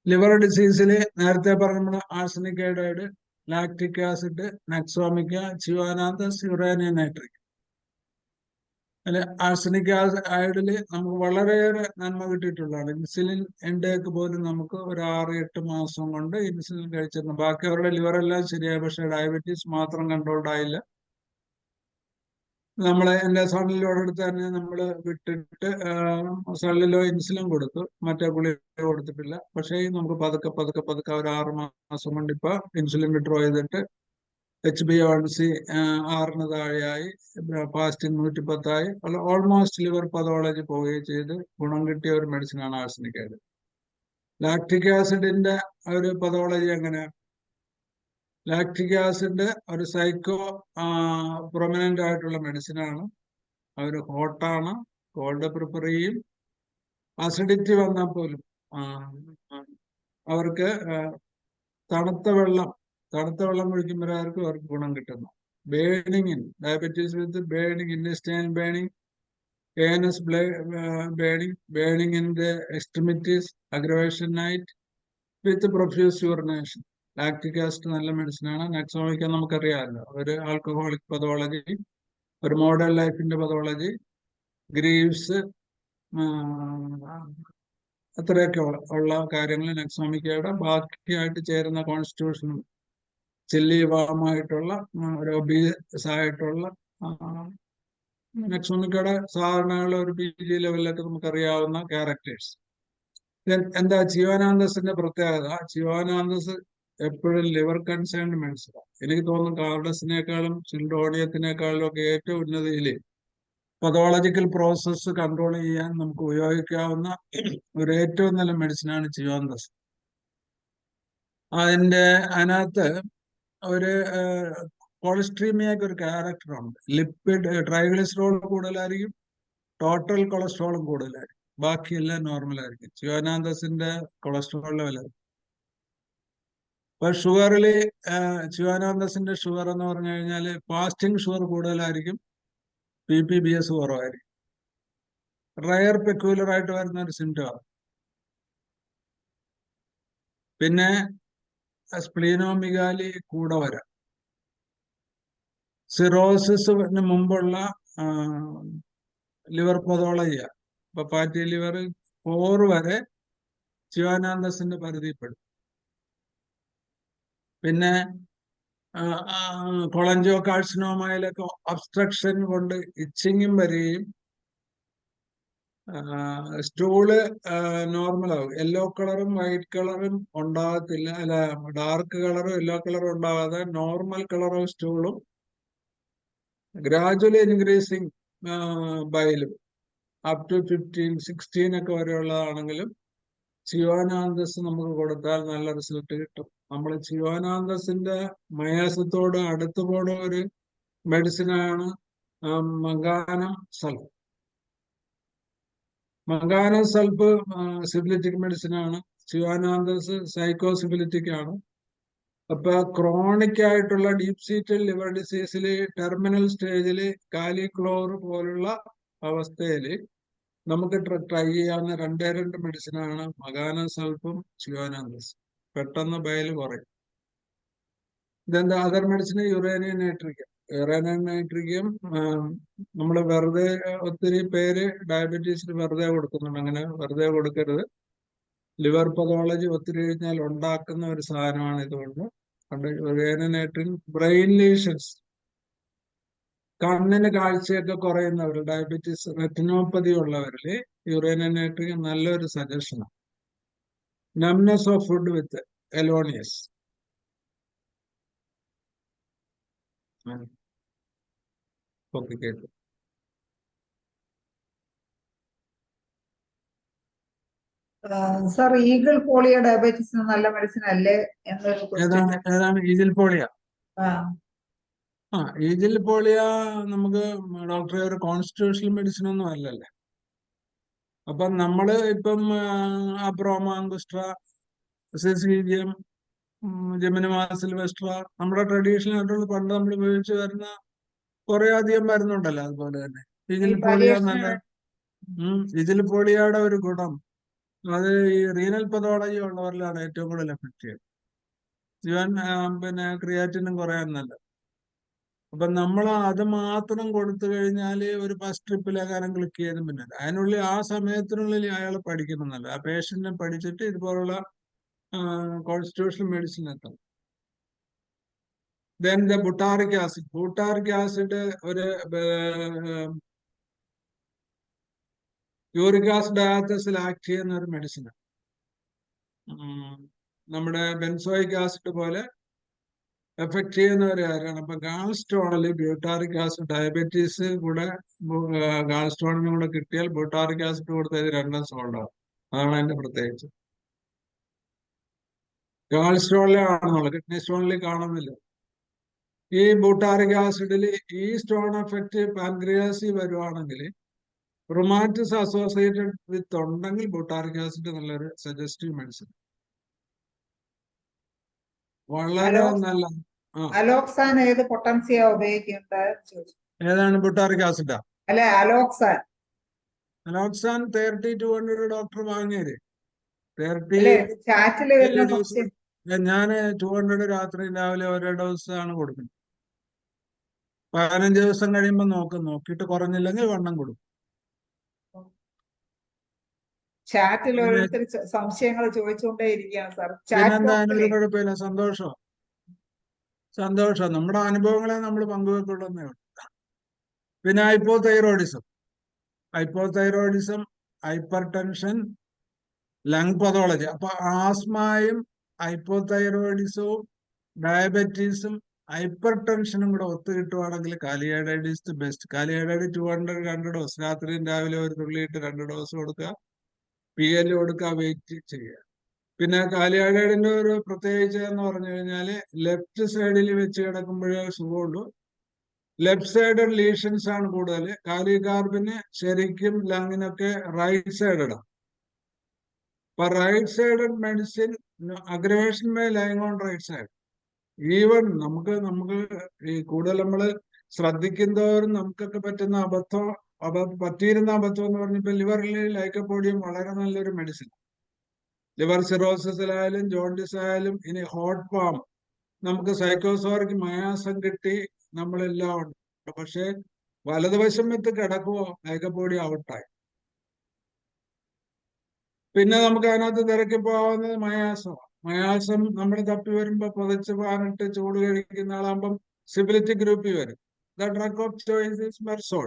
Liver ഡിസീസില് നേരത്തെ പറഞ്ഞ arsenic iodide, lactic acid, nux vomica, chionanthus, uranium nitrate. അല്ലെ, ആർസനിക് അയോഡില് നമുക്ക് വളരെയേറെ നന്മ കിട്ടിയിട്ടുള്ളതാണ്. ഇൻസുലിൻ ഇൻടേക്ക് പോലും നമുക്ക് ഒരു 6-8 മാസം കൊണ്ട് ഇൻസുലിൻ കഴിച്ചിരുന്നു. ബാക്കി അവരുടെ ലിവർ എല്ലാം ശരിയായി, പക്ഷെ ഡയബറ്റീസ് മാത്രം കൺട്രോൾഡ് ആയില്ല. എന്റെ സണ്ണിലോട് അടുത്ത് തന്നെ നമ്മൾ വിട്ടിട്ട് സണ്ണിലോ ഇൻസുലിൻ കൊടുത്തു, മറ്റേ ഗുളിക കൊടുത്തിട്ടില്ല. പക്ഷേ നമുക്ക് പതുക്കെ ഒരു 6 മാസം കൊണ്ട് ഇപ്പൊ ഇൻസുലിൻ വിഡ്രോ ചെയ്തിട്ട് HbA1c 6 താഴെയായി, ഫാസ്റ്റിംഗ് 110 ആയി, ഓൾമോസ്റ്റ് ലിവർ പതോളജി പോവുകയും ചെയ്ത് ഗുണം കിട്ടിയ ഒരു മെഡിസിനാണ് ആർസനിക് ആസിഡ്. ലാക്റ്റിക് ആസിഡിന്റെ ഒരു പതോളജി എങ്ങനെയാണ്? ലാക്റ്റിക് ആസിഡ് ഒരു സൈക്കോ പ്രൊമിനന്റ് ആയിട്ടുള്ള മെഡിസിനാണ്. അവർ ഹോട്ടാണ്, കോൾഡ് പ്രിപ്പയർ ചെയ്യും. അസിഡിറ്റി വന്നാൽ പോലും അവർക്ക് തണുത്ത വെള്ളം കുടിക്കുമ്പോഴായിരിക്കും അവർക്ക് ഗുണം കിട്ടുന്നു. Burning, diabetes with burning, intestine burning, ANS burning in the extremities, aggravation night with profuse urination. Lactic acid നല്ല മെഡിസിനാണ്. നെക്സോമിക്ക നമുക്കറിയാമല്ലോ, ഒരു ആൽക്കഹോളിക് പതോളജി, ഒരു മോഡേൺ ലൈഫിന്റെ പതോളജി, ഗ്രീവ്സ്, അത്രയൊക്കെ ഉള്ള കാര്യങ്ങൾ നെക്സോമിക്കയുടെ ബാക്കിയായിട്ട് ചേരുന്ന കോൺസ്റ്റിറ്റ്യൂഷനും ചില്ലി വാമായിട്ടുള്ള ഒരു ഒബീസ് ആയിട്ടുള്ള നെക്സോമിക്കയുടെ സാധാരണയുള്ള ഒരു PG ലെവലിലൊക്കെ നമുക്കറിയാവുന്ന ക്യാരക്ടേഴ്സ്. എന്താ ചിയോനാന്തസിന്റെ പ്രത്യേകത? ചിയോനാന്തസ് എപ്പോഴും ലിവർ കൺസേൺഡ് മെഡിസിനാണ്. എനിക്ക് തോന്നുന്നു കാർഡസിനേക്കാളും സിൽഡോണിയത്തിനേക്കാളും ഒക്കെ ഏറ്റവും ഉന്നതിയിൽ പതോളജിക്കൽ പ്രോസസ്സ് കൺട്രോൾ ചെയ്യാൻ നമുക്ക് ഉപയോഗിക്കാവുന്ന ഒരു ഏറ്റവും നല്ല മെഡിസിനാണ് ചിയോനാന്തസ്. അതിനകത്ത് ഒരു കൊളസ്ട്രീമിയക്ക് ഒരു ക്യാരക്ടറുണ്ട്. ലിപ്പിഡ്, ട്രൈഗ്ലിസറോൾ കൂടുതലായിരിക്കും, ടോട്ടൽ കൊളസ്ട്രോളും കൂടുതലായിരിക്കും, ബാക്കിയെല്ലാം നോർമൽ ആയിരിക്കും. ചിയോനാന്തസിന്റെ കൊളസ്ട്രോൾ ലെവൽ. അപ്പൊ ഷുഗറിൽ ചിയോനാന്തസിന്റെ ഷുഗർ എന്ന് പറഞ്ഞു കഴിഞ്ഞാൽ ഫാസ്റ്റിംഗ് ഷുഗർ കൂടുതലായിരിക്കും, PPBS കുറവായിരിക്കും. റയർ പെക്യുലർ ആയിട്ട് വരുന്ന ഒരു സിംറ്റമാണ്. പിന്നെ സ്പ്ലീനോമിഗാലി കൂടെ വരാം. സിറോസിന് മുമ്പുള്ള ലിവർ പതോളജിയ. ഇപ്പൊ ഫാറ്റി ലിവർ 4 വരെ ചിയോനാന്തസിന്റെ പരിധിപ്പെടും. പിന്നെ കൊളഞ്ചോ കാർസിനോമയിലൊക്കെ ഒബ്സ്ട്രക്ഷൻ കൊണ്ട് ഇച്ചിങ്ങും വരികയും സ്റ്റൂള് നോർമൽ ആവും. യെല്ലോ കളറും വൈറ്റ് കളറും ഉണ്ടാകത്തില്ല, അല്ല ഡാർക്ക് കളറും യെല്ലോ കളറും ഉണ്ടാകാതെ നോർമൽ കളർ ഓഫ് സ്റ്റൂളും ഗ്രാജുവലി ഇൻക്രീസിങ് ബൈലും അപ് ടു 15-16 ഒക്കെ വരെയുള്ളതാണെങ്കിലും ചിയോനാന്തസ് നമുക്ക് കൊടുത്താൽ നല്ല റിസൾട്ട് കിട്ടും. നമ്മൾ ചിയോനാന്തസിന്റെ മയാസത്തോട് അടുത്ത് പോണ ഒരു മെഡിസിനാണ് മംഗാനം സൾഫ്. മംഗാനം സൾഫ് സിബിലിറ്റിക് മെഡിസിനാണ്. ചിയോനാന്തസ് സൈക്കോസിബിലിറ്റിക് ആണ്. അപ്പൊ ക്രോണിക് ആയിട്ടുള്ള ഡീപ് സീറ്റഡ് ലിവർ ഡിസീസിൽ ടെർമിനൽ സ്റ്റേജിൽ കാലിക്ലോർ പോലുള്ള അവസ്ഥയിൽ നമുക്ക് ട്രൈ ചെയ്യാവുന്ന 2 മെഡിസിനാണ് മംഗാനം സൾഫും ചിയോനാന്തസ്. പെട്ടെന്ന് ബയൽ കുറയും. ഇതെന്താ അതർ മെഡിസിൻ? യുറേനിയം നൈട്രിക്കം. യുറേനിയം നൈട്രിക്കം നമ്മൾ വെറുതെ, ഒത്തിരി പേര് ഡയബറ്റീസിന് വെറുതെ കൊടുക്കുന്നുണ്ട്. അങ്ങനെ വെറുതെ കൊടുക്കരുത്. ലിവർ പതോളജി ഒത്തിരി കഴിഞ്ഞാൽ ഉണ്ടാക്കുന്ന ഒരു സാധനമാണ്. ഇതുകൊണ്ട് യുറേനിനേറ്ററിൻ ബ്രെയിൻ ലീഷൻസ്, കണ്ണിന് കാഴ്ചയൊക്കെ കുറയുന്നവർ, ഡയബറ്റീസ് റെറ്റിനോപ്പതി ഉള്ളവരിൽ യുറേനിനേറ്ററിൻ നല്ലൊരു സജഷനാണ്. നംനെസ് ഓഫ് ഫുഡ് വിത്ത് എലോണിയസ്. ഓക്കെ, കേട്ടു. സർ, ഈഗിൾ പോളിയോ ഡയബറ്റീസിന് നല്ല മെഡിസിൻ അല്ലേ എന്നൊരു ക്വസ്റ്റ്യൻ. ഏതാണ് ഈജിൽ പോളിയ? ആ, ഈജിൽ പോളിയ നമുക്ക് ഡോക്ടറെ ഒരു കോൺസ്റ്റിറ്റ്യൂഷണൽ മെഡിസിൻ ഒന്നും അല്ലല്ലേ. അപ്പം നമ്മള് ഇപ്പം അബ്രോമാങ്കുസ്ട്ര, സിസീജിയം, ജെമിനിമ സിൽവെസ്ട്ര, നമ്മുടെ ട്രഡീഷണൽ ആയിട്ടുള്ള പണ്ട് നമ്മൾ ഉപയോഗിച്ച് വരുന്ന കുറെ അധികം മരുന്നുണ്ടല്ലോ. അതുപോലെ തന്നെ ഈജിൽ പോളിയ നല്ല ഈജിൽ പോളിയയുടെ ഒരു ഗുണം അത് ഈ റീനൽ പതോളജി ഉള്ളവരിലാണ് ഏറ്റവും കൂടുതൽ എഫക്ട് ചെയ്യുന്നത്. ഇവൻ പിന്നെ ക്രിയാറ്റിനും കുറയാൻ നല്ല. അപ്പൊ നമ്മൾ അത് മാത്രം കൊടുത്തു കഴിഞ്ഞാൽ ഒരു ഫസ്റ്റ് ട്രിപ്പിലെങ്ങാനും ക്ലിക്ക് ചെയ്ത് പിന്നെ അതിനുള്ളിൽ ആ സമയത്തിനുള്ളിൽ അയാൾ പഠിക്കണമെന്നല്ല. ആ പേഷ്യന്റിനെ പഠിച്ചിട്ട് ഇതുപോലുള്ള കോൺസ്റ്റിറ്റ്യൂഷണൽ മെഡിസിൻ എത്തണം. Then the butyric acid. Butyric acid ഒരു യൂറിക് ആസിഡ് ഡയാത്തസിൽ ആക്ട് ചെയ്യുന്ന ഒരു മെഡിസിനാണ്. നമ്മുടെ ബെൻസോയിക് ആസിഡ് പോലെ എഫക്ട് ചെയ്യുന്ന ഒരു കാര്യമാണ്. അപ്പൊ ഗാൾ സ്റ്റോണിൽ ബ്യൂട്ടാറിക് ആസിഡ്, ഡയബറ്റീസ് കൂടെ ഗാൾ സ്റ്റോണിനും കൂടെ കിട്ടിയാൽ ബ്യൂട്ടാറിക് ആസിഡ് കൊടുത്തത് രണ്ടും സോൾവ് ആവും. അതാണ് അതിന്റെ പ്രത്യേകിച്ച്. ഗാൾ സ്റ്റോണിലെ കാണുന്നുള്ളൂ, കിഡ്നി സ്റ്റോണിൽ കാണുന്നില്ല. ഈ ബ്യൂട്ടാറിക് ആസിഡിൽ ഈ സ്റ്റോൺ എഫക്റ്റ് പാൻക്രിയാസി വരുവാണെങ്കിൽ, റുമാറ്റിസ് അസോസിയേറ്റഡ് വിത്ത് ഉണ്ടെങ്കിൽ ബ്യൂട്ടാറിക് ആസിഡ് നല്ലൊരു സജസ്റ്റീവ് മെഡിസിൻ, വളരെ നല്ല. അലോക്സാൻ ഏത് പൊട്ടൻസിയാ ഉപയോഗിക്കുന്നത്? ഏതാണ് ബുട്ടാറിക് ആസിഡാ? അല്ല, അലോക്സാൻ. അലോക്സാൻ 30-200 ഡോക്ടർ വാങ്ങിയത്. 30 ഞാന് 200 രാത്രി രാവിലെ ഓരോ ഡോസാണ് കൊടുക്കുന്നത്. 15 ദിവസം കഴിയുമ്പോൾ നോക്കിയിട്ട് കുറഞ്ഞില്ലെങ്കിൽ വണ്ണം കൊടുക്കും. ചാറ്റിൽ ഓരോരുത്തർ സംശയങ്ങൾ ചോദിച്ചുകൊണ്ടേ ഇരിക്കുകയാണ് സാർ. പിന്നെന്താ, അതിനൊരു കുഴപ്പമില്ല. സന്തോഷം. നമ്മുടെ അനുഭവങ്ങളെ നമ്മൾ പങ്കുവെക്കൊള്ളുന്നേ ഉള്ളൂ. പിന്നെ hypothyroidism, hyper tension, lung pathology. അപ്പൊ ആസ്മയും ഹൈപ്പോതൈറോയിഡിസവും ഡയബറ്റീസും ഹൈപ്പർ ടെൻഷനും കൂടെ ഒത്തു കിട്ടുവാണെങ്കിൽ കാലിയഡൈഡ് ഈസ് ദി ബെസ്റ്റ്. കാലിയഡൈഡ് 200 ഡോസ്, രാത്രിയും രാവിലെ ഒരു തുള്ളിയിട്ട് 2 ഡോസ് കൊടുക്കുക, PL കൊടുക്കുക, വെയിറ്റ് ചെയ്യുക. പിന്നെ കാലിയഡൈഡിന്റെ ഒരു പ്രത്യേകിച്ച് എന്ന് പറഞ്ഞു കഴിഞ്ഞാല് ലെഫ്റ്റ് സൈഡിൽ വെച്ച് കിടക്കുമ്പോഴേ സുഖമുള്ളൂ. ലെഫ്റ്റ് സൈഡ് ലീഷൻസ് ആണ് കൂടുതൽ. കാലികാർബിന് ശരിക്കും ലങ്ങിനൊക്കെ റൈറ്റ് സൈഡ് ഇടാം. അപ്പൊ right side medicine aggravation may lying on right side. Even നമുക്ക് ഈ കൂടുതൽ നമ്മൾ ശ്രദ്ധിക്കുന്നതോറും നമുക്കൊക്കെ പറ്റുന്ന പറ്റിയിരുന്ന അബദ്ധം എന്ന് പറഞ്ഞപ്പോ ലിവറിൽ ലൈക്കോപോഡിയം വളരെ നല്ലൊരു മെഡിസിൻ. ലിവർ സിറോസിസിലായാലും ജോണ്ടിസ് ആയാലും ഇനി ഹോട്ട് പാം, നമുക്ക് സൈക്കോസോറിക്ക് മയാസം കിട്ടി, നമ്മളെല്ലാം ഉണ്ട്. പക്ഷെ വലതുവശം വെത്ത് കിടക്കുവോ ലൈക്കോപോഡിയം ഔട്ടായി. പിന്നെ നമുക്ക് അതിനകത്ത് തിരക്കി പോകാവുന്നത് മയാസം നമ്മൾ തപ്പി വരുമ്പോ പുതച്ച് പാനിട്ട് ചൂട് കഴിക്കുന്ന ആളാകുമ്പം സിബിലിറ്റി ഗ്രൂപ്പിൽ വരും. The drug of choice is merc sol.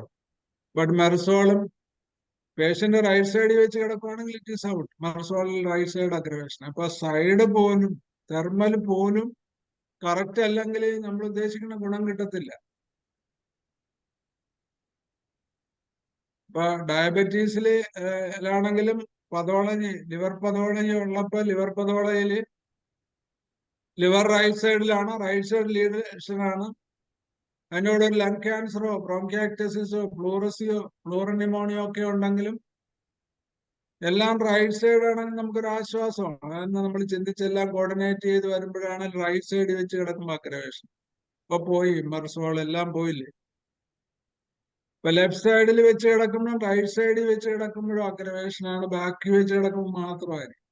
But മെർസോളും പേഷ്യന്റ് റൈറ്റ് സൈഡിൽ വെച്ച് കിടക്കുകയാണെങ്കിൽ ഇറ്റ് ഈസ് ഔട്ട്. മെർസോളിൽ റൈറ്റ് സൈഡ് അഗ്രവേഷൻ. അപ്പൊ സൈഡ് പോലും തെർമൽ പോലും കറക്റ്റ് അല്ലെങ്കിൽ നമ്മൾ ഉദ്ദേശിക്കുന്ന ഗുണം കിട്ടത്തില്ല. ഇപ്പൊ ഡയബറ്റീസിലാണെങ്കിലും പതോളജി, ലിവർ പതോളജി ഉള്ളപ്പോ ലിവർ പതോളജിയില് ലിവർ റൈറ്റ് സൈഡിലാണ്, റൈറ്റ് സൈഡ് ലീഡേഷനാണ്. അതിനോട് ഒരു ലങ് ക്യാൻസറോ ബ്രോങ്കിയാക്ടസിസോ പ്ലൂറസിയോ പ്ലൂറനിമോണിയോ ഒക്കെ ഉണ്ടെങ്കിലും എല്ലാം റൈറ്റ് സൈഡ് ആണെങ്കിൽ നമുക്കൊരു ആശ്വാസമാണ്. അതെന്ന് നമ്മൾ ചിന്തിച്ചെല്ലാം കോർഡിനേറ്റ് ചെയ്ത് വരുമ്പോഴാണ് റൈറ്റ് സൈഡ് വെച്ച് കിടക്കുമ്പോൾ അഗ്രവേഷൻ. ഇപ്പൊ പോയി മെർസോൾ എല്ലാം പോയില്ലേ. ഇപ്പൊ ലെഫ്റ്റ് സൈഡിൽ വെച്ച് കിടക്കുമ്പോഴും റൈറ്റ് സൈഡിൽ വെച്ച് കിടക്കുമ്പോഴും അഗ്രവേഷനാണ്. ബാക്കി വെച്ച് കിടക്കുമ്പോൾ മാത്രമായിരിക്കും.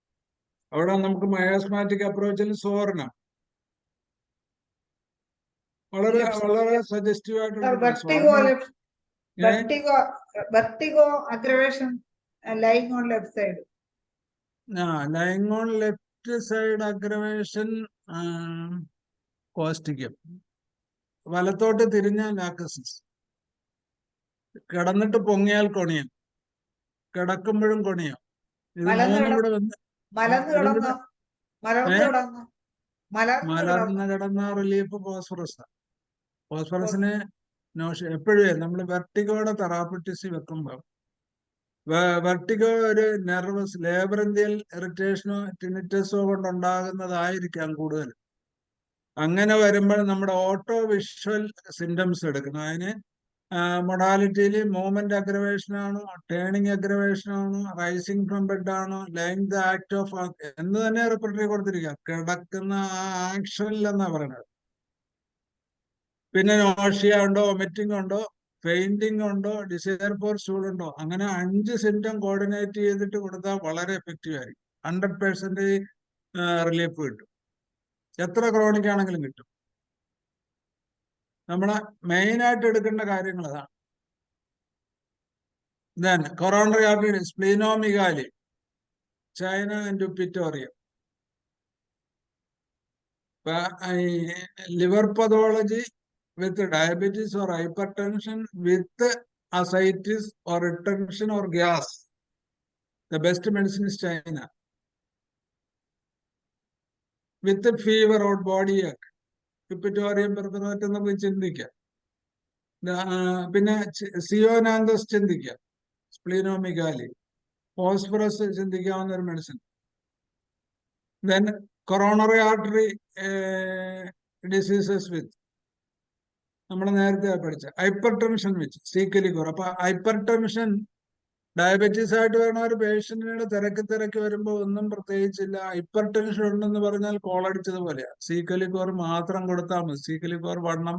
അവിടെ നമുക്ക് മയാസ്മാറ്റിക് അപ്രോച്ചിൽ സോറിനാണ് വളരെ സജസ്റ്റീവ് ആയിട്ടുള്ള vertigo aggravation lying on left side. Lying on left side aggravation causticum. വലത്തോട്ട് തിരിഞ്ഞാൽ ലാക്കസിസ്. കിടന്നിട്ട് പൊങ്ങിയാൽ കൊണിയം. കിടക്കുമ്പോഴും കൊണിയം. ഇത് മൂന്നും കൂടെ വന്ന് മലർന്ന് കിടന്ന റിലീഫ് ഫോസ്ഫറസ്. ഫോസ്ഫറസിന് എപ്പോഴും നമ്മൾ വെർട്ടിഗോയുടെ തെറാപ്പിറ്റിസ് വെക്കുമ്പോൾ വെർട്ടിഗോ ഒരു നെർവസ് ലേബറന്തിയൽ ഇറിറ്റേഷനോ ടിനിറ്റസോ കൊണ്ടുണ്ടാകുന്നതായിരിക്കാം കൂടുതൽ. അങ്ങനെ വരുമ്പോൾ നമ്മുടെ ഓട്ടോ വിഷ്വൽ സിംറ്റംസ് എടുക്കണം. അതിന് മൊഡാലിറ്റിയിൽ മൂവ്മെന്റ് അഗ്രവേഷൻ ആണോ, ടേണിങ് അഗ്രവേഷൻ ആണോ, റൈസിങ് ഫ്രം ബെഡ് ആണോ, ലൈങ് ദ ആക്ട് ഓഫ് എന്ന് തന്നെ റിപ്പർട്ടറി കൊടുത്തിരിക്കുക. കിടക്കുന്ന ആ ആക്ഷനിൽ എന്നാ പറയുന്നത്. പിന്നെ നോഷിയ ഉണ്ടോ, വൊമിറ്റിംഗ് ഉണ്ടോ, പെയിന്റിംഗ് ഉണ്ടോ, ഡിസയർ ഫോർ സ്റ്റൂൾ ഉണ്ടോ, അങ്ങനെ 5 സിംറ്റം കോർഡിനേറ്റ് ചെയ്തിട്ട് കൊടുത്താൽ വളരെ എഫക്റ്റീവ് ആയിരിക്കും. 100% റിലീഫ് കിട്ടും. എത്ര ക്രോണിക് ആണെങ്കിലും കിട്ടും. നമ്മളെ മെയിൻ ആയിട്ട് എടുക്കേണ്ട കാര്യങ്ങൾ അതാണ്. Then coronary artery, splenomegaly, china and പിറ്റോറിയം. liver pathology with diabetes or hypertension with ascites or retention or gas, the best medicine is China. With fever or body ache, pipitorium perforatum നമുക്ക് ചിന്തിക്കാം. പിന്നെ സിയോനാന്തസ് ചിന്തിക്കാം, സ്പ്ലീനോമിഗാലി, phosphorus ചിന്തിക്കാവുന്ന ഒരു medicine. Then coronary artery diseases with നമ്മൾ നേരത്തെ പഠിച്ച hyper tension വെച്ച് സീക്കലിക്കോർ. അപ്പൊ ഹൈപ്പർ ടെൻഷൻ ഡയബറ്റീസ് ആയിട്ട് വരുന്ന ഒരു പേഷ്യന്റിനെ തിരക്കി വരുമ്പോൾ ഒന്നും പ്രത്യേകിച്ചില്ല. ഹൈപ്പർ ടെൻഷൻ ഉണ്ടെന്ന് പറഞ്ഞാൽ കോളടിച്ചതുപോലെയാണ്. സീക്കലിക്കോർ മാത്രം കൊടുത്താൽ മതി. സീക്കലിക്കോർ വണ്ണം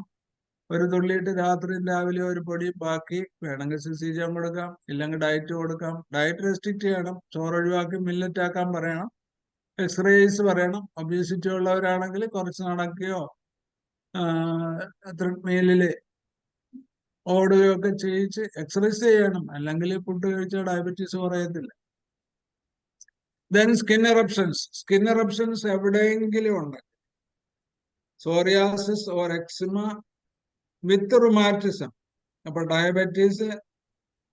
ഒരു തുള്ളിയിട്ട് രാത്രിയും രാവിലെ ഒരു പൊടി ബാക്കി. വേണമെങ്കിൽ സിസിജം കൊടുക്കാം, ഇല്ലെങ്കിൽ ഡയറ്റ് കൊടുക്കാം. ഡയറ്റ് റെസ്ട്രിക്റ്റ് ചെയ്യണം, ചോറ് ഒഴിവാക്കി മില്ലറ്റ് ആക്കാൻ പറയണം, എക്സ്റേസ് പറയണം. ഒബീസിറ്റി ഉള്ളവരാണെങ്കിൽ കുറച്ച് നടക്കുകയോ ത്രെഡ്മില്ലില് ഓടുകയോ ഒക്കെ ചെയ്യിച്ച് എക്സസൈസ് ചെയ്യണം. അല്ലെങ്കിൽ ഫുഡ് കഴിച്ചാൽ ഡയബറ്റീസ് കുറയത്തില്ല. Then skin eruptions. Skin eruptions എവിടെയെങ്കിലും ഉണ്ട്. Psoriasis or eczema with rheumatism. അപ്പൊ diabetes,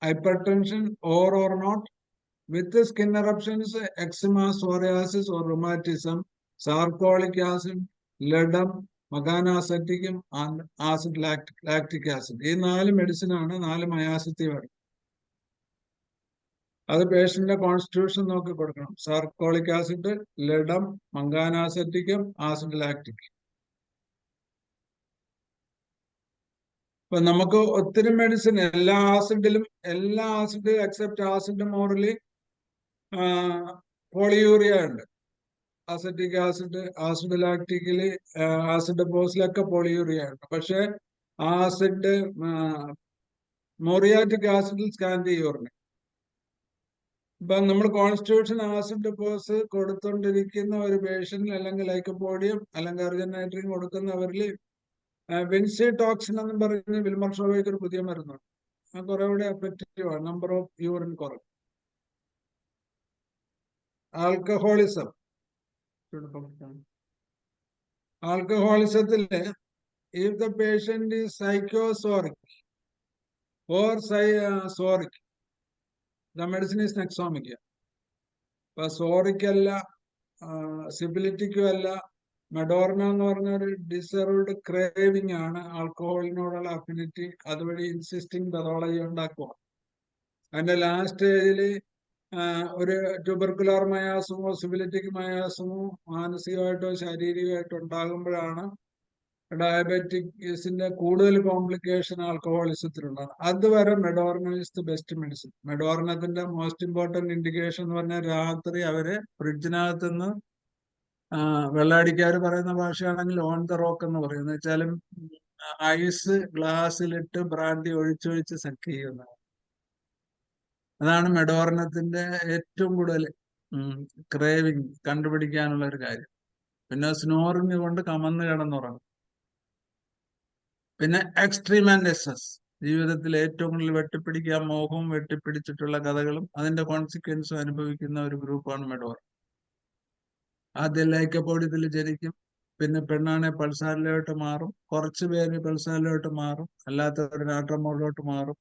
hypertension or not, with skin eruptions, eczema, psoriasis or rheumatism, sarcolic acid, ledum, maganaceticum and acid lactic acid. ഈ 4 medicine ആണ് 4 മയാസിറ്റീവ്. അത് പേഷ്യന്റിന്റെ constitution നോക്കി കൊടുക്കണം. Sarcolactic acid, ledum, മംഗാനാസെറ്റിക്കം, acid lactic. ഇപ്പൊ നമുക്ക് ഒത്തിരി മെഡിസിൻ എല്ലാ ആസിഡ് എക്സെപ്റ്റ് ആസിഡ് മോറലി പോളിയൂറിയ ഉണ്ട്. അസറ്റിക് ആസിഡ്, ആസിഡ് ലാക്റ്റിക്കില്, ആസിഡ് പോസിലൊക്കെ പോളിയൂറിയ ഉണ്ട്. പക്ഷെ ആസിഡ് മോറിയാറ്റിക് ആസിഡിൽ സ്കാൻഡ് യൂറിന്. ഇപ്പൊ നമ്മൾ കോൺസ്റ്റിറ്റ്യൂഷൻ ആസിഡ് പോസ് കൊടുത്തോണ്ടിരിക്കുന്ന ഒരു പേഷ്യന്റ് അല്ലെങ്കിൽ ലൈക്കോപോഡിയം അല്ലെങ്കിൽ അർജനൈട്രിൻ കൊടുക്കുന്നവരിൽ വിൻസി ടോക്സിൻ എന്ന് പറയുന്ന വിൽമർ ഷോവയ്ക്ക് ഒരു പുതിയ മരുന്നുണ്ട്. അത് കുറെ കൂടെ എഫക്റ്റീവ് ആണ്. നമ്പർ ഓഫ് യൂറിൻ കുറയും. Alcoholism. ആൽക്കഹോളിസത്തില് if the patient is psychosoric or soric, the medicine is Nexomic. ഇപ്പൊ സോറിക് അല്ല, സിബിലിറ്റിക്കും അല്ല, മെഡോർണ എന്ന് പറഞ്ഞ ഒരു ഡിസർവ്ഡ് ക്രേവിംഗ് ആണ്. ആൽക്കഹോളിനോടുള്ള അഫിനിറ്റി അതുവഴി ഇൻസിസ്റ്റിംഗ് പെതോളജി ഉണ്ടാക്കുക. അതിന്റെ ലാസ്റ്റ് സ്റ്റേജില് ഒരു ട്യൂബർക്കുലർ മയാസമോ സിബിലിറ്റിക് മയാസമോ മാനസികമായിട്ടോ ശാരീരികമായിട്ടോ ഉണ്ടാകുമ്പോഴാണ് ഡയബറ്റിക്സിന്റെ കൂടുതൽ കോംപ്ലിക്കേഷൻ ആൽക്കഹോളിസത്തിലുണ്ടാകും. അതുവരെ medorrhinum is the best medicine. മെഡോർണത്തിന്റെ മോസ്റ്റ് ഇമ്പോർട്ടന്റ് ഇൻഡിക്കേഷൻ എന്ന് പറഞ്ഞാൽ രാത്രി അവര് ഫ്രിഡ്ജിനകത്ത് നിന്ന് വെള്ളാടിക്കാർ പറയുന്ന ഭാഷയാണെങ്കിൽ ഓൺ ദ റോക്ക് എന്ന് പറയുന്നത് വെച്ചാലും ഐസ് ഗ്ലാസ്സിലിട്ട് ബ്രാൻഡി ഒഴിച്ചൊഴിച്ച് സെക്ക് ചെയ്യുന്നത്. അതാണ് മെഡോർണത്തിന്റെ ഏറ്റവും കൂടുതൽ ക്രേവിങ് കണ്ടുപിടിക്കാനുള്ള ഒരു കാര്യം. പിന്നെ സ്നോറിങ് കൊണ്ട് കമന്ന് കിടന്നുറങ്ങും. പിന്നെ എക്സ്ട്രീം ആൻഡ് എക്സസ്. ജീവിതത്തിൽ ഏറ്റവും കൂടുതൽ വെട്ടിപ്പിടിക്കാൻ മോഹവും വെട്ടിപ്പിടിച്ചിട്ടുള്ള കഥകളും അതിന്റെ കോൺസിക്വൻസും അനുഭവിക്കുന്ന ഒരു ഗ്രൂപ്പാണ് മെഡോർ. ആദ്യം ലൈക്കോപോഡിയത്തിൽ ജനിക്കും, പിന്നെ പെണ്ണാണെ പൾസാരിലോട്ട് മാറും, കുറച്ച് പേര് പൾസാരിലോട്ട് മാറും, അല്ലാത്തവർ നാട്രമോറിലോട്ട് മാറും.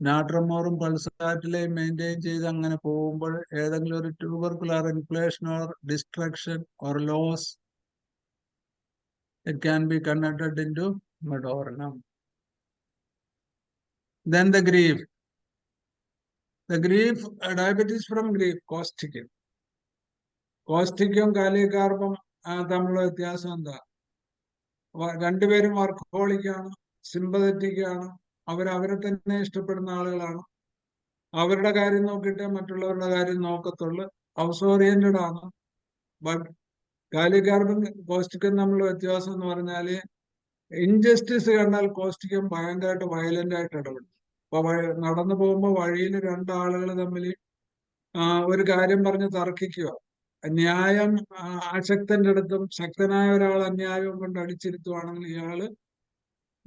നാട്രമോറും പൾസാറ്റിലെയും മെയിൻറ്റെയിൻ ചെയ്ത് അങ്ങനെ പോകുമ്പോൾ ഏതെങ്കിലും ഒരു tubercular inflation or destruction or loss it can be converted into medorinum. Then the grief. The grief, diabetes from grief, causticum. Causticum കാലികാർബും തമ്മിലുള്ള വ്യത്യാസം എന്താ? രണ്ടുപേരും വർക്കഹോളിക് ആണ്, സിമ്പതറ്റിക് ആണ്, അവരെ തന്നെ ഇഷ്ടപ്പെടുന്ന ആളുകളാണ്. അവരുടെ കാര്യം നോക്കിയിട്ട് മറ്റുള്ളവരുടെ കാര്യം നോക്കത്തുള്ളൂ. ഹൗസ് ഓറിയന്റഡ് ആണ്. ബട്ട് കാലികാർബും കോസ്റ്റിക്കും തമ്മിലുള്ള വ്യത്യാസം എന്ന് പറഞ്ഞാല് ഇൻജസ്റ്റിസ് കണ്ടാൽ കോസ്റ്റിക്കും ഭയങ്കരമായിട്ട് വയലന്റ് ആയിട്ട് ഇടപെടും. അപ്പൊ നടന്നു പോകുമ്പോൾ വഴിയിൽ രണ്ടാളുകൾ തമ്മിൽ ഒരു കാര്യം പറഞ്ഞ് തർക്കിക്കുക. ന്യായം അശക്തന്റെ അടുത്തും ശക്തനായ ഒരാൾ അന്യായവും കൊണ്ട് അടിച്ചിരുത്തുവാണെങ്കിൽ ഇയാള്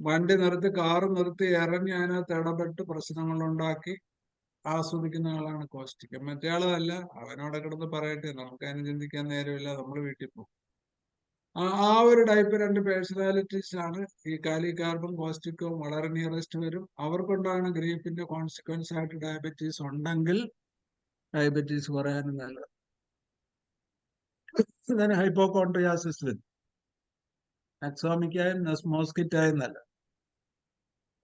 വണ്ടി നിർത്തി, കാറ് നിർത്തി, ഇറങ്ങി അതിനകത്ത് ഇടപെട്ട് പ്രശ്നങ്ങൾ ഉണ്ടാക്കി ആസ്വദിക്കുന്ന ആളാണ് കോസ്റ്റിക്കം. മറ്റേയാളല്ല, അവനോടെ കിടന്ന് പറയട്ടെ, നമുക്ക് അതിന് ചിന്തിക്കാൻ നേരമില്ല, നമ്മൾ വീട്ടിൽ പോകും. ആ ഒരു ടൈപ്പ് രണ്ട് പേഴ്സണാലിറ്റീസ് ആണ് ഈ കാലികാർബും കോസ്റ്റിക്കും വളരെ നിയറസ്റ്റ് വരും. അവർക്കൊണ്ടാണ് ഗ്രീഫിന്റെ കോൺസിക്വൻസ് ആയിട്ട് ഡയബറ്റീസ് ഉണ്ടെങ്കിൽ ഡയബറ്റീസ് പറയാനും നല്ലത്. ഹൈപ്പോകോൺട്രിയാസിസ് വരും, അക്സോമിക്കായും മോസ്കിറ്റായും നല്ല.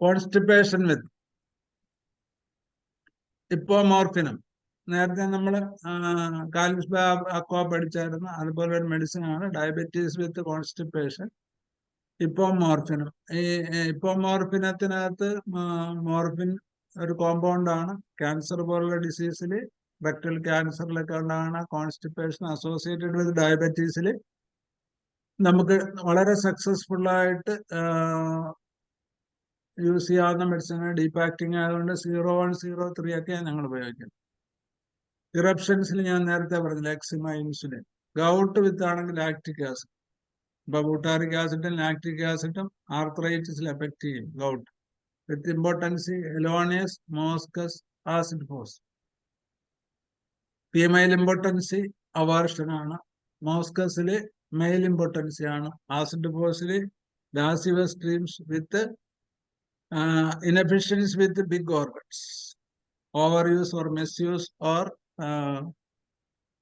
കോൺസ്റ്റിപ്പേഷൻ വരും, ഇപ്പോമോർഫിനം. നേരത്തെ നമ്മൾ കാൽസ്ബ അക്വ പഠിച്ചായിരുന്നു, അതുപോലെ ഒരു മെഡിസിൻ ആണ് ഡയബറ്റീസ് വിത്ത് കോൺസ്റ്റിപ്പേഷൻ, ഇപ്പോമോർഫിനം. ഈ ഇപ്പോമോർഫിനത്തിനകത്ത് മോർഫിൻ ഒരു കോമ്പൗണ്ട് ആണ്. ക്യാൻസർ പോലുള്ള ഡിസീസിൽ, റെക്ടൽ ക്യാൻസറിലൊക്കെ ഉണ്ടാകുന്ന കോൺസ്റ്റിപ്പേഷൻ അസോസിയേറ്റഡ് വിത്ത് ഡയബറ്റീസിൽ നമുക്ക് വളരെ സക്സസ്ഫുൾ ആയിട്ട് യൂസ് ചെയ്യാവുന്ന മെഡിസിൻ. ഡീപാക്റ്റിംഗ് ആയതുകൊണ്ട് 0103 ഒക്കെയാണ് ഞങ്ങൾ ഉപയോഗിക്കുന്നത്. ഇറപ്ഷൻസിൽ ഞാൻ നേരത്തെ പറഞ്ഞില്ല, എക്സിമ, ഇൻസുലിൻ. ഗൗട്ട് വിത്ത് ആണെങ്കിൽ ലാക്റ്റിക് ആസിഡ്. ഇപ്പൊ ബൂട്ടാറിക് ആസിഡും ലാക്റ്റിക് ആസിഡും ആർത്രൈറ്റിസിൽ എഫക്ട് ചെയ്യും. ഗൗട്ട് വിത്ത് ഇമ്പോർട്ടൻസി, എലോണിയസ്, moschus, acid phos. Female impotency aversion ആണ്. മോസ്കസില് മെയിൽ ഇമ്പോർട്ടൻസി ആണ്. ആസിഡ് ഫോസില് lascivious dreams with inefficiency with big organs, overuse or misuse or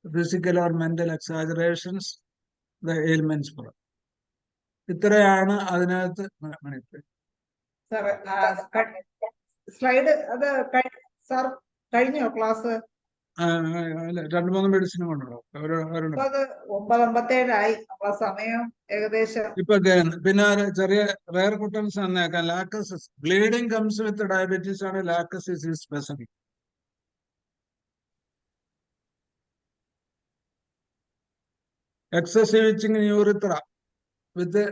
physical or mental exaggerations, the ailments for. ഇത്രയാണ് അതിനകത്ത്. Slide അത് sir കഴിഞ്ഞോ class? 2-3 മെഡിസിനും കൊണ്ടുണ്ടോ? അത് 9:57 നമ്മളെ സമയം ഏകദേശം. ഇപ്പൊ പിന്നെ ചെറിയ റയർ കുട്ടൻസ് തന്നേക്കാം. Lachesis, bleeding comes with diabetes ആണ് lachesis is specific. Excessive itching in urethra with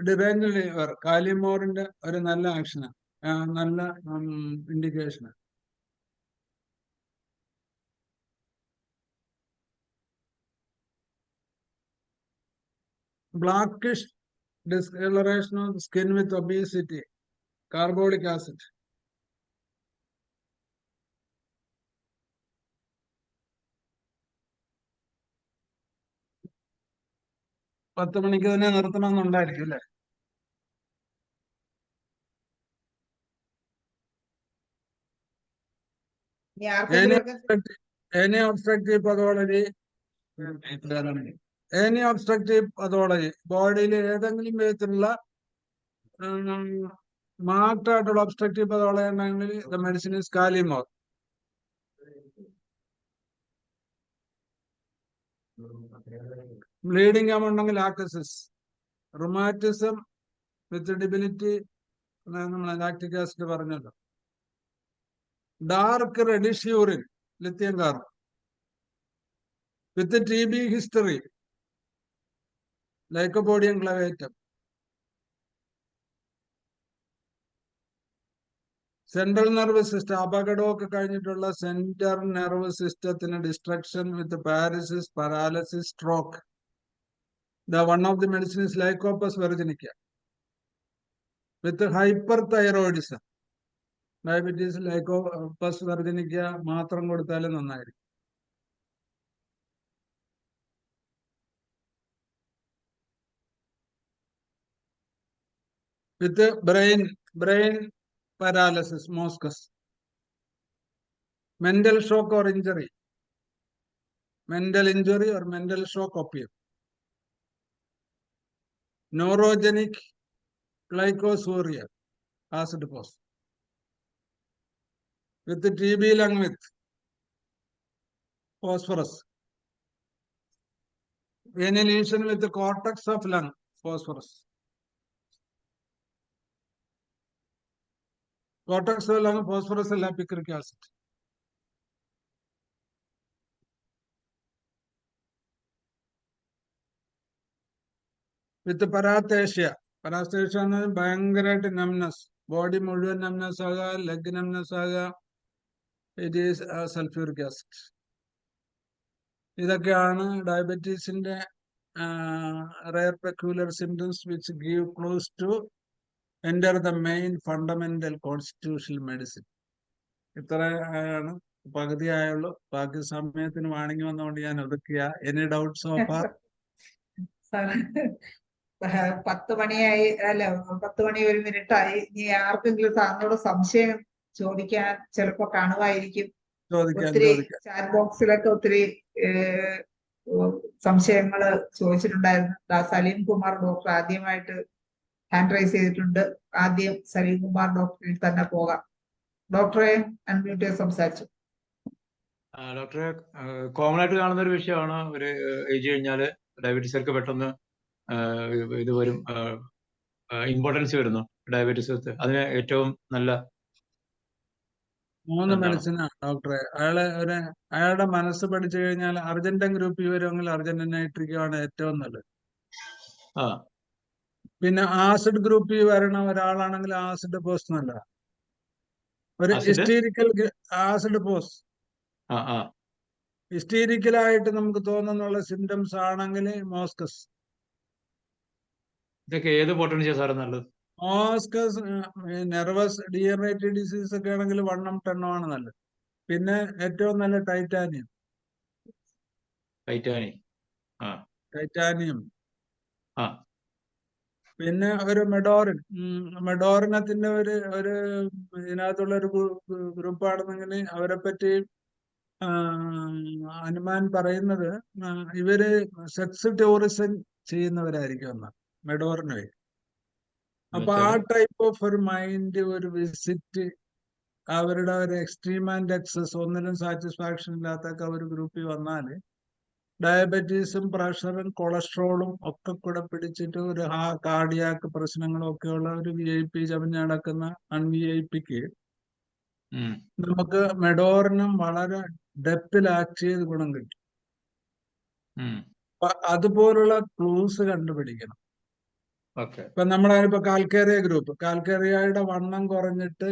deranged liver, കാലിമോറിന്റെ ഒരു നല്ല ആക്ഷനാണ്, നല്ല ഇൻഡിക്കേഷനാണ്. Blackish discoloration of the skin with obesity, carbolic acid. പത്ത് മണിക്ക് തന്നെ നിർത്തണമെന്നുണ്ടായിരിക്കും അല്ലേ? Any obstructive pathology, any obstructive pathology, ബോഡിയിൽ ഏതെങ്കിലും വിധത്തിലുള്ള മാർക്ഡ് ആയിട്ടുള്ള ഒബ്സ്ട്രക്റ്റീവ് pathology ഉണ്ടെങ്കിൽ the medicine is kali mur. Bleeding ആവുണ്ടെങ്കിൽ ലാക്കസിസ്. റുമാറ്റിസം വിത്ത് ഡിബിലിറ്റി നമ്മൾ ലാക്റ്റിക് ആസിഡ് പറഞ്ഞല്ലോ. Dark reddish urine, lithium carbon. With TB history, lycopodium clavatum. Central nervous system, അപകടമൊക്കെ കഴിഞ്ഞിട്ടുള്ള സെൻട്രൽ നെർവസ് സിസ്റ്റത്തിന് destruction with paresis, paralysis, stroke. One of the medicine is lycopus virginica. With hyperthyroidism, diabetes, lycopus virginica മാത്രം കൊടുത്താലും നന്നായിരിക്കും. with the brain paralysis, Moscus. Mental shock or injury. Mental injury or mental shock opium. Neurogenic glycosuria, acid pose. With the TB lung with phosphorus. Any lesion with the cortex of lung, phosphorus. Cortex of lung, phosphorus and picric acid. With the paraesthesia. Paraesthesia is bhayangara numbness. Body muഴുവൻ numbness aga, leg numbness aga. It is sulfuric acid. ഇതൊക്കെയാണ് ഡയബറ്റീസിന്റെ rare peculiar symptoms which give close to enter the main fundamental constitutional medicine. ഇത്രയാണ് പകുതിയായുള്ളൂ. ബാക്കി സമയത്തിന് warning വന്നുകൊണ്ട് ഞാൻ ഒതുക്കുക. Any doubts so far? 10 മണിയായി, അല്ല 10 മണി 1 മിനിറ്റായി. ഇനി ആർക്കെങ്കിലും സാറിനോട് സംശയം ചോദിക്കാൻ ചിലപ്പോ കാണുമായിരിക്കും. ഒത്തിരി ചാറ്റ് ബോക്സിലൊക്കെ ഒത്തിരി സംശയങ്ങൾ ചോദിച്ചിട്ടുണ്ടായിരുന്നു. സലീം കുമാർ ഡോക്ടർ ആദ്യമായിട്ട് ഹാൻഡ് റൈസ് ചെയ്തിട്ടുണ്ട്. ആദ്യം സലീം കുമാർ ഡോക്ടറിൽ തന്നെ പോകാം. ഡോക്ടറെ അൺമ്യൂട്ട് ചെയ്ത് സംസാരിച്ചു. ഡോക്ടറെ, കോമൺ ആയിട്ട് കാണുന്ന ഒരു വിഷയമാണ് ഒരു ഏജ് കഴിഞ്ഞാൽ ഡയബറ്റീസുകാർക്ക് പെട്ടെന്ന് ഇത് വരും, ഇമ്പോർട്ടൻസ് വരുന്നു ഡയബറ്റീസ്. അതിന് ഏറ്റവും നല്ല 3 മെഡിസിനാണ് ഡോക്ടറെ. അയാളുടെ മനസ്സ് പഠിച്ചു കഴിഞ്ഞാൽ അർജന്റൻ ഗ്രൂപ്പ് വരുമെങ്കിൽ അർജന്റൻ നൈട്രിക്കാണ് ഏറ്റവും നല്ലത്. പിന്നെ ആസിഡ് ഗ്രൂപ്പ് വരണ ഒരാളാണെങ്കിൽ ആസിഡ് പോസ്റ്റ് നല്ലതാണ്. ഒരു ഹിസ്റ്റീരിക്കൽ ആസിഡ് പോസ്റ്റ് ഹിസ്റ്റീരിക്കലായിട്ട് നമുക്ക് തോന്നുന്നുള്ള സിംറ്റംസ് ആണെങ്കിൽ മോസ്കസ്. ഇതൊക്കെ ഏത് പൊട്ടൻഷ്യ സാറ് നല്ലത്? മോസ്കസ്, നെർവസ് ഡീജനറേറ്റീവ് ഡിസീസ് ഒക്കെ ആണെങ്കിൽ 1 10 ആണ് നല്ലത്. പിന്നെ ഏറ്റവും നല്ല ടൈറ്റാനിയം. പിന്നെ ഒരു മെഡോറിനത്തിന്റെ ഒരു ഇതിനകത്തുള്ള ഒരു ഗ്രൂപ്പാണെന്നെങ്കിൽ അവരെ പറ്റി അനുമാൻ പറയുന്നത് ഇവര് സെക്സ് ടൂറിസം ചെയ്യുന്നവരായിരിക്കും എന്നാണ് മെഡോറിനെ. അപ്പൊ ആ ടൈപ്പ് ഓഫ് ഒരു മൈൻഡ്, ഒരു വിസിറ്റ്, അവരുടെ ഒരു എക്സ്ട്രീം ആൻഡ് എക്സസ്, ഒന്നിനും സാറ്റിസ്ഫാക്ഷൻ ഇല്ലാത്തൊക്കെ ഒരു ഗ്രൂപ്പിൽ വന്നാല് ഡയബറ്റീസും പ്രഷറും കൊളസ്ട്രോളും ഒക്കെ കൂടെ പിടിച്ചിട്ട് ഒരു കാർഡിയാക്ക് പ്രശ്നങ്ങളും ഒക്കെയുള്ള ഒരു VIP ചമഞ്ഞ് നടക്കുന്ന അൺVIPക്ക് നമുക്ക് മെഡോറിനും വളരെ ഡെപ്തിൽ ആക്ട് ചെയ്ത് ഗുണം കിട്ടും. അതുപോലുള്ള ക്ലൂസ് കണ്ടുപിടിക്കണം. ഇപ്പൊ നമ്മളിപ്പോ കാൽക്കേറിയ ഗ്രൂപ്പ്, കാൽക്കേറിയയുടെ വണ്ണം കുറഞ്ഞിട്ട്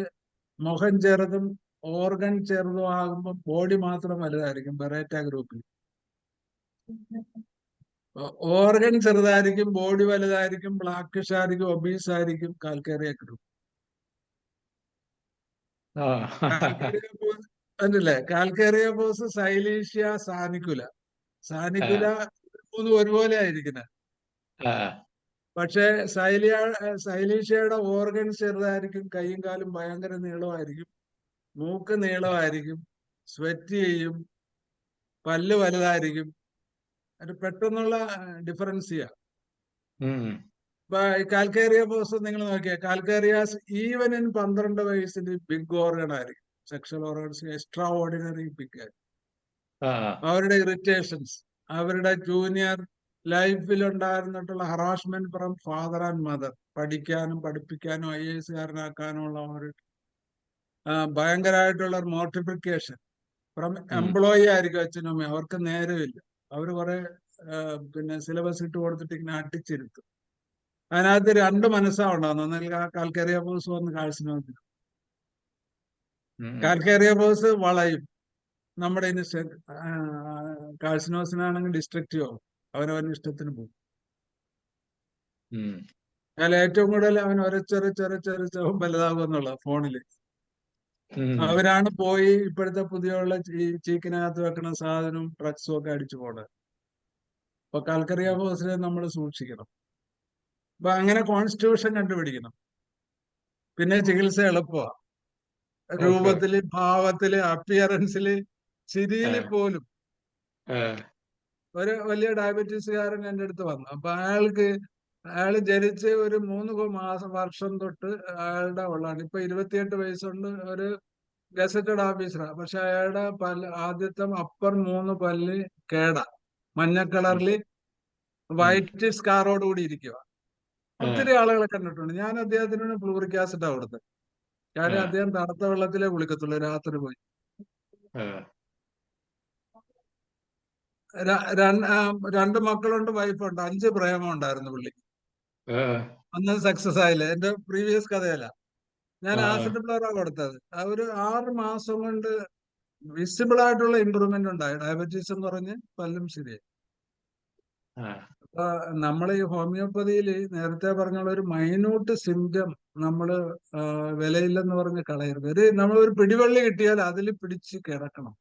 മുഖം ചെറുതും ഓർഗൻ ചെറുതും ആകുമ്പോൾ ബോഡി മാത്രം വലുതായിരിക്കും ബെറേറ്റ ഗ്രൂപ്പിൽ. ഓർഗൻ ചെറുതായിരിക്കും, ബോഡി വലുതായിരിക്കും, ബ്ലാക്കിഷ് ആയിരിക്കും, ഒബീസ് ആയിരിക്കും കാൽക്കേറിയ ഗ്രൂപ്പ്. അല്ലേ? കാൽക്കേറിയ പോസ്, സൈലീഷ്യ, സാനിക്കുല. സാനിക്കുല 3 ഒരുപോലെ ആയിരിക്കുന്നത്. പക്ഷെ സൈലീഷ്യയുടെ ഓർഗൻ ചെറുതായിരിക്കും, കൈയും കാലും ഭയങ്കര നീളമായിരിക്കും, മൂക്ക് നീളമായിരിക്കും, സ്വെറ്റ് ചെയ്യും, പല്ല് വലുതായിരിക്കും. അത് പെട്ടെന്നുള്ള ഡിഫറൻസ് ചെയ്യാം. ഇപ്പൊ കാൽക്കേറിയ പോസ് നിങ്ങൾ നോക്കിയാൽ കാൽക്കേറിയാസ് ഈവൻ ഇൻ 12 വയസ്സിൽ ബിഗ് ഓർഗൻ ആയിരിക്കും. Sexual organs extraordinary big ആയിരിക്കും. അവരുടെ ഇറിറ്റേഷൻസ്, അവരുടെ ജൂനിയർ ലൈഫിൽ ഉണ്ടായിരുന്നിട്ടുള്ള harassment from father and mother, പഠിക്കാനും പഠിപ്പിക്കാനും IAS കാരനാക്കാനുള്ള ഒരു ഭയങ്കരമായിട്ടുള്ള മോട്ടിഫിക്കേഷൻ ഫ്രം എംപ്ലോയി ആയിരിക്കും അച്ഛനും അമ്മയും. അവർക്ക് നേരമില്ല. അവർ കുറെ പിന്നെ സിലബസ് ഇട്ട് കൊടുത്തിട്ട് ഇങ്ങനെ അടിച്ചിരുത്തും. അതിനകത്ത് 2 മനസ്സാണ് ഉണ്ടാകുന്നത്. കാൽക്കേറിയ പോസ് വന്ന് കാഴ്ചനോക്കിനും, കാൽക്കേറിയ പോസ് വളയും. നമ്മുടെ കാഴ്ചനോസിനാണെങ്കിൽ ഡിസ്ട്രക്റ്റീവ് ആവും. അവനവന്റെ ഇഷ്ടത്തിന് പോകും. അയാൾ ഏറ്റവും കൂടുതൽ അവൻ ഒരച്ചൊരച്ചൊരച്ചൊരച്ചവും വലുതാകും എന്നുള്ള ഫോണില്. അവരാണ് പോയി ഇപ്പോഴത്തെ പുതിയുള്ള ചീക്കിനകത്ത് വെക്കണ സാധനവും ഡ്രഗ്സും ഒക്കെ അടിച്ചു പോണത്. അപ്പൊ കാൽക്കറിയ പോസിനെ നമ്മൾ സൂക്ഷിക്കണം. അപ്പൊ അങ്ങനെ കോൺസ്റ്റിറ്റ്യൂഷൻ കണ്ടുപിടിക്കണം. പിന്നെ ചികിത്സ എളുപ്പമാണ്. രൂപത്തില്, ഭാവത്തില്, അപ്പിയറൻസില്, ചിരിയില് പോലും. ഒരു വലിയ ഡയബറ്റീസുകാരൻ എൻ്റെ അടുത്ത് വന്നു. അപ്പൊ അയാള് ജനിച്ച് ഒരു 3 വർഷം തൊട്ട് അയാളുടെ ഉള്ളതാണ്. ഇപ്പൊ 28 വയസ്സുണ്ട്. ഒരു ഗസറ്റഡ് ഓഫീസറാണ്. പക്ഷെ അയാളുടെ ആദ്യത്തെ അപ്പർ 3 പല്ല് കേടാ, മഞ്ഞ കളറില് വൈറ്റ് സ്കാറോട് കൂടി ഇരിക്കുക. ഒത്തിരി ആളുകളെ കണ്ടിട്ടുണ്ട്. ഞാൻ അദ്ദേഹത്തിന് ഫ്ലൂറിക് ആസിഡാണ് കൊടുത്തത്. കാര്യം അദ്ദേഹം തണുത്ത വെള്ളത്തിലേ കുളിക്കത്തുള്ളൂ രാത്രി പോയി. 2 മക്കളുണ്ട്, വൈഫുണ്ട്. 5 പ്രേമം ഉണ്ടായിരുന്നു പുള്ളിക്ക്. അന്ന് സക്സസ് ആയില്ല. എന്റെ പ്രീവിയസ് കഥയല്ല. ഞാൻ ആസിഡ് ഫ്ലോറാ കൊടുത്തത്. ഒരു 6 മാസം കൊണ്ട് വിസിബിൾ ആയിട്ടുള്ള ഇമ്പ്രൂവ്മെന്റ് ഉണ്ടായി. ഡയബറ്റീസ് എന്ന് പറഞ്ഞ് പല്ലും ശരിയായി. അപ്പൊ നമ്മൾ ഈ ഹോമിയോപ്പതിയിൽ നേരത്തെ പറഞ്ഞ ഒരു മൈന്യൂട്ട് സിംറ്റം നമ്മള് വിലയില്ലെന്ന് പറഞ്ഞ് കളയരുത്. നമ്മളൊരു പിടിവള്ളി കിട്ടിയാൽ അതിൽ പിടിച്ച് കിടക്കണം.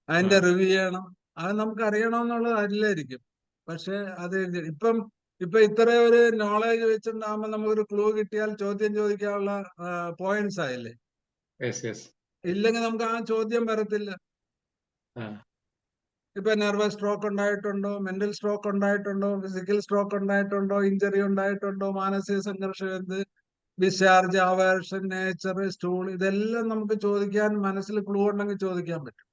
അതിന്റെ റിവ്യൂ ചെയ്യണം. അത് നമുക്ക് അറിയണമെന്നുള്ളത് അല്ലായിരിക്കും. പക്ഷെ അത് ഇപ്പൊ ഇത്ര ഒരു നോളേജ് വെച്ചിട്ടുണ്ടാകുമ്പോൾ നമുക്കൊരു ക്ലൂ കിട്ടിയാൽ ചോദ്യം ചോദിക്കാനുള്ള പോയിന്റ്സ് ആയില്ലേ. ഇല്ലെങ്കിൽ നമുക്ക് ആ ചോദ്യം വരത്തില്ല. ഇപ്പൊ നെർവസ് സ്ട്രോക്ക് ഉണ്ടായിട്ടുണ്ടോ, മെന്റൽ സ്ട്രോക്ക് ഉണ്ടായിട്ടുണ്ടോ, ഫിസിക്കൽ സ്ട്രോക്ക് ഉണ്ടായിട്ടുണ്ടോ, ഇഞ്ചറി ഉണ്ടായിട്ടുണ്ടോ, മാനസിക സംഘർഷം, ഡിസ്ചാർജ്, അവേർഷൻ, നേച്ചർ, സ്റ്റൂൾ, ഇതെല്ലാം നമുക്ക് ചോദിക്കാൻ, മനസ്സിൽ ക്ലൂ ഉണ്ടെങ്കിൽ ചോദിക്കാൻ പറ്റും.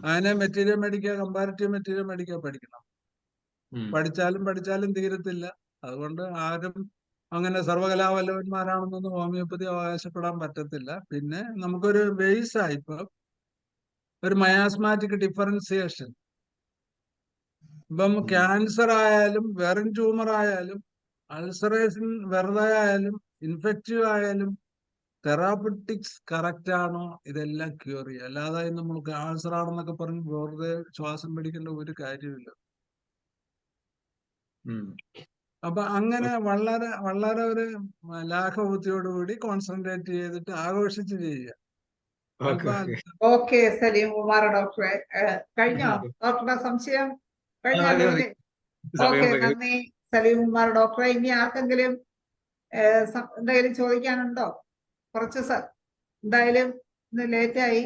അതിനെ മെറ്റീരിയൽ മേടിക്കുക, കമ്പാരിറ്റീവ് മെറ്റീരിയൽ മേടിക്കുക പഠിക്കണം. പഠിച്ചാലും തീരത്തില്ല. അതുകൊണ്ട് ആരും അങ്ങനെ സർവകലാവല്ലഭന്മാരാണെന്നൊന്നും ഹോമിയോപ്പതി അവകാശപ്പെടാൻ പറ്റത്തില്ല. പിന്നെ നമുക്കൊരു ബേസായി ഇപ്പൊ ഒരു മയാസ്മാറ്റിക് ഡിഫറൻസിയേഷൻ. ഇപ്പം ക്യാൻസർ ആയാലും വെറും ട്യൂമർ ആയാലും അൾസറേഷൻ വെറുതെ ആയാലും ഇൻഫെക്റ്റീവ് ആയാലും തെറാപ്പറ്റിക്സ് കറക്റ്റ് ആണോ, ഇതെല്ലാം ക്യൂർ ചെയ്യുക. അല്ലാതെ നമ്മൾ ക്യാൻസർ ആണെന്നൊക്കെ പറഞ്ഞ് വെറുതെ ശ്വാസം പിടിക്കേണ്ട ഒരു കാര്യമില്ല. അപ്പൊ അങ്ങനെ വളരെ വളരെ ഒരു ലാഘവത്തോടുകൂടി കോൺസെൻട്രേറ്റ് ചെയ്തിട്ട് ആഘോഷിച്ച് ചെയ്യുക. ഓക്കെ സലീം കുമാർ ഡോക്ടറെ, കഴിഞ്ഞോ ഡോക്ടറുടെ സംശയം? കഴിഞ്ഞല്ലോ അല്ലേ? ഓക്കെ, നന്ദി സലീം കുമാർ ഡോക്ടറെ. ഇനി ആർക്കെങ്കിലും എന്തെങ്കിലും ചോദിക്കാനുണ്ടോ? കുറച്ച് എന്തായാലും ഇന്ന് ലേറ്റായി.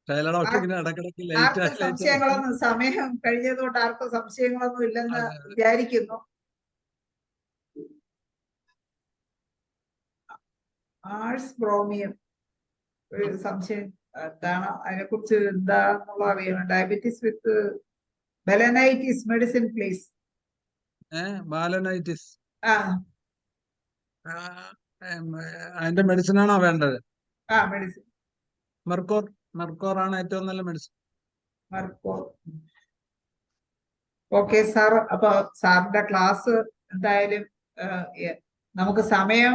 ആർക്കും സംശയങ്ങളൊന്നും, സമയം കഴിഞ്ഞതുകൊണ്ട് ആർക്കും സംശയങ്ങളൊന്നും ഇല്ലെന്ന് വിചാരിക്കുന്നു. ആഴ്സ് ബ്രോമിയം ഒരു സംശയം എന്താണ്, അതിനെ കുറിച്ച് എന്താന്നുള്ള അറിയണം. Diabetes with balanitis medicine please. Balanitis അതിന്റെ മെഡിസിൻ ആണോ വേണ്ടത്? മെഡിസിൻ മെർക്കോർ ആണ് ഏറ്റവും നല്ല മെഡിസിൻ. മെർക്കോർ. ഓക്കെ സാർ, അപ്പൊ സാറിന്റെ ക്ലാസ് എന്തായാലും നമുക്ക് സമയം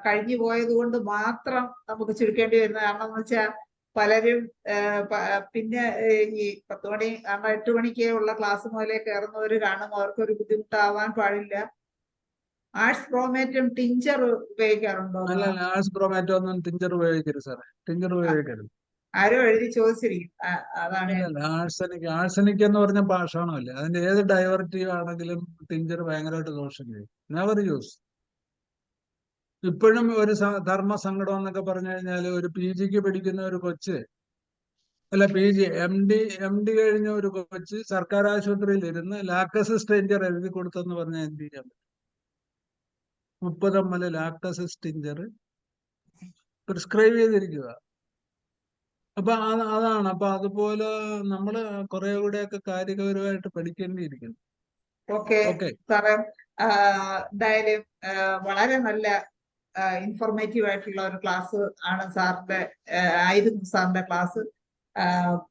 കഴിഞ്ഞു പോയത് കൊണ്ട് മാത്രം നമുക്ക് ചുരുക്കേണ്ടി വരുന്നത്. കാരണം എന്ന് വെച്ചാൽ പലരും പിന്നെ ഈ 10 മണി 8 മണിക്ക് ഉള്ള ക്ലാസ് മുതലേ കയറുന്നവര് കാണും. അവർക്കൊരു ബുദ്ധിമുട്ടാവാൻ പാടില്ല. ആഴ്സ് ബ്രോമേറ്റും ടിഞ്ചർ ഉപയോഗിക്കാറുണ്ടോ? ആഴ്സ് ബ്രോമേറ്റോ ഒന്നും ടിഞ്ചർ ഉപയോഗിക്കരുത് സാറേ. ടിഞ്ചർ ഉപയോഗിക്കരുത്. ആരോ എഴുതി ചോദിച്ചിരിക്കും, അതാണ്. ആഴ്സനിക് എന്ന് പറഞ്ഞ പാഷാണല്ലേ, അതിന്റെ ഏത് ഡൈവർട്ടീവ് ആണെങ്കിലും ടിഞ്ചർ ഭയങ്കരമായിട്ട് ദോഷം ചെയ്യും. Never use. ഇപ്പോഴും ഒരു ധർമ്മസങ്കടം എന്നൊക്കെ പറഞ്ഞു കഴിഞ്ഞാൽ ഒരു PGക്ക് പഠിക്കുന്ന ഒരു കൊച്ച്, അല്ല PG എം ഡി കഴിഞ്ഞ ഒരു കൊച്ച് സർക്കാർ ആശുപത്രിയിൽ ഇരുന്ന് ലാക്ടസ് ടിഞ്ചർ എഴുതി കൊടുത്തെന്ന് പറഞ്ഞാൽ എന്ത് ചെയ്യാൻ പറ്റും? 30 ml ലാക്ടസ് ടിഞ്ചർ പ്രിസ്ക്രൈബ് ചെയ്തിരിക്കുക. അപ്പൊ അതാണ്. അപ്പൊ അതുപോലെ നമ്മള് കുറെ കൂടെയൊക്കെ കാര്യഗൗരവമായിട്ട് പഠിക്കേണ്ടിയിരിക്കുന്നു. ഓക്കെ സാറേ, എന്തായാലും വളരെ നല്ല ഇൻഫോർമേറ്റീവ് ആയിട്ടുള്ള ഒരു ക്ലാസ് ആണ് ആയിരുന്നു സാറിന്റെ ക്ലാസ്.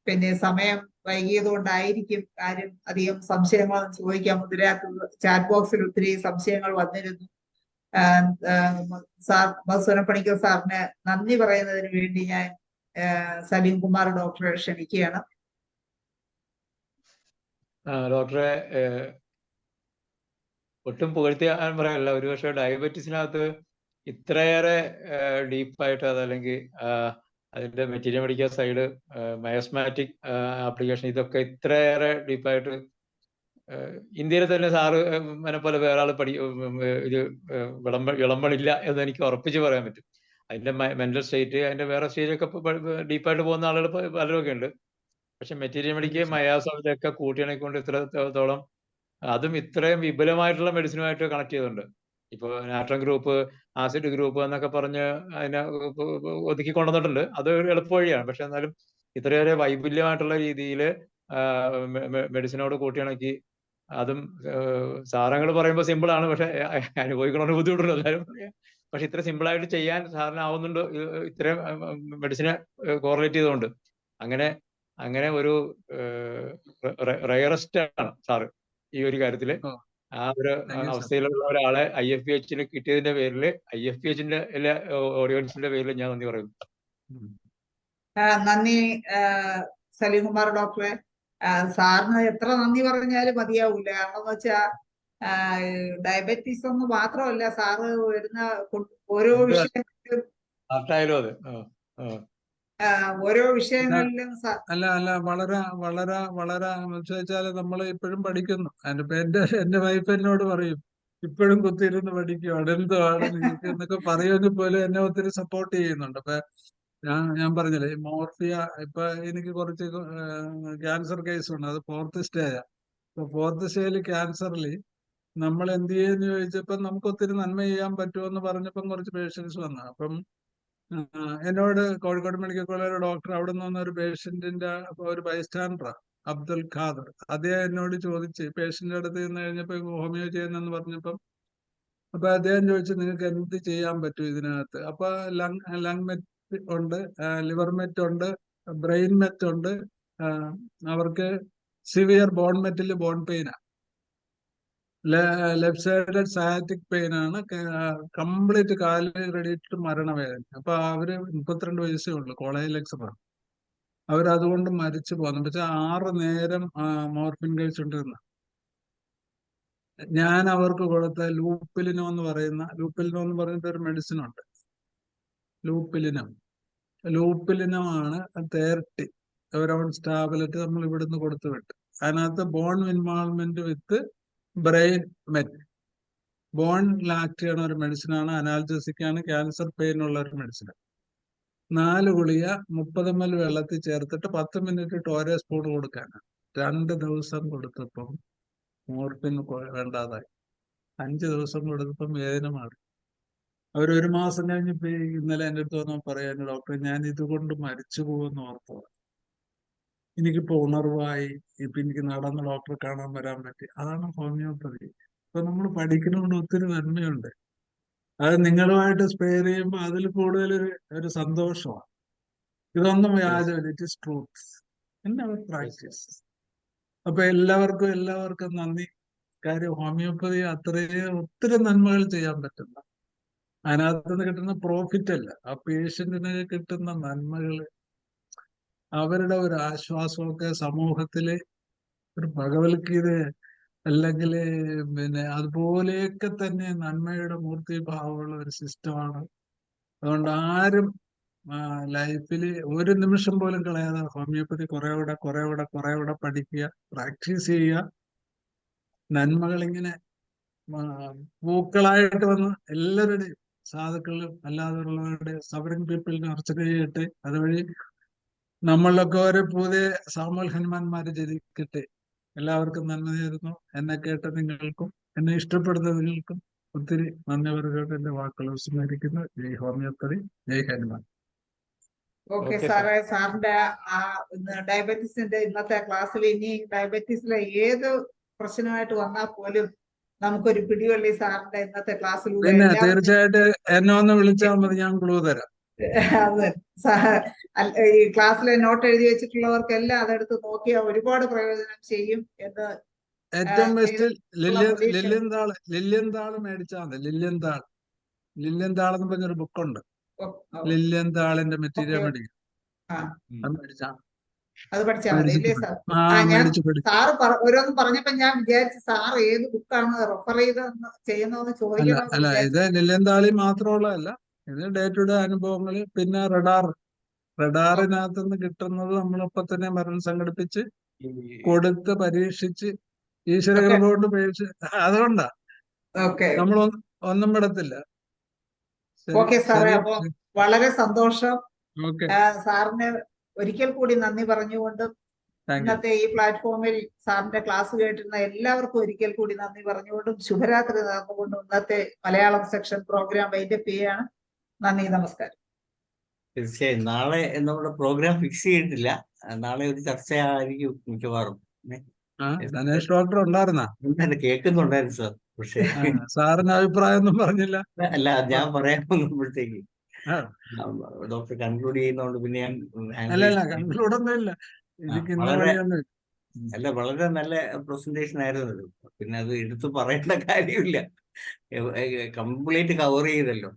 പിന്നെ സമയം വൈകിയത് കൊണ്ടായിരിക്കും ആരും അധികം സംശയങ്ങളൊന്നും ചോദിക്കാൻ മുതിരാത്തത്. ചാറ്റ് ബോക്സിൽ ഒത്തിരി സംശയങ്ങൾ വന്നിരുന്നു. സാർ മധുസൂദനപ്പണിക്കർ സാറിന് നന്ദി പറയുന്നതിന് വേണ്ടി ഞാൻ സലീം കുമാർ ഡോക്ടറെ ക്ഷണിക്കുകയാണ്. ഡോക്ടറെ ഒട്ടും പുകഴ്ത്തി പറയാനല്ല, ഒരുപക്ഷെ ഡയബറ്റീസിനകത്ത് ഇത്രയേറെ ഡീപ്പായിട്ട് അതല്ലെങ്കിൽ അതിന്റെ മെറ്റീരിയൽ മെഡിക്കൽ സൈഡ്, മയസ്മാറ്റിക് ആപ്ലിക്കേഷൻ, ഇതൊക്കെ ഇത്രയേറെ ഡീപ്പായിട്ട് ഇന്ത്യയിലെ തന്നെ സാറ് എന്നെ പോലെ വേറെ ആൾ ഇത് വിളമ്പണില്ല എന്ന് എനിക്ക് ഉറപ്പിച്ച് പറയാൻ പറ്റും. അതിന്റെ മെന്റൽ സ്റ്റേറ്റ്, അതിന്റെ വേറെ സ്റ്റേജൊക്കെ ഡീപ്പായിട്ട് പോകുന്ന ആളുകൾ പലരൊക്കെ ഉണ്ട്. പക്ഷെ മെറ്റീരിയൽ മെഡിക്ക് മയാസമൊക്കെ കൂട്ടിയിണക്കൊണ്ട് ഇത്രത്തോളം അതും ഇത്രയും വിപുലമായിട്ടുള്ള മെഡിസിനുമായിട്ട് കണക്ട് ചെയ്തിട്ടുണ്ട്. ഇപ്പോൾ നാട്രം ഗ്രൂപ്പ്, ആസിഡ് ഗ്രൂപ്പ് എന്നൊക്കെ പറഞ്ഞ് അതിനെ ഒതുക്കി കൊണ്ടുവന്നിട്ടുണ്ട്. അത് ഒരു എളുപ്പ വഴിയാണ്. പക്ഷെ എന്നാലും ഇത്രയേറെ വൈപുല്യമായിട്ടുള്ള രീതിയിൽ മെഡിസിനോട് കൂട്ടിയിണക്കി, അതും സാറങ്ങൾ പറയുമ്പോൾ സിമ്പിൾ ആണ്, പക്ഷെ അനുഭവിക്കണമെന്ന് ബുദ്ധിമുട്ടുണ്ട് എല്ലാവരും. പക്ഷെ ഇത്ര സിമ്പിൾ ആയിട്ട് ചെയ്യാൻ സാറിന് ആവുന്നുണ്ട് ഇത്രയും മെഡിസിനെ കോറിലേറ്റ് ചെയ്തുകൊണ്ട്. അങ്ങനെ ഒരു റയറസ്റ്റ് ആണ് സാറ് ഈ ഒരു കാര്യത്തില്. ആ ഒരു അവസ്ഥയിലുള്ള ഒരാളെ IFPH കിട്ടിയതിന്റെ പേരിൽ IFPHന്റെ എല്ലാ ഓഡിയൻസിന്റെ പേരിൽ ഞാൻ നന്ദി പറയുന്നു. നന്ദി സലീംകുമാർ ഡോക്ടറെ. സാറിന് എത്ര നന്ദി പറഞ്ഞാലും മതിയാവൂല. കാരണം എന്ന് വെച്ചാ ഡയബറ്റീസ് ഒന്നും മാത്രമല്ല, സാറ് വരുന്ന ഓരോ വിഷയങ്ങളിലും ഓരോ വിഷയങ്ങളിലും അല്ല വളരെ വളരെ വളരെ വെച്ചാല് നമ്മൾ ഇപ്പോഴും പഠിക്കുന്നു. എന്റെ വൈഫ് എന്നോട് പറയും, ഇപ്പോഴും കുത്തിയിരുന്ന് പഠിക്കുവാണ്, എന്തുവാണ് നിങ്ങൾക്ക് എന്നൊക്കെ പറയുമെങ്കിൽ പോലും എന്നെ ഒത്തിരി സപ്പോർട്ട് ചെയ്യുന്നുണ്ട്. അപ്പൊ ഞാൻ പറഞ്ഞില്ലേ, മോർഫിയ ഇപ്പൊ എനിക്ക് കുറച്ച് ക്യാൻസർ കേസ് ഉണ്ട്. അത് 4th സ്റ്റേജാ. അപ്പൊ 4th സ്റ്റേജിൽ ക്യാൻസറിൽ നമ്മൾ എന്ത് ചെയ്യുമെന്ന് ചോദിച്ചപ്പോൾ നമുക്ക് ഒത്തിരി നന്മ ചെയ്യാൻ പറ്റുമെന്ന് പറഞ്ഞപ്പം കുറച്ച് പേഷ്യൻസ് വന്നു. അപ്പം എന്നോട് കോഴിക്കോട് മെഡിക്കൽ കോളേജ് ഡോക്ടർ അവിടെ നിന്ന് വന്ന ഒരു പേഷ്യന്റിന്റെ ഒരു ബൈസ്റ്റാൻഡറാ, അബ്ദുൽ ഖാദർ. അദ്ദേഹം എന്നോട് ചോദിച്ച്, പേഷ്യന്റിന്റെ അടുത്ത് നിന്ന് കഴിഞ്ഞപ്പോ ഹോമിയോ ചെയ്യുന്നെന്ന് പറഞ്ഞപ്പം അപ്പൊ അദ്ദേഹം ചോദിച്ചു, നിങ്ങൾക്ക് എന്ത് ചെയ്യാൻ പറ്റും ഇതിനകത്ത്? അപ്പൊ ലങ് മെറ്റ് ഉണ്ട്, ലിവർ മെറ്റ് ഉണ്ട്, ബ്രെയിൻ മെറ്റ് ഉണ്ട്. അവർക്ക് സിവിയർ ബോൺ മെറ്റിൽ ബോൺ പെയിനാ, ലെഫ്റ്റ് സൈഡ് സയാറ്റിക് പെയിൻ ആണ്, കംപ്ലീറ്റ് കാല് റെഡിയിട്ട് മരണവേദന. അപ്പൊ അവര് 32 വയസ്സേ ഉള്ളൂ, കോളേജ് ലെക്ചറാണ്. അവരതുകൊണ്ട് മരിച്ചു പോകുന്നു. പക്ഷെ 6 നേരം മോർഫിൻ കഴിച്ചുകൊണ്ടിരുന്ന. ഞാൻ അവർക്ക് കൊടുത്ത ലൂപ്പിലിനോ എന്ന് പറയുന്ന ഒരു മെഡിസിൻ ഉണ്ട്. ലൂപ്പിലിനോ ആണ് 30 ounce ടാബ്ലറ്റ് നമ്മൾ ഇവിടുന്ന് കൊടുത്തു വിട്ട്. അതിനകത്ത് bone involvement with brain met. Bone ലാക്ട് ചെയ്യണ ഒരു മെഡിസിനാണ്, അനാൽജസിക് ആണ്, ക്യാൻസർ പെയിൻ ഉള്ള ഒരു മെഡിസിനാണ്. 4 ഗുളിക 30 ml വെള്ളത്തിൽ ചേർത്തിട്ട് 10 മിനിറ്റ് ഇട്ട് ഓരോ സ്പൂൺ കൊടുക്കാനാണ്. 2 ദിവസം കൊടുത്തപ്പം മോർഫിൻ വേണ്ടാതായി. 5 ദിവസം കൊടുത്തപ്പം വേദന മാറി. അവർ 1 മാസം കഴിഞ്ഞപ്പോ ഇന്നലെ എൻ്റെ അടുത്ത് വന്നാൽ പറയാൻ, ഡോക്ടർ ഞാൻ ഇതുകൊണ്ട് മരിച്ചു പോകുമെന്ന് ഓർത്തു. എനിക്കിപ്പോ ഉണർവായി, ഇപ്പൊ എനിക്ക് നടന്ന് ഡോക്ടറെ കാണാൻ വരാൻ പറ്റി. അതാണ് ഹോമിയോപ്പതി. ഇപ്പൊ നമ്മൾ പഠിക്കുന്നതുകൊണ്ട് ഒത്തിരി നന്മയുണ്ട്. അത് നിങ്ങളുമായിട്ട് സ്പെയർ ചെയ്യുമ്പോൾ അതിൽ കൂടുതൽ ഒരു സന്തോഷമാണ്. ഇതൊന്നും വ്യാജമില്ല, it is truth in our practice. അപ്പൊ എല്ലാവർക്കും നന്ദി. കാര്യം ഹോമിയോപ്പതി അത്രയും ഒത്തിരി നന്മകൾ ചെയ്യാൻ പറ്റുന്ന, അതിനകത്ത് നിന്ന് കിട്ടുന്ന പ്രോഫിറ്റ് അല്ല, ആ പേഷ്യന്റിന് കിട്ടുന്ന നന്മകള്, അവരുടെ ഒരു ആശ്വാസമൊക്കെ സമൂഹത്തില് ഒരു ഭഗവത്ഗീത അല്ലെങ്കിൽ പിന്നെ അതുപോലെയൊക്കെ തന്നെ നന്മയുടെ മൂർത്തിഭാവമുള്ള ഒരു സിസ്റ്റമാണ്. അതുകൊണ്ട് ആരും ലൈഫിൽ ഒരു നിമിഷം പോലും കളയാതെ ഹോമിയോപ്പതി കുറേകൂടെ പഠിക്കുക, പ്രാക്ടീസ് ചെയ്യുക. നന്മകൾ ഇങ്ങനെ പൂക്കളായിട്ട് വന്ന് എല്ലാവരുടെയും, സാധുക്കളും അല്ലാതെയുള്ളവരുടെ സവറിംഗ് പീപ്പിളിനെ അർച്ചന ചെയ്യട്ടെ. അതുവഴി നമ്മളിലൊക്കെ ഓരോ പുതിയ സാമൂഹ്യ ഹനുമാന്മാര് ജനിക്കട്ടെ. എല്ലാവർക്കും നന്മ നേരുന്നു. എന്നെ കേട്ട നിങ്ങൾക്കും എന്നെ ഇഷ്ടപ്പെടുന്ന നിങ്ങൾക്കും ഒത്തിരി നന്ദി പറഞ്ഞുകൊണ്ട് എന്റെ വാക്കുകൾ സ്മരിക്കുന്നു. ജയ് ഹോമിയോപ്പതി, ജയ് ഹനുമാൻ. ഓക്കെ സാറേ, സാറിന്റെ ഡയബറ്റീസിന്റെ ഇന്നത്തെ ക്ലാസ്സിൽ ഇനി ഡയബറ്റീസിലെ ഏത് പ്രശ്നമായിട്ട് വന്നാൽ പോലും നമുക്കൊരു പിടിവള്ളി സാറിന്റെ ഇന്നത്തെ ക്ലാസ്സിലൂടെ. പിന്നെ തീർച്ചയായിട്ടും എന്നെ ഒന്ന് വിളിച്ചാൽ മതി, ഞാൻ ക്ലൂ തരാം. അതെ, ഈ ക്ലാസ്സിലെ നോട്ട് എഴുതി വെച്ചിട്ടുള്ളവർക്കെല്ലാം അതെടുത്ത് നോക്കിയാൽ ഒരുപാട് പ്രയോജനം ചെയ്യും എന്ന് ഏറ്റവും ബെസ്റ്റ് ലില്യന്താള് മേടിച്ചാൽ മതി. ലില്യന്താൾ എന്ന് പറഞ്ഞൊരു ബുക്കുണ്ട്, ലില്യന്താളിന്റെ മെറ്റീരിയൽ മേടിക്കും. അത് പഠിച്ചാൽ മതി അല്ലേ സാർ? സാറ് ഓരോന്നും പറഞ്ഞപ്പോ ഞാൻ വിചാരിച്ചു സാർ ഏത് ബുക്കാണ് റെഫർ ചെയ്തെന്ന് ചെയ്യുന്നതെന്ന് ചോദിക്കണം. അല്ല, ഇത് ലില്യന്താളി മാത്രമുള്ളതല്ല, ഇത് ഡേ ടു ഡേ അനുഭവങ്ങള്. പിന്നെ റഡാറിനകത്ത് നിന്ന് കിട്ടുന്നത് നമ്മളിപ്പോ തന്നെ മരണം സംഘടിപ്പിച്ച് കൊടുത്ത് പരീക്ഷിച്ച് ഈശ്വര കൃപ കൊണ്ട് പേടിച്ച് അതുകൊണ്ടാ ഓക്കെ നമ്മൾ ഒന്നും വിടത്തില്ല. ഓക്കെ സാറേ, ശരി. അപ്പൊ വളരെ സന്തോഷം. ഓക്കെ, സാറിന് ഒരിക്കൽ കൂടി നന്ദി പറഞ്ഞുകൊണ്ടും താങ്ക് യു. ഇന്നത്തെ ഈ പ്ലാറ്റ്ഫോമിൽ സാറിന്റെ ക്ലാസ് കേട്ടിരുന്ന എല്ലാവർക്കും ഒരിക്കൽ കൂടി നന്ദി പറഞ്ഞുകൊണ്ടും ശുഭരാത്രി നേർന്നുകൊണ്ടും ഇന്നത്തെ മലയാളം സെക്ഷൻ പ്രോഗ്രാം വൈൻഡപ്പ് ചെയ്യാണ്. നന്ദി, നമസ്കാരം. തീർച്ചയായും നാളെ നമ്മുടെ പ്രോഗ്രാം ഫിക്സ് ചെയ്തിട്ടില്ല. നാളെ ഒരു ചർച്ചയായിരിക്കും മിക്കവാറും. ധനേഷ് ഡോക്ടർ ഉണ്ടായിരുന്നാ? കേൾക്കുന്നുണ്ടായിരുന്നു സാർ, പക്ഷേ സാറിന് അഭിപ്രായം ഒന്നും പറഞ്ഞില്ല. അല്ല, ഞാൻ പറയാൻ വന്നപ്പോഴത്തേക്ക് ഡോക്ടർ കൺക്ലൂഡ് ചെയ്യുന്നതുകൊണ്ട് പിന്നെ ഞാൻ അല്ല കൺക്ലൂഡൊന്നും ഇല്ല. എനിക്ക് ഇന്ന വഴിയൊന്നും അല്ല, വളരെ നല്ല പ്രസന്റേഷൻ ആയിരുന്നു. പിന്നെ അത് എടുത്തു പറയേണ്ട കാര്യമില്ല, കംപ്ലീറ്റ് കവർ ചെയ്തല്ലോ.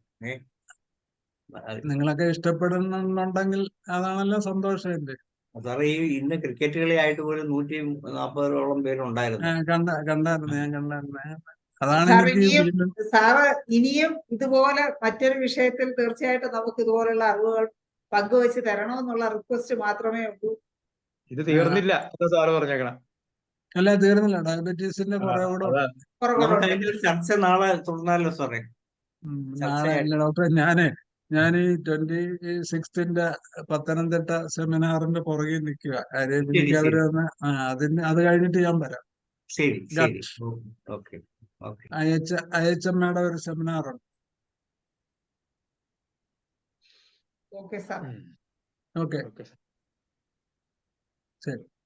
നിങ്ങളൊക്കെ ഇഷ്ടപ്പെടുന്നുണ്ടെങ്കിൽ അതാണല്ലോ സന്തോഷം. എന്റെ സാറേ, ഈ ഇന്ന് ക്രിക്കറ്റ് കളി ആയിട്ട് പോലും 140ഓളം പേരുണ്ടായിരുന്നു. കണ്ടായിരുന്നു, ഞാൻ കണ്ടായിരുന്നു. അതാണ് സാർ എനിക്ക് സാറ് ഇനിയും ഇതുപോലെ മറ്റൊരു വിഷയത്തിൽ തീർച്ചയായിട്ടും നമുക്ക് ഇതുപോലുള്ള അറിവുകൾ പങ്കുവെച്ച് തരണമെന്നുള്ള റിക്വസ്റ്റ് മാത്രമേ ഉള്ളൂ. ഇത് തീർന്നില്ല സാറ് പറഞ്ഞേക്കണം. അല്ല, തീർന്നില്ല. ഡയബറ്റീസിന്റെ കുറെ കൂടെ നമുക്ക് അതിന്റെ ഒരു ചർച്ച നാളെ തുടർന്നാലോ സാറേ? നാളെ അല്ല ഡോക്ടറെ, ഞാൻ ഈ 26th പത്തനംതിട്ട സെമിനാറിന്റെ പുറകെ നിൽക്കുക. കാര്യം എനിക്ക് അവര് അത് കഴിഞ്ഞിട്ട് ഞാൻ വരാം. ശരി, ഓക്കെ. IHMയുടെ ഒരു സെമിനാറുണ്ട്. Okay sir. ഓക്കെ, ശരി.